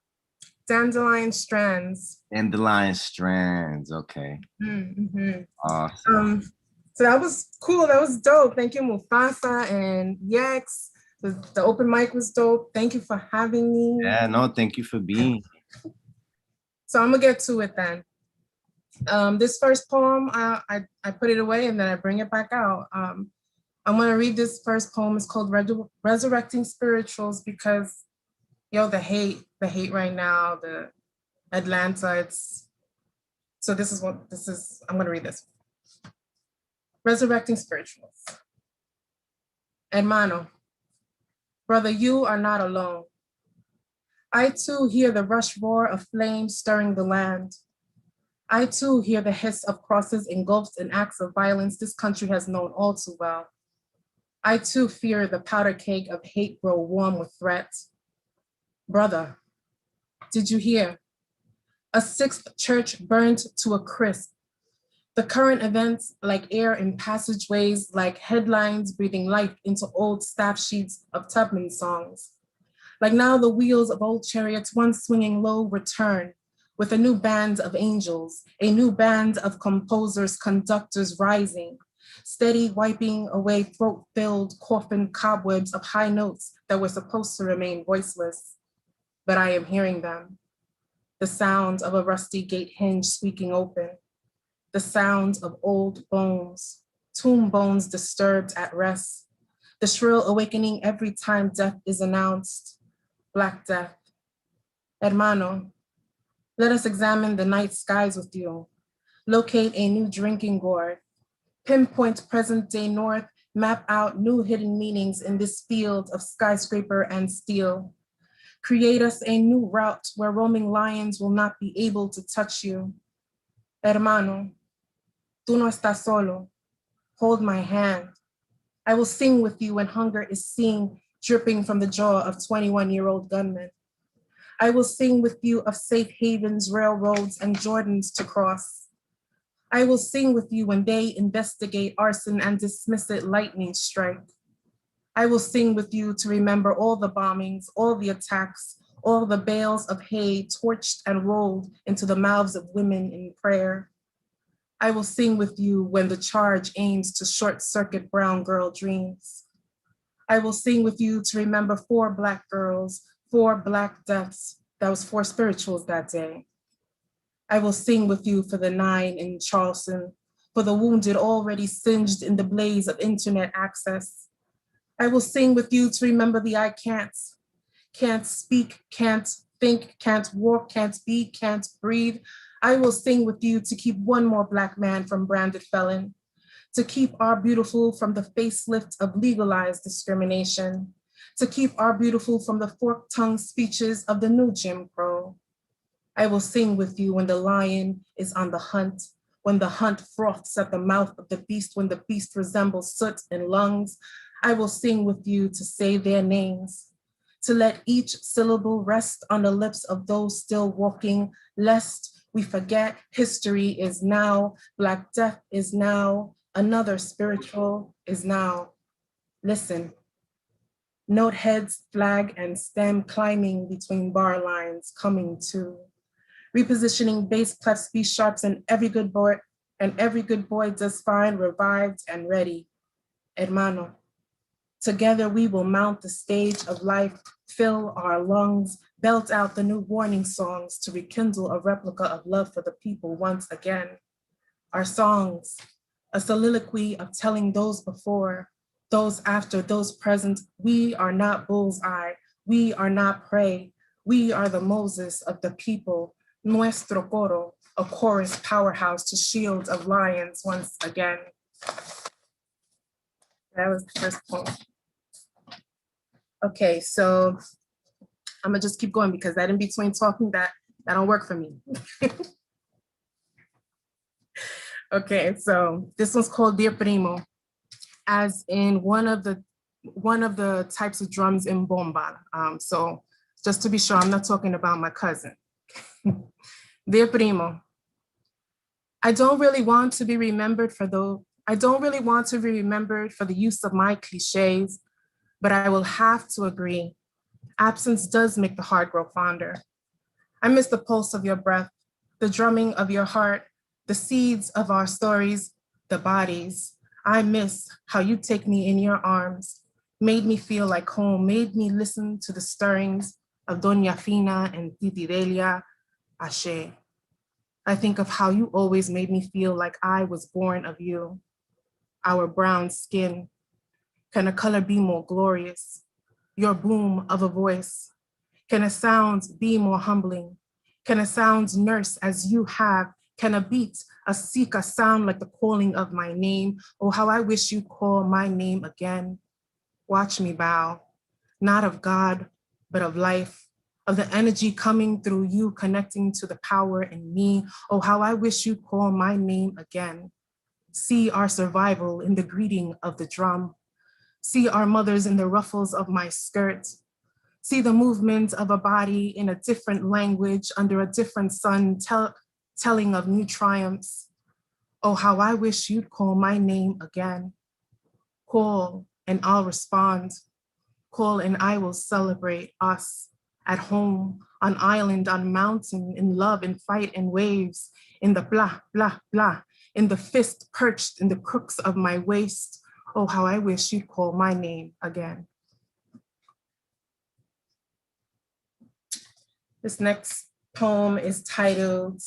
S21: Dandelion Strands.
S1: Dandelion Strands, okay.
S21: Mm-hmm.
S1: Awesome.
S21: So that was cool, that was dope. Thank you, Mufasa and Yex. The open mic was dope. Thank you for having me.
S1: Yeah, no, thank you for being.
S21: So I'm gonna get to it then. This first poem, I put it away and then I bring it back out. I'm gonna read this first poem. It's called Resurrecting Spirituals because, yo, the hate right now, the Atlanta, so this is, I'm gonna read this. Resurrecting Spirituals. Hermano, brother, you are not alone. I too hear the rush roar of flames stirring the land. I too hear the hiss of crosses engulfed in acts of violence this country has known all too well. I too fear the powder keg of hate grow warm with threats. Brother, did you hear? A 6th church burned to a crisp. The current events, like air in passageways, like headlines breathing life into old staff sheets of Tubman songs. Like now the wheels of old chariots once swinging low return with a new band of angels, a new band of composers, conductors rising, steady wiping away throat-filled coffin cobwebs of high notes that were supposed to remain voiceless. But I am hearing them. The sound of a rusty gate hinge squeaking open, the sound of old bones, tomb bones disturbed at rest, the shrill awakening every time death is announced, Black Death. Hermano, let us examine the night skies with you, locate a new drinking gourd, pinpoint present day north, map out new hidden meanings in this field of skyscraper and steel. Create us a new route where roaming lions will not be able to touch you. Hermano, tú no estás solo. Hold my hand. I will sing with you when hunger is seen dripping from the jaw of 21-year-old gunmen. I will sing with you of safe havens, railroads, and Jordans to cross. I will sing with you when they investigate arson and dismiss it lightning strike. I will sing with you to remember all the bombings, all the attacks, all the bales of hay torched and rolled into the mouths of women in prayer. I will sing with you when the charge aims to short circuit brown girl dreams. I will sing with you to remember 4 Black girls, 4 Black deaths. That was 4 spirituals that day. I will sing with you for the 9 in Charleston, for the wounded already singed in the blaze of internet access. I will sing with you to remember the I can't speak, can't think, can't walk, can't be, can't breathe. I will sing with you to keep one more Black man from branded felon, to keep our beautiful from the facelift of legalized discrimination, to keep our beautiful from the forked-tongued speeches of the new Jim Crow. I will sing with you when the lion is on the hunt, when the hunt froths at the mouth of the beast, when the beast resembles soot and lungs. I will sing with you to say their names, to let each syllable rest on the lips of those still walking, lest We forget history is now, Black death is now, another spiritual is now. Listen, note heads, flag, and stem climbing between bar lines, coming to. Repositioning bass, clefs, B sharps, and every good boy does fine, revived and ready. Hermano, together we will mount the stage of life, fill our lungs, belt out the new warning songs to rekindle a replica of love for the people once again. Our songs, a soliloquy of telling those before, those after, those present, we are not bullseye, we are not prey, we are the Moses of the people, nuestro coro, a chorus powerhouse to shield of lions once again. That was the first poem. Okay, so I'm gonna just keep going because that in between talking, that don't work for me. Okay, so this one's called Dear Primo, as in one of the types of drums in bomba. So just to be sure, I'm not talking about my cousin. Dear Primo, I don't really want to be remembered for the use of my cliches, but I will have to agree. Absence does make the heart grow fonder. I miss the pulse of your breath, the drumming of your heart, the seeds of our stories, the bodies. I miss how you take me in your arms, made me feel like home, made me listen to the stirrings of Doña Fina and Titere, Ashe. I think of how you always made me feel like I was born of you. Our brown skin, can a color be more glorious? Your boom of a voice. Can a sound be more humbling? Can a sound nurse as you have? Can a beat, a sika sound like the calling of my name? Oh, how I wish you'd call my name again. Watch me bow, not of God, but of life, of the energy coming through you, connecting to the power in me. Oh, how I wish you'd call my name again. See our survival in the greeting of the drum. See our mothers in the ruffles of my skirt. See the movement of a body in a different language under a different sun, telling of new triumphs. Oh, how I wish you'd call my name again. Call and I'll respond. Call and I will celebrate us at home, on island, on mountain, in love, in fight, in waves, in the blah, blah, blah, in the fist perched in the crooks of my waist. Oh, how I wish you'd call my name again. This next poem is titled,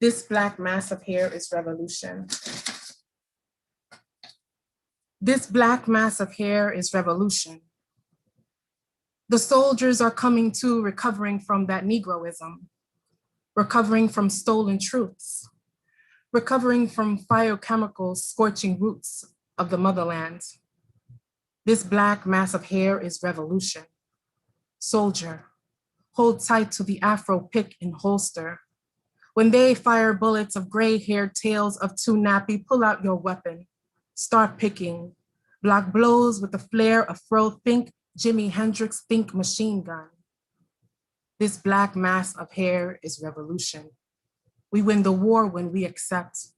S21: This Black Mass of Hair is Revolution. This black mass of hair is revolution. The soldiers are coming to, recovering from that Negroism, recovering from stolen truths, recovering from biochemicals scorching roots of the motherland. This black mass of hair is revolution. Soldier, hold tight to the Afro pick and holster. When they fire bullets of gray-haired tails of too nappy, pull out your weapon. Start picking. Block blows with the flare of fro, think Jimi Hendrix, think machine gun. This black mass of hair is revolution. We win the war when we accept.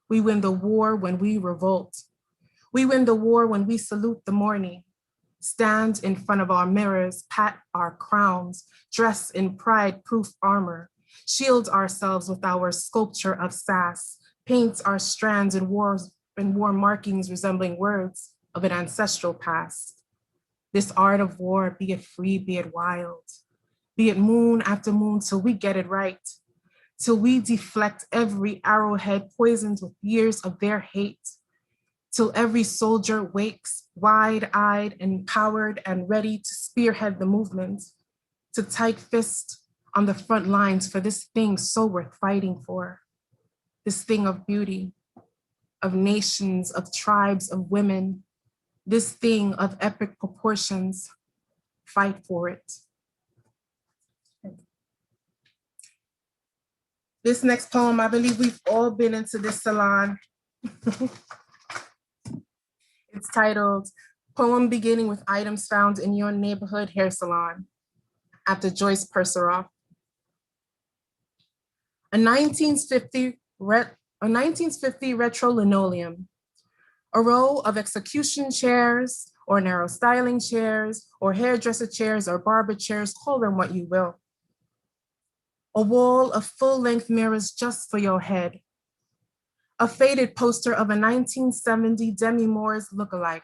S21: We win the war when we revolt. We win the war when we salute the morning, stand in front of our mirrors, pat our crowns, dress in pride-proof armor, shield ourselves with our sculpture of sass, paint our strands in war markings resembling words of an ancestral past. This art of war, be it free, be it wild, be it moon after moon till we get it right, till we deflect every arrowhead poisoned with years of their hate, till every soldier wakes wide-eyed, empowered, and ready to spearhead the movement, to tight fist on the front lines for this thing so worth fighting for, this thing of beauty, of nations, of tribes, of women, this thing of epic proportions. Fight for it. This next poem, I believe we've all been into this salon. It's titled, Poem Beginning with Items Found in Your Neighborhood Hair Salon, after Joyce Perseroff. a 1950 retro linoleum, a row of execution chairs or narrow styling chairs or hairdresser chairs or barber chairs, call them what you will. A wall of full-length mirrors just for your head. A faded poster of a 1970 Demi Moore's lookalike.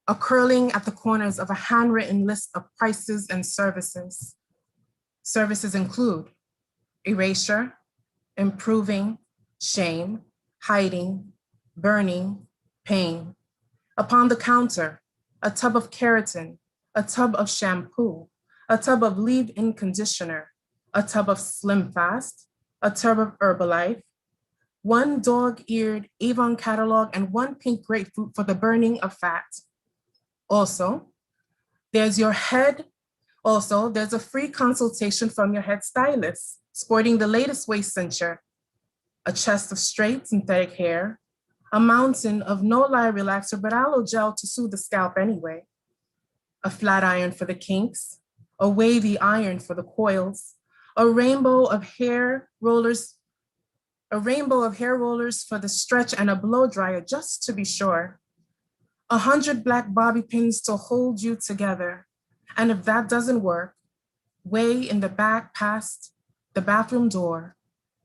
S21: A curling at the corners of a handwritten list of prices and services. Services include erasure, improving, shame, hiding, burning, pain. Upon the counter, a tub of keratin, a tub of shampoo, a tub of leave-in conditioner, a tub of Slim Fast, a tub of Herbalife, one dog-eared Avon catalog, and one pink grapefruit for the burning of fat. Also, there's a free consultation from your head stylist, sporting the latest waist cincher, a chest of straight synthetic hair, a mountain of no-lie relaxer but aloe gel to soothe the scalp anyway, a flat iron for the kinks, a wavy iron for the coils, a rainbow of hair rollers for the stretch, and a blow dryer just to be sure, 100 black bobby pins to hold you together. And if that doesn't work, way in the back past the bathroom door,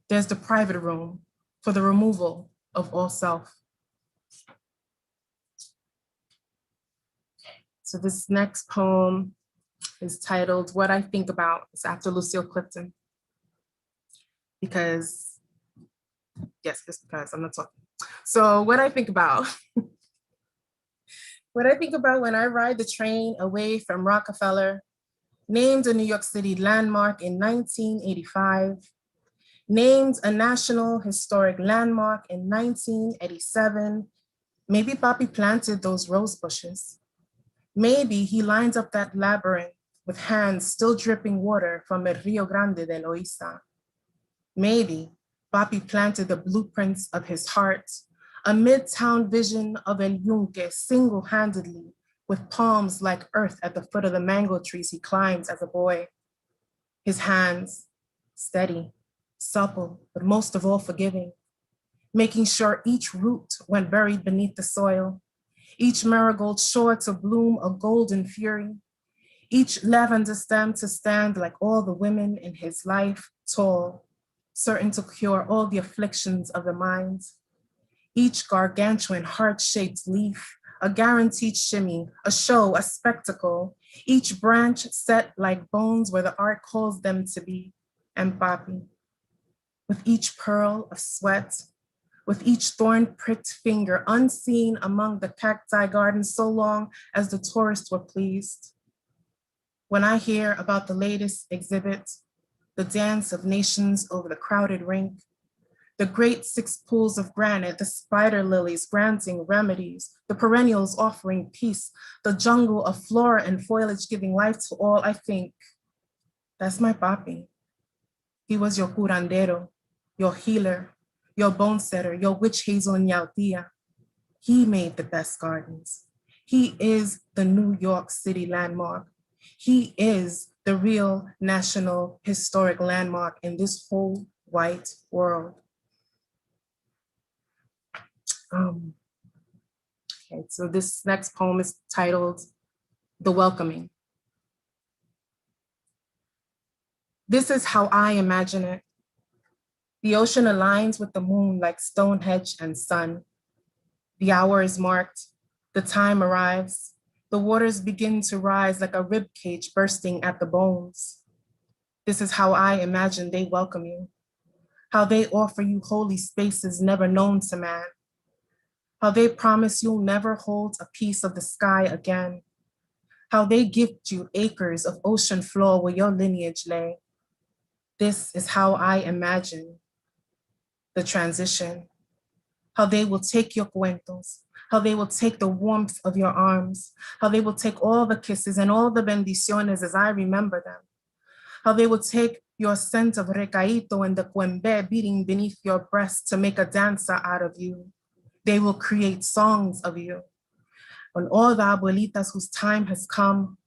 S21: there's the private room for the removal of all self. So this next poem is titled What I Think About. It's after Lucille Clifton. Because, yes, just because I'm not talking. So what I think about, what I think about when I ride the train away from Rockefeller, named a New York City landmark in 1985, named a National Historic Landmark in 1987. Maybe Papi planted those rose bushes. Maybe he lines up that labyrinth with hands still dripping water from El Rio Grande de Loíza. Maybe Papi planted the blueprints of his heart, a midtown vision of El Yunque single-handedly, with palms like earth at the foot of the mango trees he climbed as a boy. His hands, steady, supple, but most of all forgiving, making sure each root went buried beneath the soil, each marigold sure to bloom a golden fury, each lavender stem to stand like all the women in his life, tall, certain to cure all the afflictions of the mind, each gargantuan heart-shaped leaf, a guaranteed shimmy, a show, a spectacle, each branch set like bones where the art calls them to be, and Papi, with each pearl of sweat, with each thorn-pricked finger unseen among the cacti garden so long as the tourists were pleased. When I hear about the latest exhibit, the dance of nations over the crowded rink, the great 6 pools of granite, the spider lilies granting remedies, the perennials offering peace, the jungle of flora and foliage giving life to all, I think, that's my papi. He was your curandero, your healer, your bone setter, your witch hazel and Yautia. He made the best gardens. He is the New York City landmark. He is the real national historic landmark in this whole white world. Okay, so this next poem is titled The Welcoming. This is how I imagine it. The ocean aligns with the moon like Stonehenge and sun. The hour is marked, the time arrives. The waters begin to rise like a rib cage bursting at the bones. This is how I imagine they welcome you, how they offer you holy spaces never known to man, how they promise you'll never hold a piece of the sky again, how they gift you acres of ocean floor where your lineage lay. This is how I imagine the transition, how they will take your cuentos, how they will take the warmth of your arms, how they will take all the kisses and all the bendiciones as I remember them, how they will take your scent of recaito and the cuembe beating beneath your breast to make a dancer out of you. They will create songs of you. When all the abuelitas whose time has come,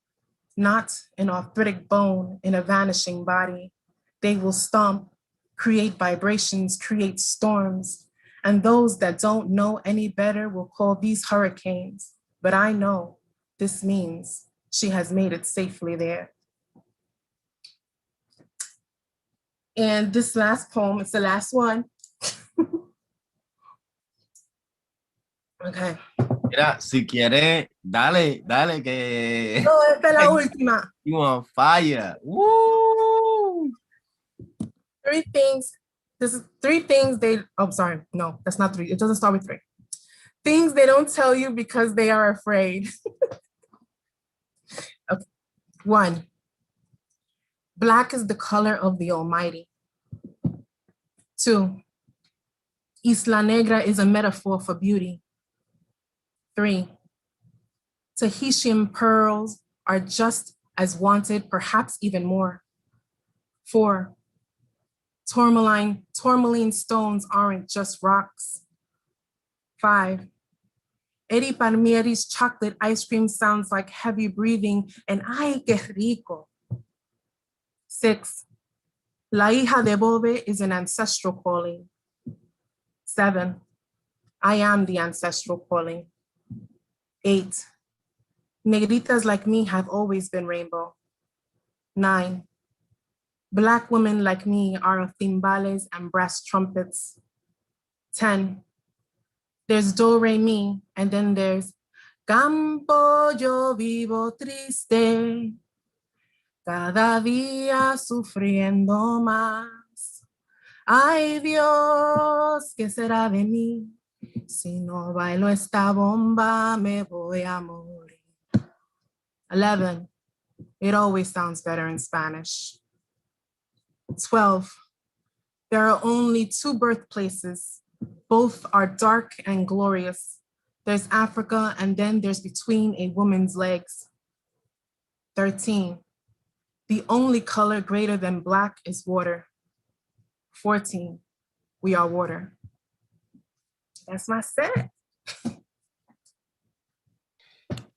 S21: not an arthritic bone in a vanishing body, they will stomp, create vibrations, create storms. And those that don't know any better will call these hurricanes. But I know this means she has made it safely there. And this last poem, it's the last one. Okay.
S1: Mira, si quiere, dale, que.
S21: No, esta es la última.
S1: You on fire. Woo!
S21: Three things. This is three things they, oh, sorry. No, that's not three. It doesn't start with three. Things they don't tell you because they are afraid. Okay. 1, black is the color of the Almighty. 2, Isla Negra is a metaphor for beauty. 3, Tahitian pearls are just as wanted, perhaps even more. 4, tourmaline stones aren't just rocks. 5, Eddie Palmieri's chocolate ice cream sounds like heavy breathing and ay, que rico. 6, La hija de Bobe is an ancestral calling. 7, I am the ancestral calling. 8, negritas like me have always been rainbow. 9, Black women like me are of timbales and brass trumpets. 10, there's do, re, mi, and then there's campo yo vivo triste, cada día sufriendo más. Ay Dios, ¿qué será de mí? Si no bailo esta bomba, me voy a morir. 11, it always sounds better in Spanish. 12, there are only 2 birthplaces. Both are dark and glorious. There's Africa, and then there's between a woman's legs. 13, the only color greater than black is water. 14, we are water. That's my set.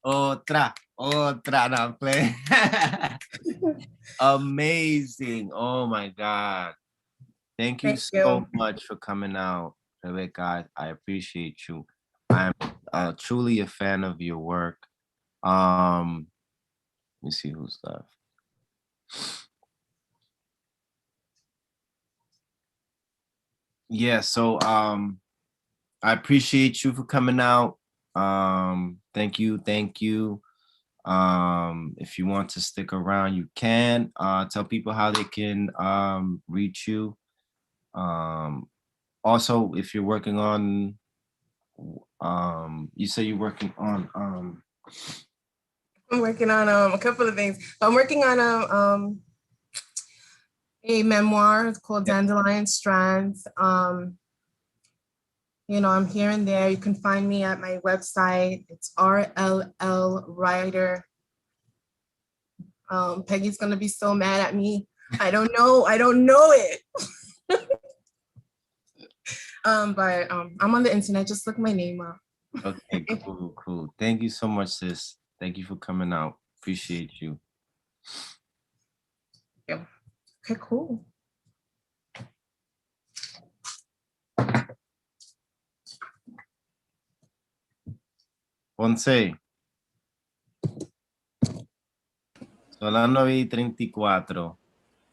S1: Otra, no play. Amazing. Oh my God. Thank you so much for coming out, Rebecca. I appreciate you. I'm truly a fan of your work. Let me see who's left. Yeah, so I appreciate you for coming out. Thank you. If you want to stick around, you can. Tell people how they can reach you. Also, if you're working on, you say you're working on.
S21: I'm working on a couple of things. I'm working on a memoir. It's called Dandelion Strands. You know, I'm here and there. You can find me at my website. It's RLL Writer. Peggy's gonna be so mad at me. I don't know it. But I'm on the internet. Just look my name up.
S1: Okay, cool. Thank you so much, sis. Thank you for coming out. Appreciate you.
S21: Yeah. Okay, cool.
S1: Ponce. Son las 9:34.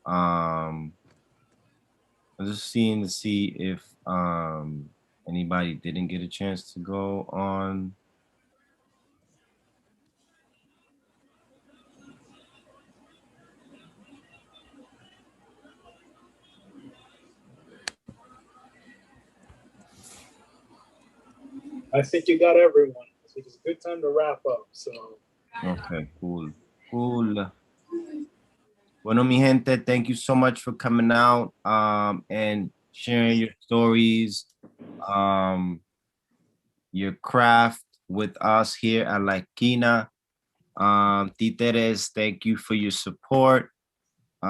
S1: I'm just seeing to see if anybody didn't get a chance to go on.
S19: I think you got everyone. I think it's a good time to wrap up. So.
S1: Okay, cool. Bueno, mi gente, thank you so much for coming out and sharing your stories, your craft with us here at La Esquina. Titeres, thank you for your support. Y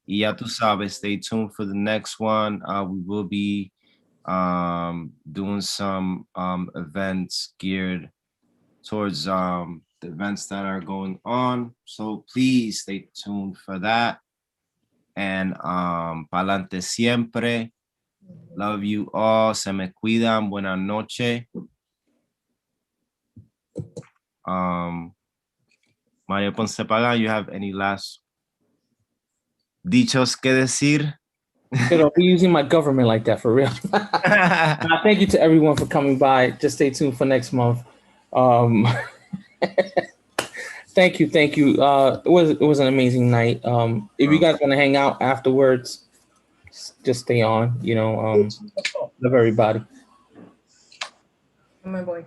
S1: ya tú sabes, stay tuned for the next one. We will be doing some events geared towards the events that are going on. So please stay tuned for that. and pa'lante siempre. Love you all. Se me cuidan. Buenas noches. Mario Ponce Pagan, you have any last dichos que decir?
S3: You know, be using my government like that for real. Thank you to everyone for coming by. Just stay tuned for next month. Thank you. It was an amazing night. If you guys want to hang out afterwards, just stay on. You know, love everybody.
S21: My boy.